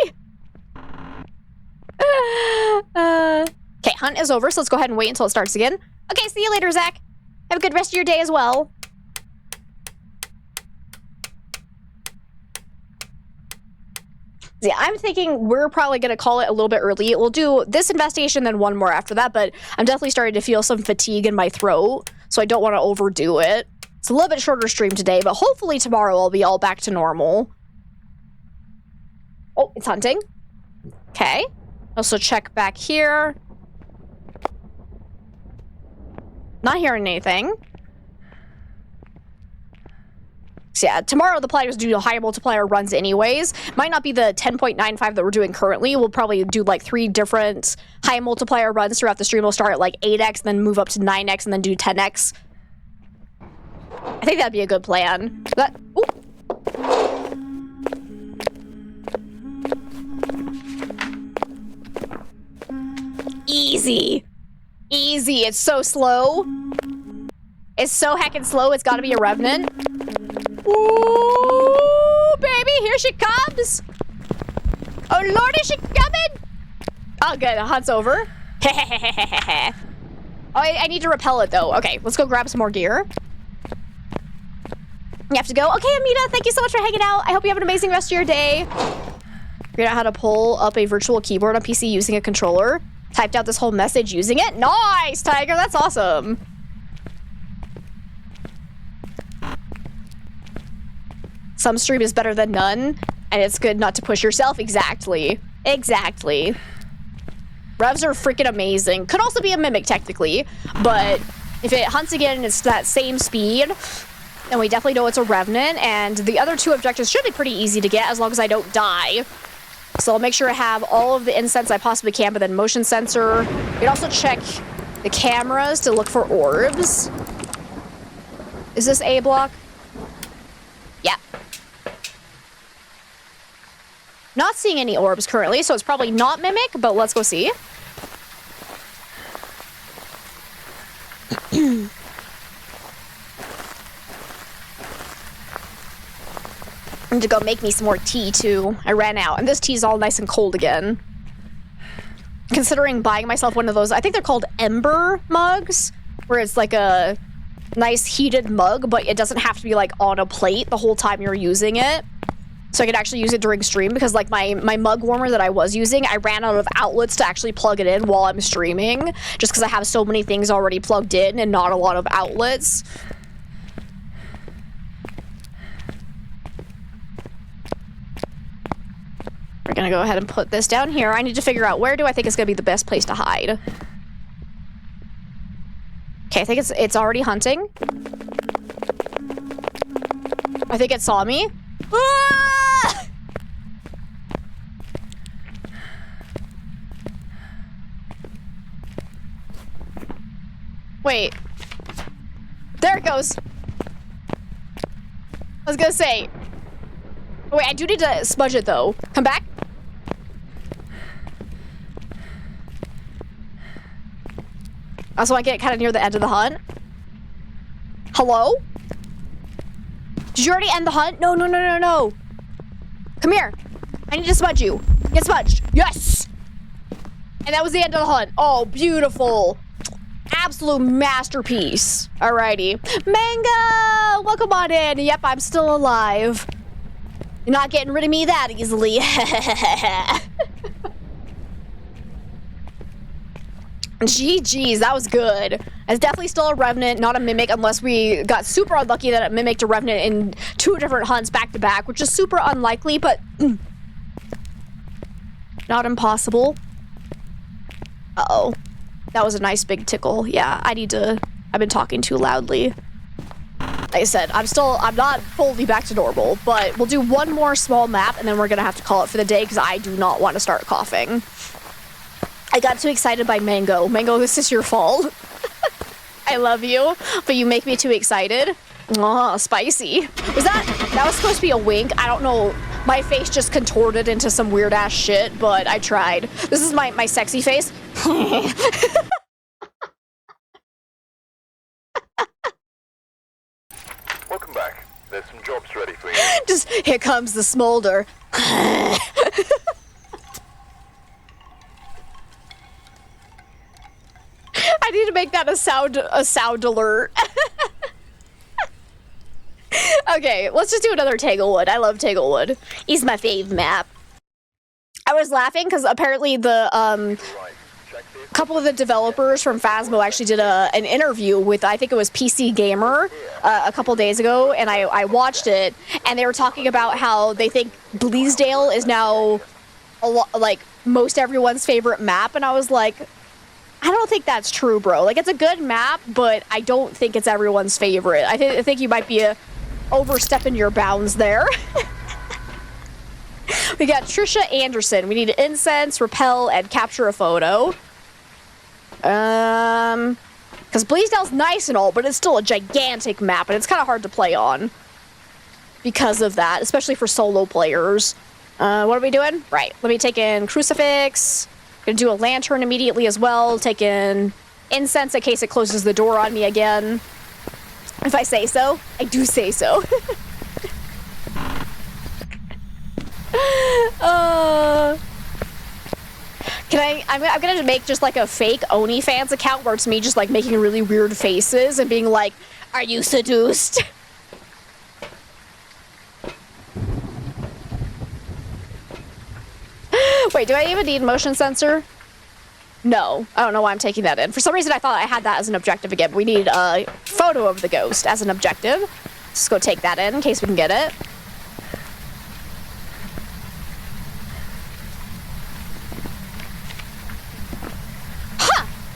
Okay, hunt is over, so let's go ahead and wait until it starts again. Okay, see you later, Zach. Have a good rest of your day as well. Yeah, I'm thinking we're probably going to call it a little bit early. We'll do this investigation, then one more after that, but I'm definitely starting to feel some fatigue in my throat, so I don't want to overdo it. It's a little bit shorter stream today, but hopefully tomorrow I'll be all back to normal. Oh, it's hunting. Okay. Also check back here. Not hearing anything. So yeah, tomorrow the plan is to do high multiplier runs anyways. Might not be the 10.95 that we're doing currently. We'll probably do like 3 different high multiplier runs throughout the stream. We'll start at like 8x, then move up to 9x, and then do 10x. I think that'd be a good plan. Ooh. Easy. Easy. It's so slow. It's so heckin' slow. It's gotta be a revenant. Ooh, baby, here she comes. Oh, Lord, is she coming? Oh, good. The hunt's over. Oh, I need to repel it, though. Okay, let's go grab some more gear. You have to go. Okay, Amita, thank you so much for hanging out. I hope you have an amazing rest of your day. Figured out how to pull up a virtual keyboard on PC using a controller. Typed out this whole message using it. Nice, Tiger. That's awesome. Some stream is better than none, and it's good not to push yourself. Exactly. Exactly. Revs are freaking amazing. Could also be a mimic, technically, but if it hunts again and it's that same speed, then we definitely know it's a revenant, and the other 2 objectives should be pretty easy to get as long as I don't die. So I'll make sure I have all of the incense I possibly can, but then motion sensor. You can also check the cameras to look for orbs. Is this A block? Yeah. Not seeing any orbs currently, so it's probably not mimic, but let's go see. I need to go make me some more tea, too. I ran out, and this tea is all nice and cold again. Considering buying myself one of those, I think they're called Ember mugs, where it's like a nice heated mug, but it doesn't have to be like on a plate the whole time you're using it. So I could actually use it during stream, because like my mug warmer that I was using, I ran out of outlets to actually plug it in while I'm streaming, just because I have so many things already plugged in and not a lot of outlets. We're gonna go ahead and put this down here. I need to figure out where do I think is gonna be the best place to hide. Okay, I think it's already hunting. I think it saw me. Ah! Wait. There it goes. I was gonna say. Wait, I do need to smudge it though. Come back. I also want to get kind of near the end of the hunt. Hello? Did you already end the hunt? No, no, no, no, no. Come here. I need to smudge you. Get smudged. Yes! And that was the end of the hunt. Oh, beautiful. Absolute masterpiece. Alrighty. Mango! Welcome on in. Yep, I'm still alive. You're not getting rid of me that easily. GG's, that was good. It's definitely still a revenant, not a mimic, unless we got super unlucky that it mimicked a revenant in 2 different hunts back to back, which is super unlikely, but not impossible. Uh-oh. That was a nice big tickle. Yeah, I've been talking too loudly. Like I said, I'm not fully back to normal, but we'll do one more small map and then we're gonna have to call it for the day because I do not want to start coughing. I got too excited by Mango. Mango, this is your fault. I love you, but you make me too excited. Oh, spicy. That was supposed to be a wink. I don't know. My face just contorted into some weird ass shit, but I tried. This is my sexy face. Welcome back. There's some jobs ready for you. Just, here comes the smolder. make that a sound alert. Okay, let's just do another Tanglewood. I love Tanglewood. He's my fave map. I was laughing because apparently the couple of the developers from Phasmo actually did an interview with, I think it was PC Gamer, a couple days ago, and I watched it, and they were talking about how they think Bleasdale is now like most everyone's favorite map, and I was like, I don't think that's true, bro. Like, it's a good map, but I don't think it's everyone's favorite. I think you might be overstepping your bounds there. We got Trisha Anderson. We need incense, repel, and capture a photo. Because Bleasdale's nice and all, but it's still a gigantic map, and it's kind of hard to play on because of that, especially for solo players. What are we doing? Right. Let me take in Crucifix. Gonna do a lantern immediately as well. Take in incense in case it closes the door on me again. If I say so. I do say so. I'm gonna make just like a fake OnlyFans account where it's me just like making really weird faces and being like, are you seduced? Wait, do I even need motion sensor? No, I don't know why I'm taking that in. For some reason I thought I had that as an objective again, but we need a photo of the ghost as an objective. Let's go take that in case we can get it.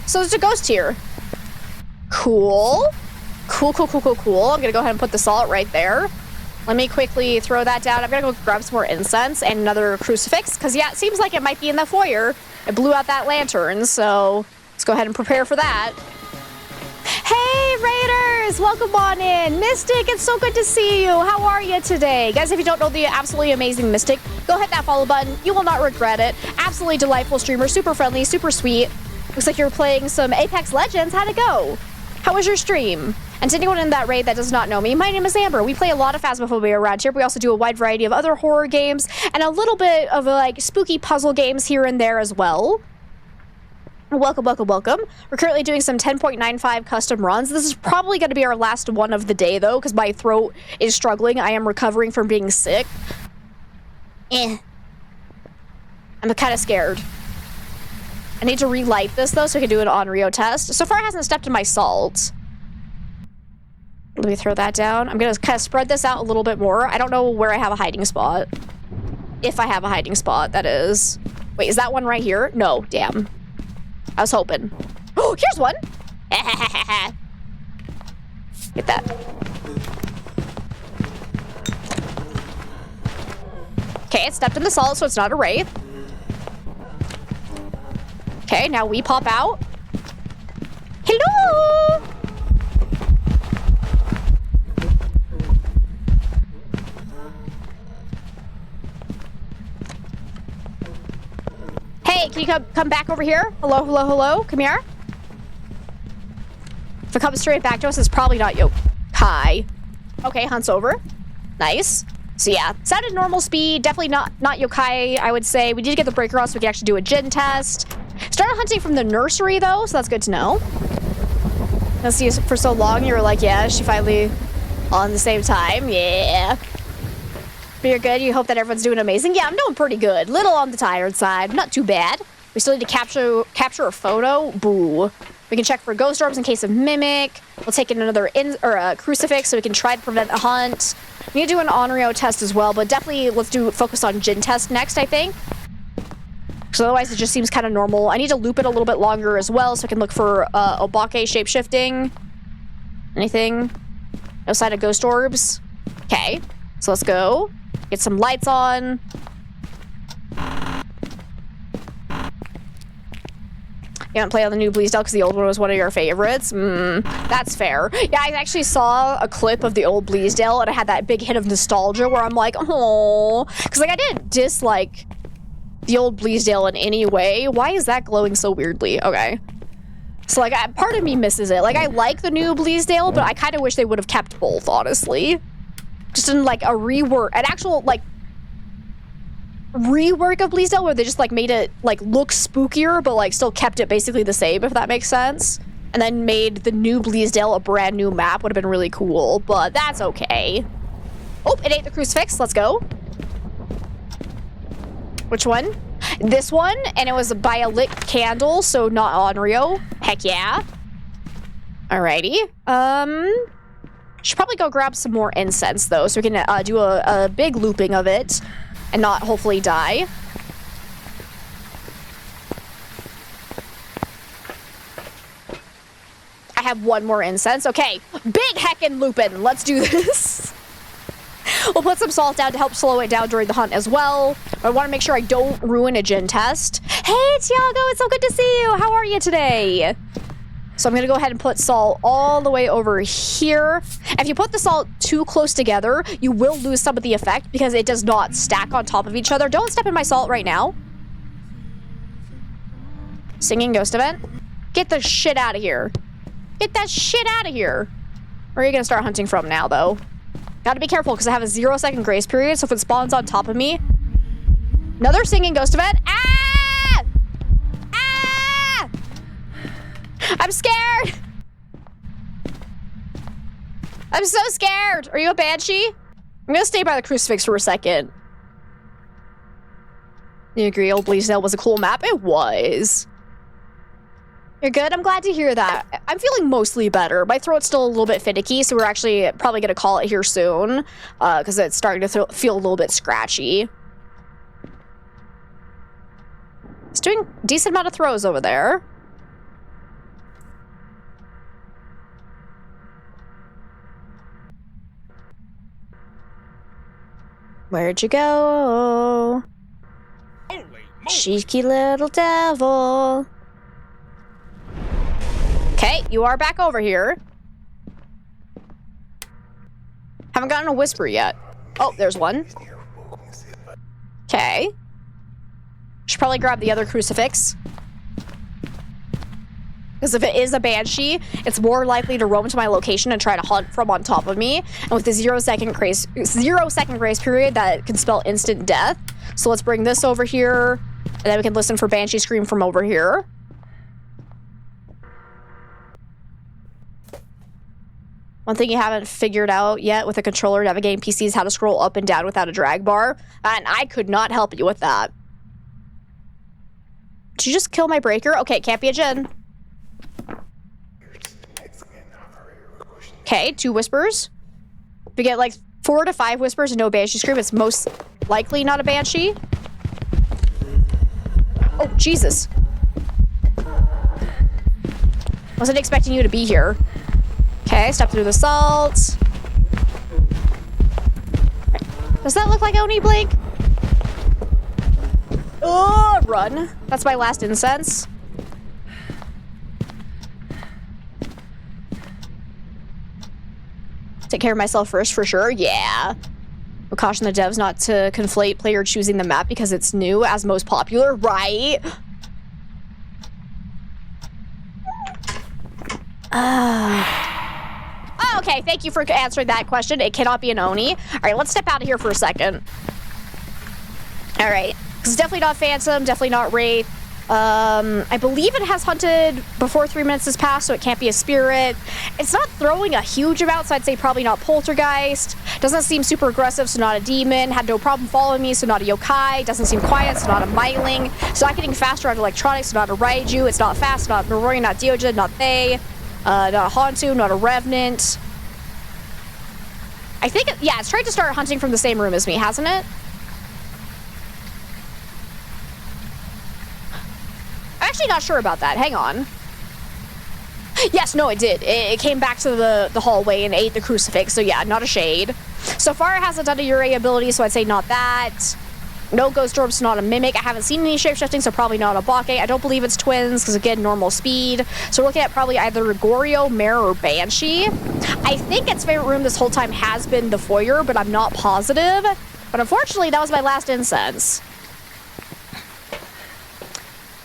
So there's a ghost here. Cool. Cool. I'm gonna go ahead and put the salt right there. Let me quickly throw that down. I'm gonna go grab some more incense and another crucifix, because yeah, it seems like it might be in the foyer. It blew out that lantern, so let's go ahead and prepare for that. Hey, Raiders! Welcome on in. Mystic, it's so good to see you. How are you today? Guys, if you don't know the absolutely amazing Mystic, go hit that follow button. You will not regret it. Absolutely delightful streamer, super friendly, super sweet. Looks like you're playing some Apex Legends. How'd it go? How was your stream? And to anyone in that raid that does not know me, my name is Amber. We play a lot of Phasmophobia around here. We also do a wide variety of other horror games and a little bit of like spooky puzzle games here and there as well. Welcome. We're currently doing some 10.95 custom runs. This is probably going to be our last one of the day though, because my throat is struggling. I am recovering from being sick. I'm kind of scared. I need to relight this though so I can do an on-Rio test. So far it hasn't stepped in my salt. Let me throw that down. I'm gonna kind of spread this out a little bit more. I don't know where I have a hiding spot. If I have a hiding spot, that is. Wait, is that one right here? No, damn. I was hoping. Oh, here's one! Get that. Okay, it stepped in the salt, so it's not a wraith. Okay, now we pop out. Hello! Hey, can you come back over here? Hello? Come here. If it comes straight back to us, it's probably not yokai. Okay, hunts over. Nice. So yeah, sounded normal speed. Definitely not yokai, I would say. We did get the breaker off so we can actually do a gin test. Started hunting from the nursery though, so that's good to know. Let's see, for so long you were like, yeah, she finally on the same time. Yeah. But you're good. You hope that everyone's doing amazing. Yeah, I'm doing pretty good. Little on the tired side. Not too bad. We still need to capture a photo. Boo. We can check for ghost orbs in case of mimic. We'll take in another crucifix so we can try to prevent a hunt. We need to do an on-Rio test as well, but definitely let's focus on gin test next, I think. Because otherwise it just seems kind of normal. I need to loop it a little bit longer as well so I can look for Obake shape-shifting. Anything? No sign of ghost orbs? Okay. So let's go. Get some lights on. You haven't played on the new Bleasdale because the old one was one of your favorites? That's fair. Yeah, I actually saw a clip of the old Bleasdale and I had that big hit of nostalgia where I'm like, oh, because like I didn't dislike the old Bleasdale in any way. Why is that glowing so weirdly? Okay. So like part of me misses it. Like I like the new Bleasdale, but I kind of wish they would have kept both, honestly. Just in like a rework, an actual like rework of Bleasdale where they just like made it like look spookier but like still kept it basically the same, if that makes sense. and then made the new Bleasdale a brand new map. Would have been really cool, but that's okay. Oh, it ate the crucifix. Let's go. Which one? This one, and it was by a lit candle, so not Onryo. Heck yeah. Alrighty. Should probably go grab some more incense, though, so we can do a big looping of it and not hopefully die. I have one more incense. Okay, big heckin' looping. Let's do this. We'll put some salt down to help slow it down during the hunt as well. I want to make sure I don't ruin a gin test. Hey, Tiago, it's so good to see you. How are you today? So I'm going to go ahead and put salt all the way over here. If you put the salt too close together, you will lose some of the effect because it does not stack on top of each other. Don't step in my salt right now. Singing ghost event. Get the shit out of here. Get that shit out of here. Where are you going to start hunting from now, though? Gotta be careful because I have a 0-second grace period, so if it spawns on top of me... Another singing ghost event. Ah! Ah! I'm scared! I'm so scared! Are you a banshee? I'm gonna stay by the crucifix for a second. You agree Old Bleasdale was a cool map? It was. You're good? I'm glad to hear that. I'm feeling mostly better. My throat's still a little bit finicky, so we're actually probably going to call it here soon, because it's starting to feel a little bit scratchy. It's doing a decent amount of throws over there. Where'd you go? Cheeky little devil. Okay, you are back over here. Haven't gotten a whisper yet. Oh, there's one. Okay. Should probably grab the other crucifix. Because if it is a banshee, it's more likely to roam to my location and try to hunt from on top of me. And with the 0-second grace period, that can spell instant death. So let's bring this over here, and then we can listen for banshee scream from over here. One thing you haven't figured out yet with a controller navigating PC is how to scroll up and down without a drag bar, and I could not help you with that. Did you just kill my breaker? Okay, it can't be a Jin. Okay, 2 whispers. If we get like 4 to 5 whispers and no banshee scream, it's most likely not a banshee. Oh, Jesus. Wasn't expecting you to be here. Okay, step through the salt. Does that look like Oni Blink? Oh, run. That's my last incense. Take care of myself first, for sure. Yeah. We'll caution the devs not to conflate player choosing the map because it's new as most popular, right? Oh, okay, thank you for answering that question. It cannot be an Oni. All right, let's step out of here for a second. All right, because it's definitely not Phantom, definitely not Wraith. I believe it has hunted before 3 minutes has passed, so it can't be a spirit. It's not throwing a huge amount, so I'd say probably not Poltergeist. Doesn't seem super aggressive, so not a demon. Had no problem following me, so not a yokai. Doesn't seem quiet, so not a myling. It's not getting faster on electronics, so not a raiju. It's not fast, not Marori, not Deogen, not Thay. Not a Hantu, not a Revenant. I think, yeah, it's tried to start hunting from the same room as me, hasn't it? I'm actually not sure about that. Hang on. Yes, no, it did. It came back to the hallway and ate the crucifix, so yeah, not a shade. So far, it hasn't done a Yurei ability, so I'd say not that. No ghost orbs, so not a mimic. I haven't seen any shapeshifting, so probably not a Bake. I don't believe it's twins, because again, normal speed. So we're looking at probably either Gorio, Mare, or Banshee. I think its favorite room this whole time has been the foyer, but I'm not positive. But unfortunately, that was my last incense.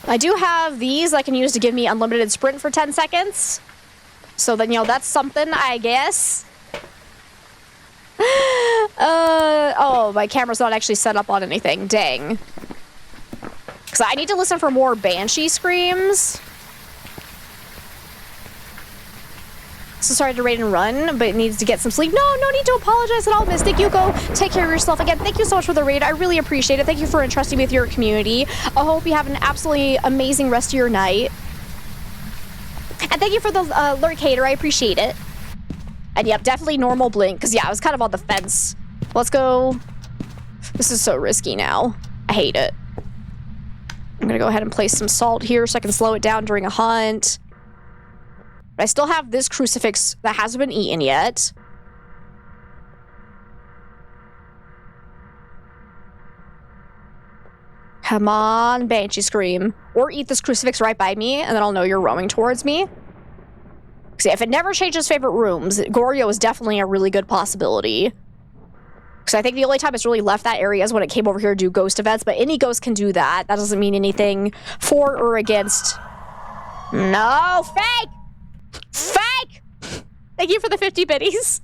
I do have these I can use to give me unlimited sprint for 10 seconds. So then, you know, that's something, I guess. Oh, my camera's not actually set up on anything. Dang. Because I need to listen for more Banshee screams. So sorry to raid and run, but it needs to get some sleep. No need to apologize at all, Mystic. You go take care of yourself. Again, thank you so much for the raid. I really appreciate it. Thank you for entrusting me with your community. I hope you have an absolutely amazing rest of your night. And thank you for the lurkator. I appreciate it. And yep, definitely normal blink, because yeah, I was kind of on the fence. Let's go. This is so risky now. I hate it. I'm gonna go ahead and place some salt here so I can slow it down during a hunt. But I still have this crucifix that hasn't been eaten yet. Come on, Banshee Scream. Or eat this crucifix right by me, and then I'll know you're roaming towards me. See, if it never changes favorite rooms, Goryo is definitely a really good possibility. Because I think the only time it's really left that area is when it came over here to do ghost events, but any ghost can do that. That doesn't mean anything for or against. No, fake! Fake! Thank you for the 50 biddies.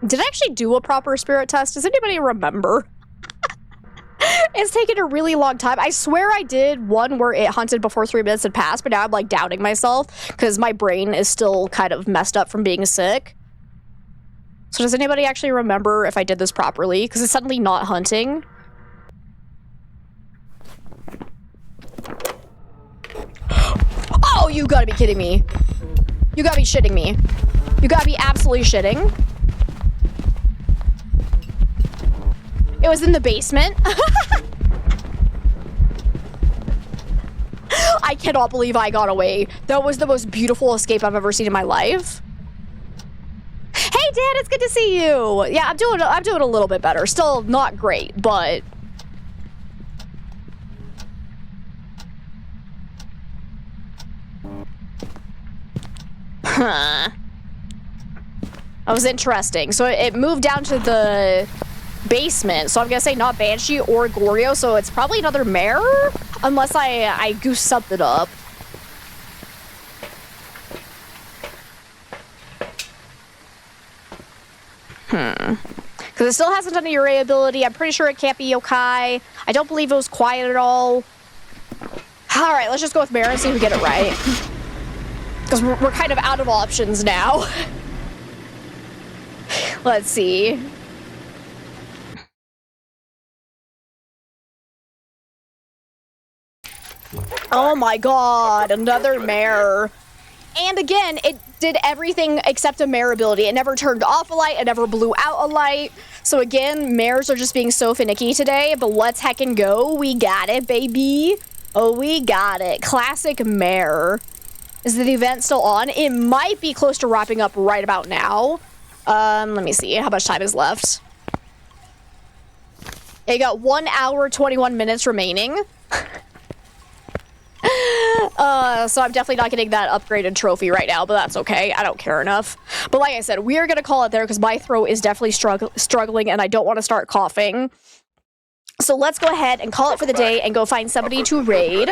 Did I actually do a proper spirit test? Does anybody remember? It's taken a really long time. I swear I did one where it hunted before 3 minutes had passed, but now I'm like doubting myself because my brain is still kind of messed up from being sick. So does anybody actually remember if I did this properly? Because it's suddenly not hunting. Oh, you gotta be kidding me. You gotta be shitting me. You gotta be absolutely shitting. It was in the basement. I cannot believe I got away. That was the most beautiful escape I've ever seen in my life. Hey, Dad, it's good to see you. Yeah, I'm doing a little bit better. Still not great, but huh. That was interesting. So it moved down to the basement, so I'm gonna say not Banshee or Goryo, so it's probably another mare, unless I goose something up. Because it still hasn't done a Uray ability. I'm pretty sure it can't be yokai. I don't believe it was quiet at all. Alright, let's just go with mare and see if we get it right. Because we're kind of out of options now. Let's see. Oh my god, another mare. And again, it did everything except a mare ability. It never turned off a light, it never blew out a light. So again, mares are just being so finicky today, but let's heckin' go. We got it, baby. Oh, we got it. Classic mare. Is the event still on? It might be close to wrapping up right about now. Let me see how much time is left. You got 1 hour, 21 minutes remaining. So I'm definitely not getting that upgraded trophy right now, but that's okay. I don't care enough. But like I said, we are going to call it there because my throat is definitely struggling and I don't want to start coughing. So let's go ahead and call it for the day and go find somebody to raid.